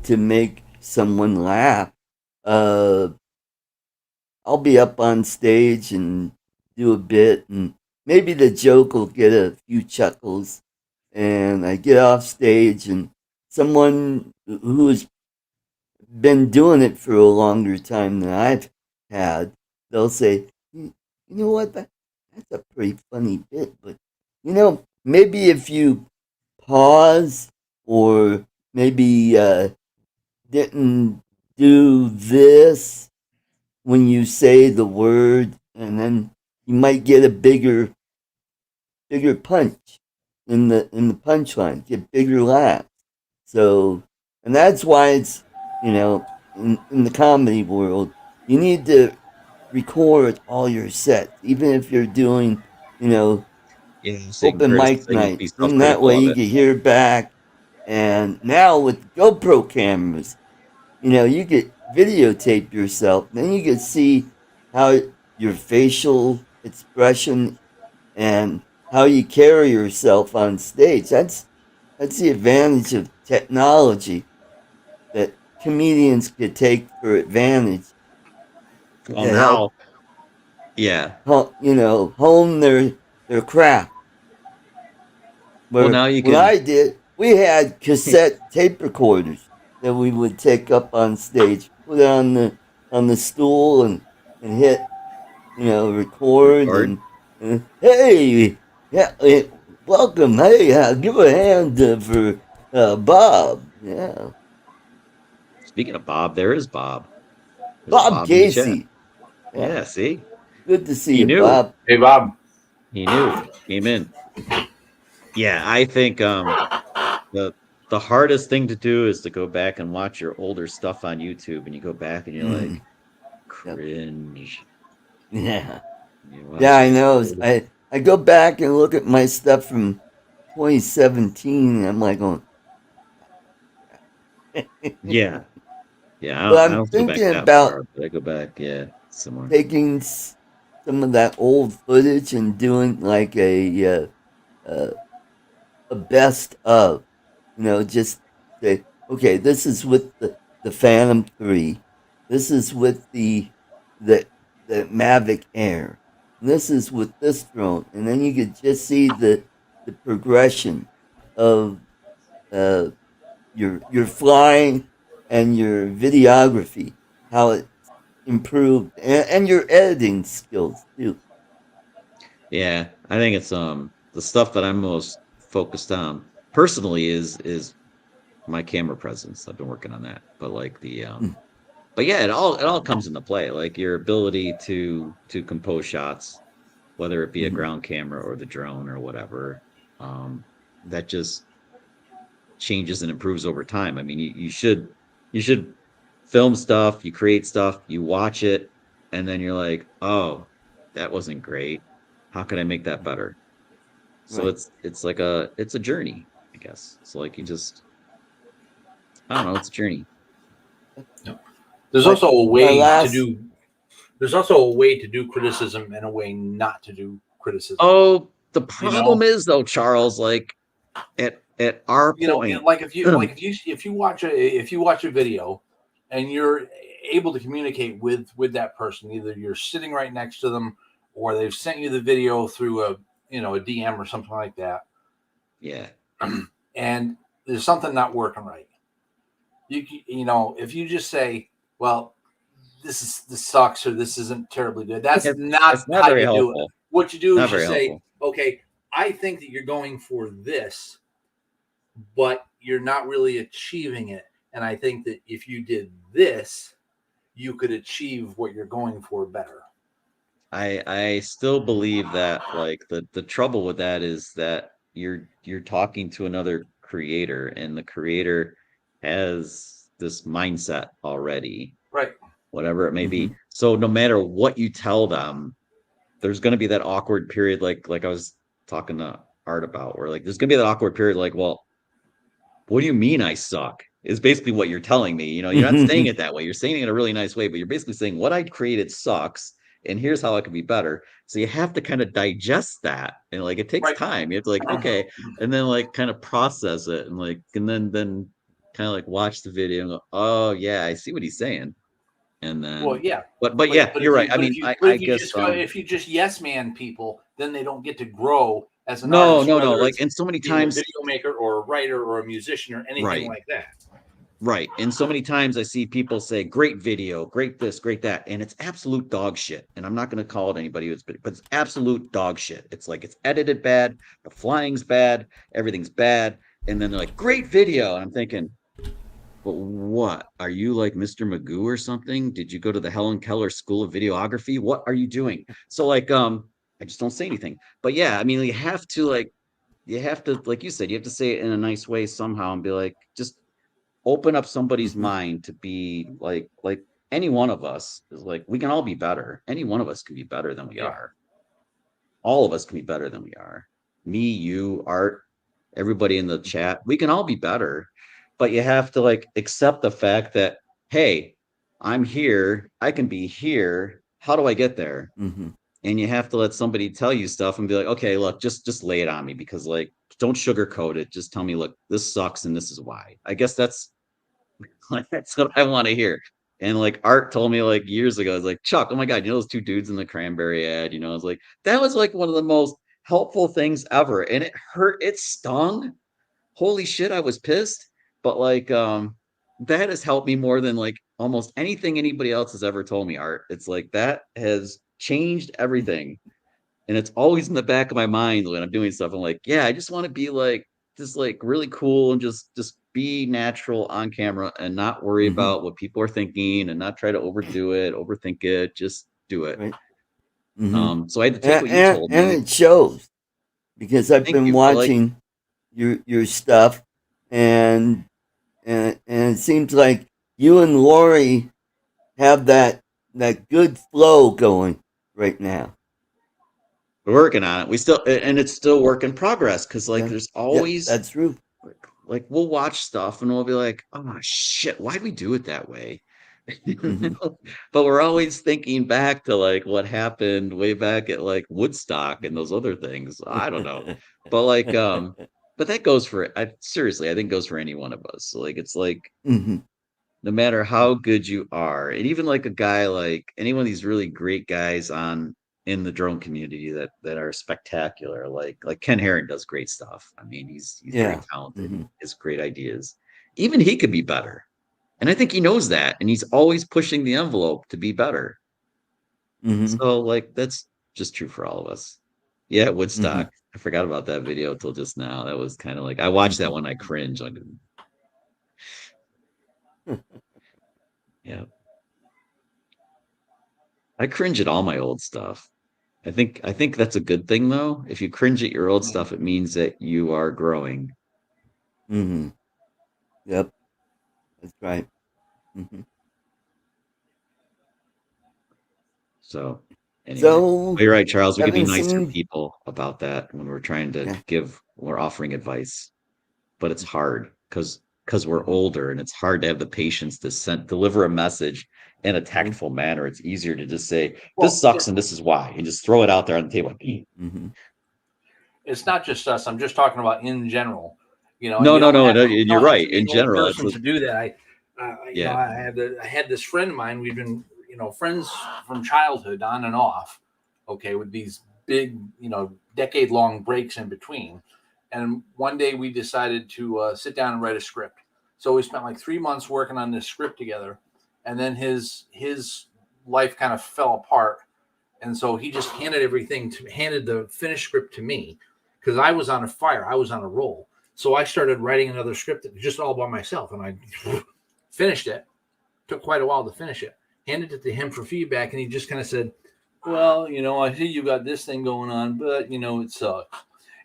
to make someone laugh. I'll be up on stage and do a bit, and maybe the joke will get a few chuckles, and I get off stage, and someone who's been doing it for a longer time than I've had, they'll say, you know what, that's a pretty funny bit, but maybe if you pause or maybe didn't do this when you say the word, and then you might get a bigger punch in the punchline, get bigger laughs. So, and that's why it's in the comedy world, you need to record all your sets, even if you're doing open mic nights. And that way you can hear back. And now with GoPro cameras, you get videotape yourself. Then you can see how your facial expression and how you carry yourself on stage. That's the advantage of technology that comedians could take for advantage
Well,
to
now,
help
yeah.
hone their craft.
Well,
Where
now you
when
can.
I did, we had cassette tape recorders that we would take up on stage, put it on the stool, and hit record, and hey, yeah, welcome, hey, give a hand for Bob. Yeah,
Speaking of Bob, there is Bob. There's a
Bob
Bob in the chat.
Casey.
Yeah, see,
Good to see
he
you,
knew.
Bob.
Hey, Bob.
He knew. Came in. Yeah, I think the hardest thing to do is to go back and watch your older stuff on YouTube, and you go back and you're like, cringe.
Yeah.
You
Yeah, I know.
old-
I go back and look at my stuff from 2017, and I'm like, going,
Yeah, yeah.
but
I
I'm
don't go back
thinking
that
about
far, but I go back, yeah, somewhere.
taking some of that old footage and doing like a best of, just say, okay, this is with the Phantom 3, this is with the Mavic Air, this is with this drone, and then you could just see the progression of your flying and your videography, how it improved, and your editing skills too.
Yeah, I think it's the stuff that I'm most focused on personally is my camera presence. I've been working on that, but like the but yeah, it all comes into play. Like your ability to compose shots, whether it be a ground camera or the drone or whatever, that just changes and improves over time. I mean, you should film stuff, you create stuff, you watch it, and then you're like, oh, that wasn't great. How can I make that better? So
Right.
it's like it's a journey, I guess. So like you just I don't know, it's a journey.
There's
My-
also a
my
way to
last-
do. There's also a way to do criticism and a way not to do criticism.
Oh, the problem is though, Charles, like at our point,
like if you watch a video and you're able to communicate with that person, either you're sitting right next to them or they've sent you the video through a DM or something like that.
yeah.
and there's something not working right. You know, if you just say, well, this sucks or this isn't terribly good, that's not
it's not
how
very
you do
helpful.
it. What you do
Not
is you
very
say,
helpful.
okay, I think that you're going for this, but you're not really achieving it. And I think that if you did this, you could achieve what you're going for better.
I still believe that like the trouble with that is that you're talking to another creator, and the creator has this mindset already,
Right.
whatever it may be. So no matter what you tell them, there's going to be that awkward period, like I was talking to Art about, where like there's going to be that awkward period, like, well, what do you mean I suck? Is basically what you're telling me. You know, you're not saying it that way. You're saying it in a really nice way, but you're basically saying what I created sucks, and here's how it could be better. So you have to kind of digest that, and like it takes time. You have to like, okay, and then like kind of process it, and like, and then kind of like watch the video and go, oh yeah, I see what he's saying. And then,
well, yeah,
but yeah, you're right. I mean, I guess
if you just yes man people, then they don't get to grow as an
no,
artist.
no,
Whether
no. Like,
it's
and so many
being a
times,
video maker or a writer or a musician or anything
right.
like that.
Right. And so many times I see people say, great video, great this, great that. And it's absolute dog shit. And I'm not going to call it anybody who's, but it's absolute dog shit. It's like it's edited bad, the flying's bad, everything's bad. And then they're like, great video. And I'm thinking, but what? Are you like Mr. Magoo or something? Did you go to the Helen Keller School of Videography? What are you doing? So like I just don't say anything. But yeah, I mean, you have to, like you said, you have to say it in a nice way somehow and be like, just open up somebody's mind to be like any one of us is like, we can all be better. Any one of us can be better than we are. All of us can be better than we are. Me, you, Art, everybody in the chat, we can all be better. But you have to like accept the fact that, hey, I'm here, I can be here. How do I get there? And you have to let somebody tell you stuff and be like, okay, look, just lay it on me, because like, don't sugarcoat it. Just tell me, look, this sucks and this is why. I guess that's what I want to hear. And like Art told me like years ago, it's like, Chuck, oh my God, you know those two dudes in the cranberry ad, you know, it's like, that was like one of the most helpful things ever. And it hurt, it stung. Holy shit, I was pissed. But like that has helped me more than like almost anything anybody else has ever told me, Art. It's like that has changed everything. And it's always in the back of my mind when I'm doing stuff. I'm like, yeah, I just want to be like just like really cool and just be natural on camera and not worry about what people are thinking and not try to overdo it, overthink it. Just do it. Right. So I had to take what you told me.
And it shows, because I've been watching your stuff, and it seems like you and Lori have that good flow going right now.
We're working on it. We still, and it's still work in progress, because like there's always
that's true.
Like we'll watch stuff and we'll be like, oh shit, why'd we do it that way? But we're always thinking back to like what happened way back at like Woodstock and those other things. I don't know. But like but that goes for seriously, I think goes for any one of us. So like it's like no matter how good you are, and even like a guy like any one of these really great guys in the drone community that are spectacular, like Ken Herron does great stuff. I mean, he's very talented, has great ideas. Even he could be better, and I think he knows that, and he's always pushing the envelope to be better. So like that's just true for all of us. Yeah, Woodstock. I forgot about that video till just now. That was kind of like, I watched that one, I cringe. Like, yeah, I cringe at all my old stuff. I think that's a good thing though. If you cringe at your old stuff, it means that you are growing.
Yep, that's right.
So anyway, you're right, Charles. We could be nicer people about that when we're trying to we're offering advice, but it's hard because we're older, and it's hard to have the patience to deliver a message in a tactful manner. It's easier to just say, this sucks and this is why, and just throw it out there on the table.
It's not just us. I'm just talking about in general. You know,
no. You're right. In general,
it's to do that. I had this friend of mine. We've been, friends from childhood on and off. Okay, with these big, decade-long breaks in between. And one day we decided to sit down and write a script. So we spent like 3 months working on this script together, and then his life kind of fell apart, and so he just handed the finished script to me because I was on a fire, I was on a roll. So I started writing another script that was just all by myself, and I finished it. Took quite a while to finish it. Handed it to him for feedback, and he just kind of said, "Well, I see you got this thing going on, but it sucks."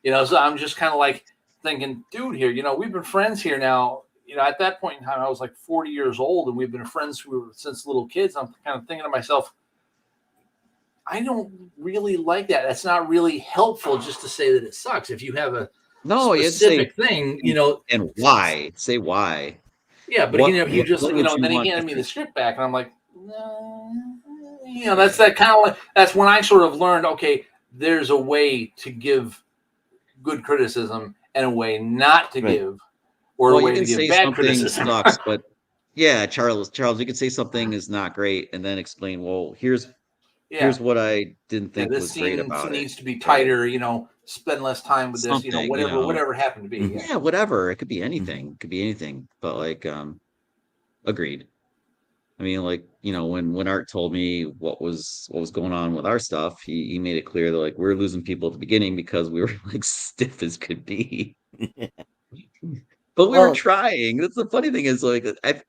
So I'm just kind of like thinking, dude, here, we've been friends here now. At that point in time, I was like 40 years old, and we've been friends since little kids. I'm kind of thinking to myself, I don't really like that. That's not really helpful just to say that it sucks. If you have a specific thing,
and why? Say why.
Yeah, but then he handed me the script back, and I'm like, no. That's that kind of like, that's when I sort of learned, okay, there's a way to give good criticism and a way not to give, or a way to give bad criticism.
Sucks, but yeah, Charles, you could say something is not great, and then explain, well, here's what I didn't think was great about it.
This needs to be tighter, spend less time with this, whatever happened to be.
Yeah, whatever. It could be anything. It could be anything. But like, agreed. I mean, like, when Art told me what was going on with our stuff, he made it clear that like we're losing people at the beginning because we were like stiff as could be. But we were trying. That's the funny thing is like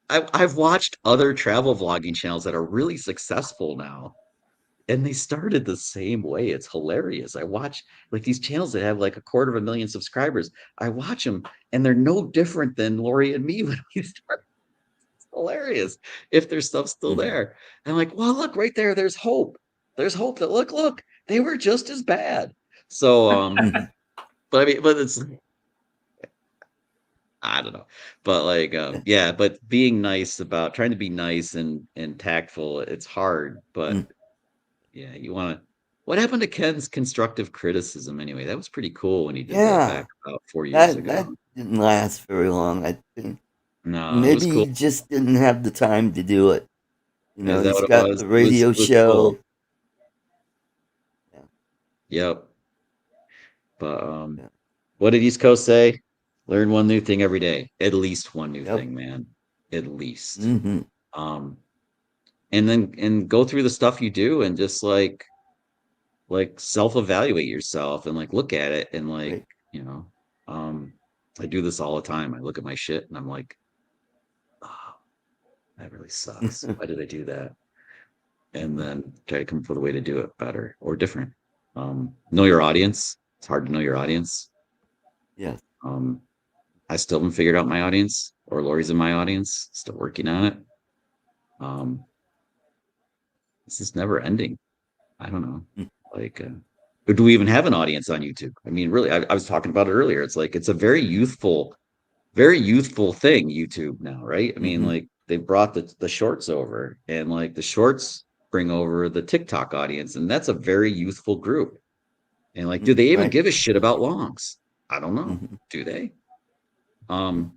I've watched other travel vlogging channels that are really successful now. And they started the same way. It's hilarious. I watch like these channels that have like 250,000 subscribers. I watch them and they're no different than Lori and me when we started. It's hilarious if their stuff's still there. And I'm like, well, look right there. There's hope. There's hope that look, they were just as bad. So, but it's, I don't know, but like, yeah, but being nice trying to be nice and tactful, it's hard, but yeah, you want to. What happened to Ken's constructive criticism anyway? That was pretty cool when he did that back about 4 years ago.
That didn't last very long, I think.
No,
maybe
cool.
he just didn't have the time to do it. He's got the radio show.
Cool. Yep. But what did East Coast say? Learn one new thing every day. At least one new thing, man. At least. And then go through the stuff you do and just like self-evaluate yourself and like look at it and like, I do this all the time. I look at my shit and I'm like, oh, that really sucks. Why did I do that? And then try to come up with a way to do it better or different. Know your audience. It's hard to know your audience.
Yeah.
I still haven't figured out my audience, or Lori's in my audience. Still working on it. This is never ending. I don't know. Like, do we even have an audience on YouTube? I mean, really, I was talking about it earlier. It's like, it's a very youthful thing, YouTube now, right? I mean, like they brought the shorts over, and like the shorts bring over the TikTok audience, and that's a very youthful group. And like, do they even give a shit about longs? I don't know. Do they? And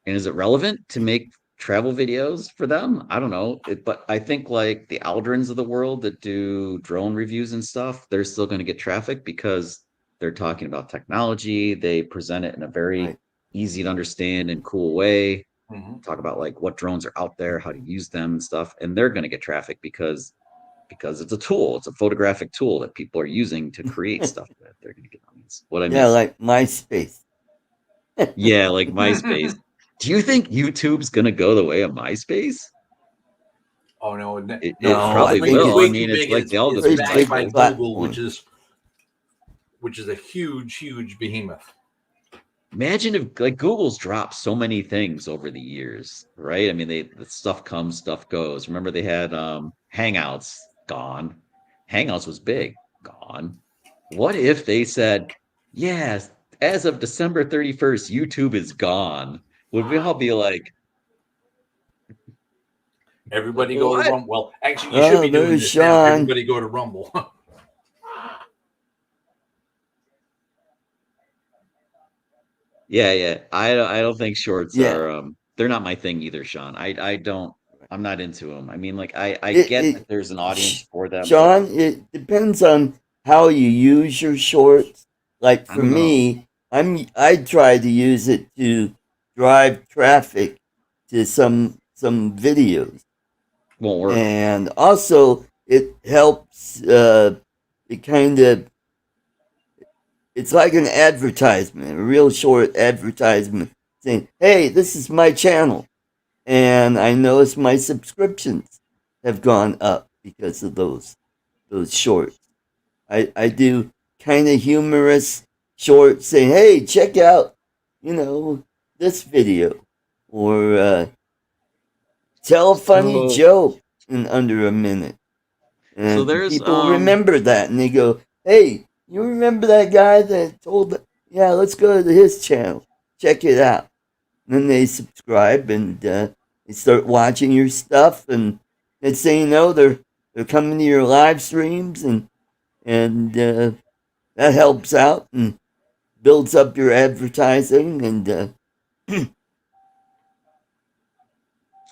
is it relevant to make travel videos for them? I don't know. But I think like the Aldrins of the world that do drone reviews and stuff, they're still going to get traffic because they're talking about technology. They present it in a very easy to understand and cool way. Talk about like what drones are out there, how to use them and stuff. And they're going to get traffic because it's a tool. It's a photographic tool that people are using to create stuff with. They're going to get audience. What I mean?
Yeah, like MySpace.
Yeah, like MySpace. Do you think YouTube's gonna go the way of MySpace?
Oh no,
it probably will. I mean, it's like
it's backed by Google, which is a huge behemoth.
Imagine if like Google's dropped so many things over the years, right? I mean, the stuff comes, stuff goes. Remember they had Hangouts, gone. Hangouts was big, gone. What if they said, yes, as of December 31st, YouTube is gone? Would we all be like,
everybody go to Rumble? Well, actually, you should be doing this now. Everybody go to Rumble.
Yeah. I don't think shorts are. They're not my thing either, Sean. I'm not into them. I mean, like I get that there's an audience for them.
Sean, it depends on how you use your shorts. like for me, I try to use it to drive traffic to some videos.
Won't work.
And also it helps it kind of, it's like an advertisement, a real short advertisement saying, hey, this is my channel. And I notice my subscriptions have gone up because of those shorts. I do kind of humorous shorts saying, hey, check out, this video. Or tell a funny joke in under a minute. And
So there's
people remember that and they go, hey, you remember that guy that told, yeah, let's go to his channel. Check it out. And then they subscribe and they start watching your stuff. And next thing you know, they're coming to your live streams and that helps out and builds up your advertising. And
I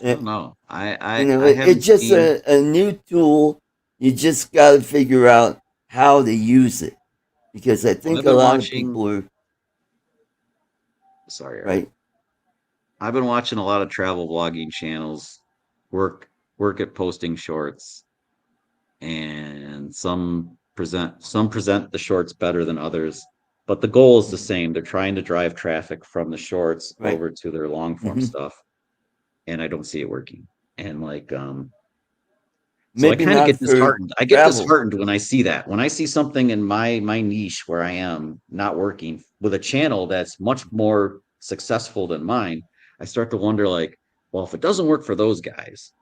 don't know.
it's just a new tool. You just got to figure out how to use it, because I think a lot of people are.
Sorry,
right.
I've been watching a lot of travel vlogging channels work at posting shorts, and some present the shorts better than others, but the goal is the same. They're trying to drive traffic from the shorts over to their long form stuff, and I don't see it working. And like so I kind of get disheartened. I get disheartened when I see that. When I see something in my niche where I am not working with a channel that's much more successful than mine, I start to wonder, like, well, if it doesn't work for those guys,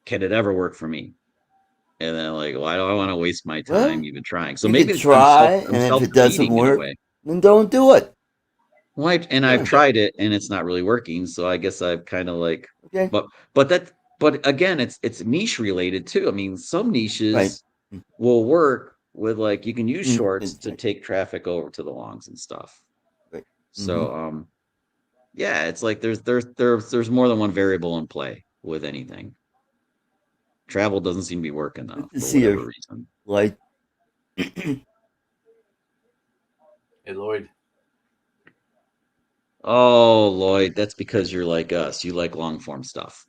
can it ever work for me? And then, like, why do I want to waste my time even trying? So maybe
it's try, and if it doesn't work, then don't do it.
Well, I've tried it, and it's not really working. So I guess I've kind of like, but again, it's niche related too. I mean, some niches will work with, like, you can use shorts to take traffic over to the longs and stuff.
Right.
So yeah, it's like there's more than one variable in play with anything. Travel doesn't seem to be working though, for whatever reason.
Like,
hey Lloyd.
Oh, Lloyd, that's because you're like us. You like long form stuff.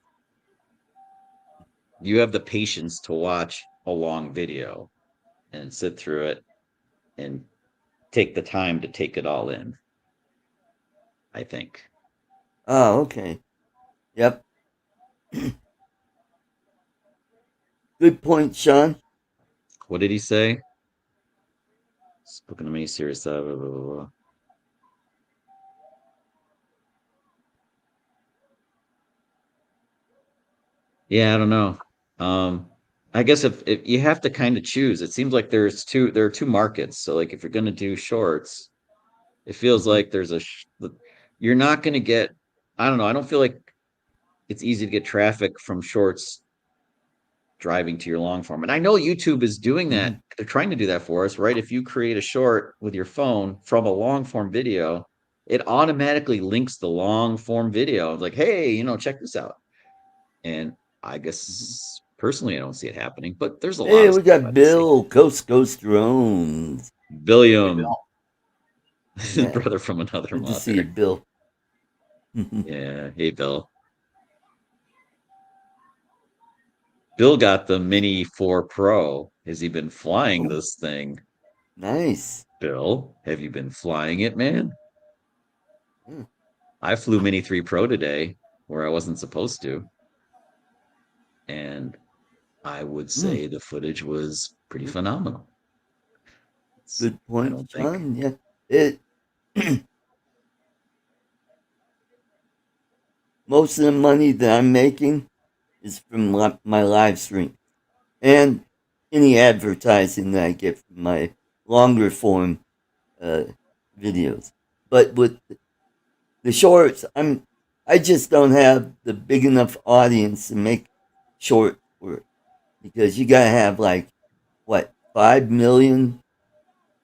You have the patience to watch a long video and sit through it and take the time to take it all in, I think.
Oh, okay. Yep. Good point, Sean.
What did he say? Spoken to me, serious. Blah, blah, blah, blah. Yeah, I don't know. I guess if you have to kind of choose, it seems like there are two markets. So, like, if you're going to do shorts, it feels like you're not going to get, I don't know. I don't feel like it's easy to get traffic from shorts driving to your long form. And I know YouTube is doing that. They're trying to do that for us, right? If you create a short with your phone from a long form video, it automatically links the long form video. It's like, hey, check this out. And I guess personally, I don't see it happening, but there's a lot of
we got Bill, Coast Drones.
Billiam. Brother from another
Good
mother.
to see you, Bill.
Yeah. Hey, Bill. Bill got the Mini 4 Pro. Has he been flying this thing?
Nice.
Bill, have you been flying it, man? I flew Mini 3 Pro today where I wasn't supposed to. And I would say the footage was pretty phenomenal.
Good point, John. Yeah. It most of the money that I'm making is from my live stream and any advertising that I get from my longer form videos. But with the shorts, I just don't have the big enough audience to make short work, because you gotta have, like, what, 5 million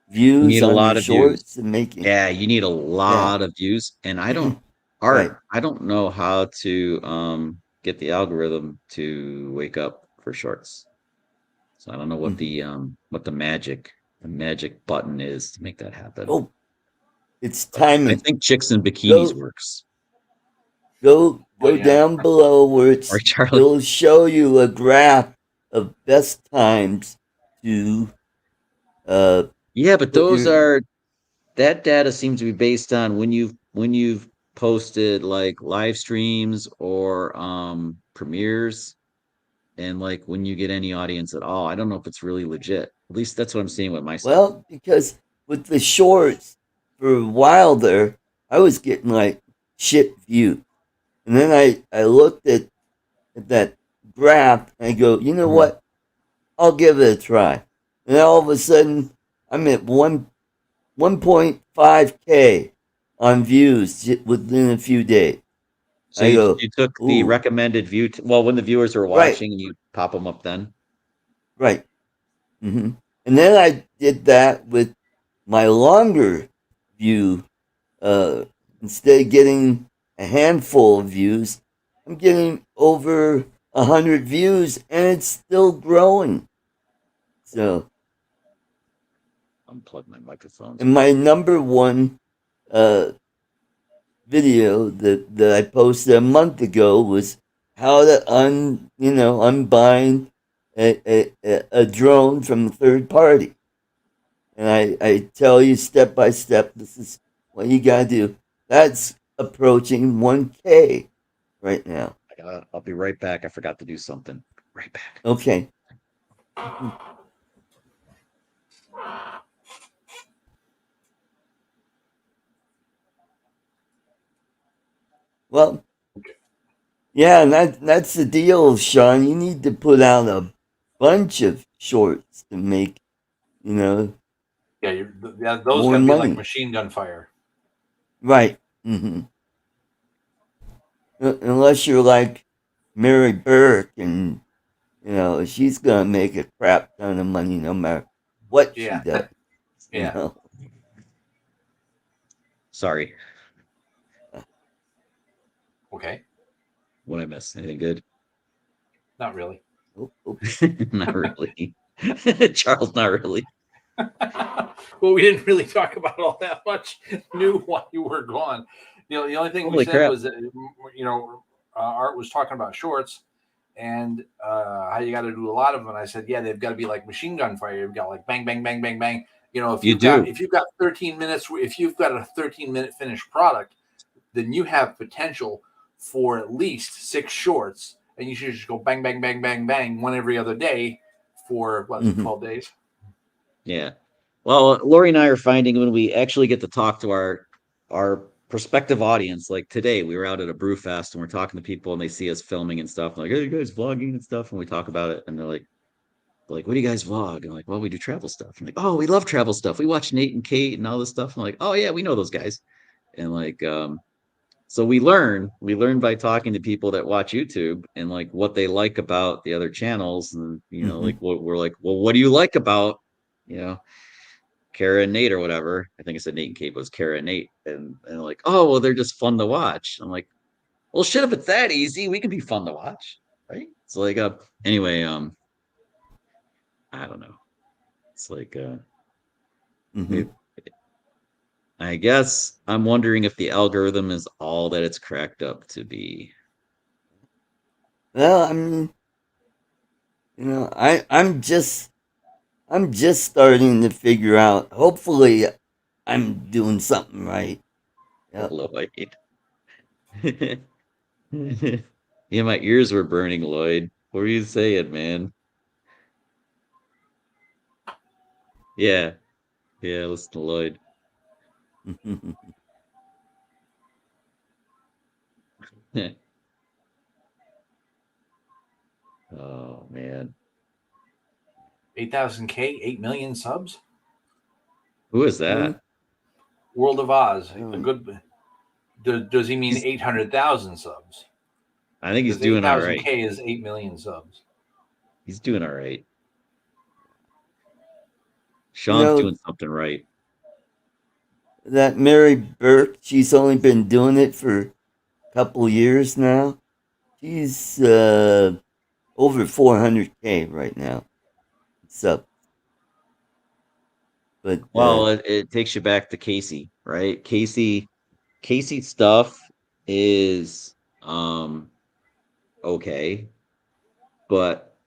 views
you need a
on
lot
your
of
shorts
views.
and making.
Yeah, you need a lot of views. And I don't I don't know how to get the algorithm to wake up for shorts. So I don't know what the magic the magic button is to make that happen.
Oh, it's timing.
I think chicks in bikinis works.
Go down below where it'll show you a graph of best times to
yeah, but those are that data seems to be based on when you've posted like live streams or premieres and like when you get any audience at all. I don't know if it's really legit. At least that's what I'm seeing with my stuff.
Well, because with the shorts for a while there, I was getting like shit views. And then I looked at that graph and I go, you know what? I'll give it a try. And all of a sudden, I'm at 1.5K on views within a few days.
So you took the recommended view. When the viewers are watching, and you pop them up then.
Right. Mm-hmm. And then I did that with my longer view. Instead of getting a handful of views, I'm getting over 100 views, and it's still growing. So,
unplug my microphone.
And my number one video that I posted a month ago was how to unbind a drone from a third party. And I tell you step by step, this is what you gotta do. That's approaching 1K right now.
I'll be right back. I forgot to do something. Right back.
Okay. Well, yeah, and that's the deal, Sean. You need to put out a bunch of shorts to make,
Yeah, those gotta be like machine gun fire.
Right. Mm-hmm. Unless you're like Mary Burke, and she's gonna make a crap ton of money no matter what she does.
Yeah.
Sorry.
Okay.
What I miss? Anything good?
Not really.
Not really. Charles, not really.
Well, we didn't really talk about all that much new while you were gone. The only thing we said was that Art was talking about shorts and how you got to do a lot of them. And I said, yeah, they've got to be like machine gun fire. You've got like bang, bang, bang, bang, bang. If you've got 13 minutes, if you've got a 13-minute finished product, then you have potential for at least 6 shorts, and you should just go bang, bang, bang, bang, bang, one every other day for 12 days.
Yeah. Well, Lori and I are finding when we actually get to talk to our prospective audience, like today, we were out at a brew fest and we're talking to people and they see us filming and stuff. Like, hey, you guys vlogging and stuff, and we talk about it, and they're like, what do you guys vlog? And I'm like, well, we do travel stuff. I'm like, oh, we love travel stuff. We watch Nate and Kate and all this stuff. I'm like, oh yeah, we know those guys. And like, so we learn by talking to people that watch YouTube and like what they like about the other channels. And, like we're like, well, what do you like about, Kara and Nate or whatever? I think I said Nate and Kate, but it was Kara and Nate. And like, oh, well, they're just fun to watch. I'm like, well, shit, if it's that easy, we can be fun to watch. Right. So like, anyway, I don't know. It's like, I guess I'm wondering if the algorithm is all that it's cracked up to be.
Well, I mean, I'm just starting to figure out. Hopefully, I'm doing something right.
Yep. Lloyd. Yeah, my ears were burning, Lloyd. What were you saying, man? Yeah, listen to Lloyd. Oh man,
8,000K, 8 million subs.
Who is that?
World of Oz. A good. Does he mean 800,000 subs?
I think he's doing all right.
8,000K is 8 million subs.
He's doing all right. Sean's doing something right.
That Mary Burke, she's only been doing it for a couple years now. She's over 400K right now. So, But
well, it takes you back to Casey, right? Casey stuff is okay, but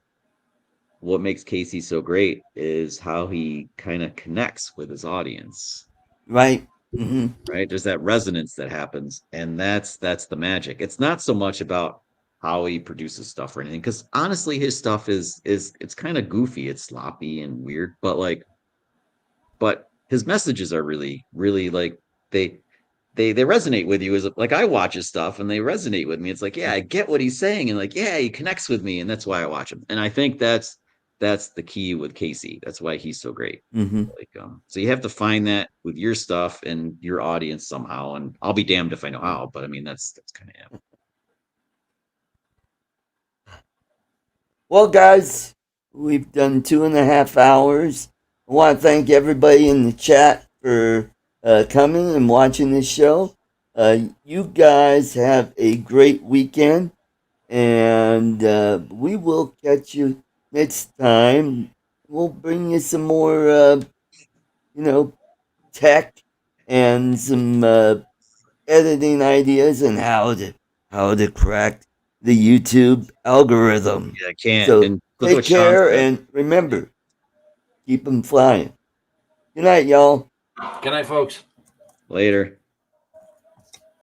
what makes Casey so great is how he kind of connects with his audience.
right. Mm-hmm.
Right? There's that resonance that happens, and that's the magic. It's not so much about how he produces stuff or anything, because honestly, his stuff is it's kind of goofy, it's sloppy and weird, but his messages are really, really like they they resonate with you. As like I watch his stuff and they resonate with me. It's like, yeah, I get what he's saying, and like, yeah, he connects with me, and that's why I watch him. And I think that's the key with Casey. That's why he's so great.
Mm-hmm.
Like, so you have to find that with your stuff and your audience somehow. And I'll be damned if I know how, but I mean, that's kind of it.
Well, guys, we've done 2.5 hours. I want to thank everybody in the chat for coming and watching this show. You guys have a great weekend, and we will catch you next time. We'll bring you some more, tech and some editing ideas and how to crack the YouTube algorithm.
Yeah, I can't.
So
and look
take
what Sean
care
said.
and remember, keep them flying. Good night, y'all.
Good night, folks.
Later.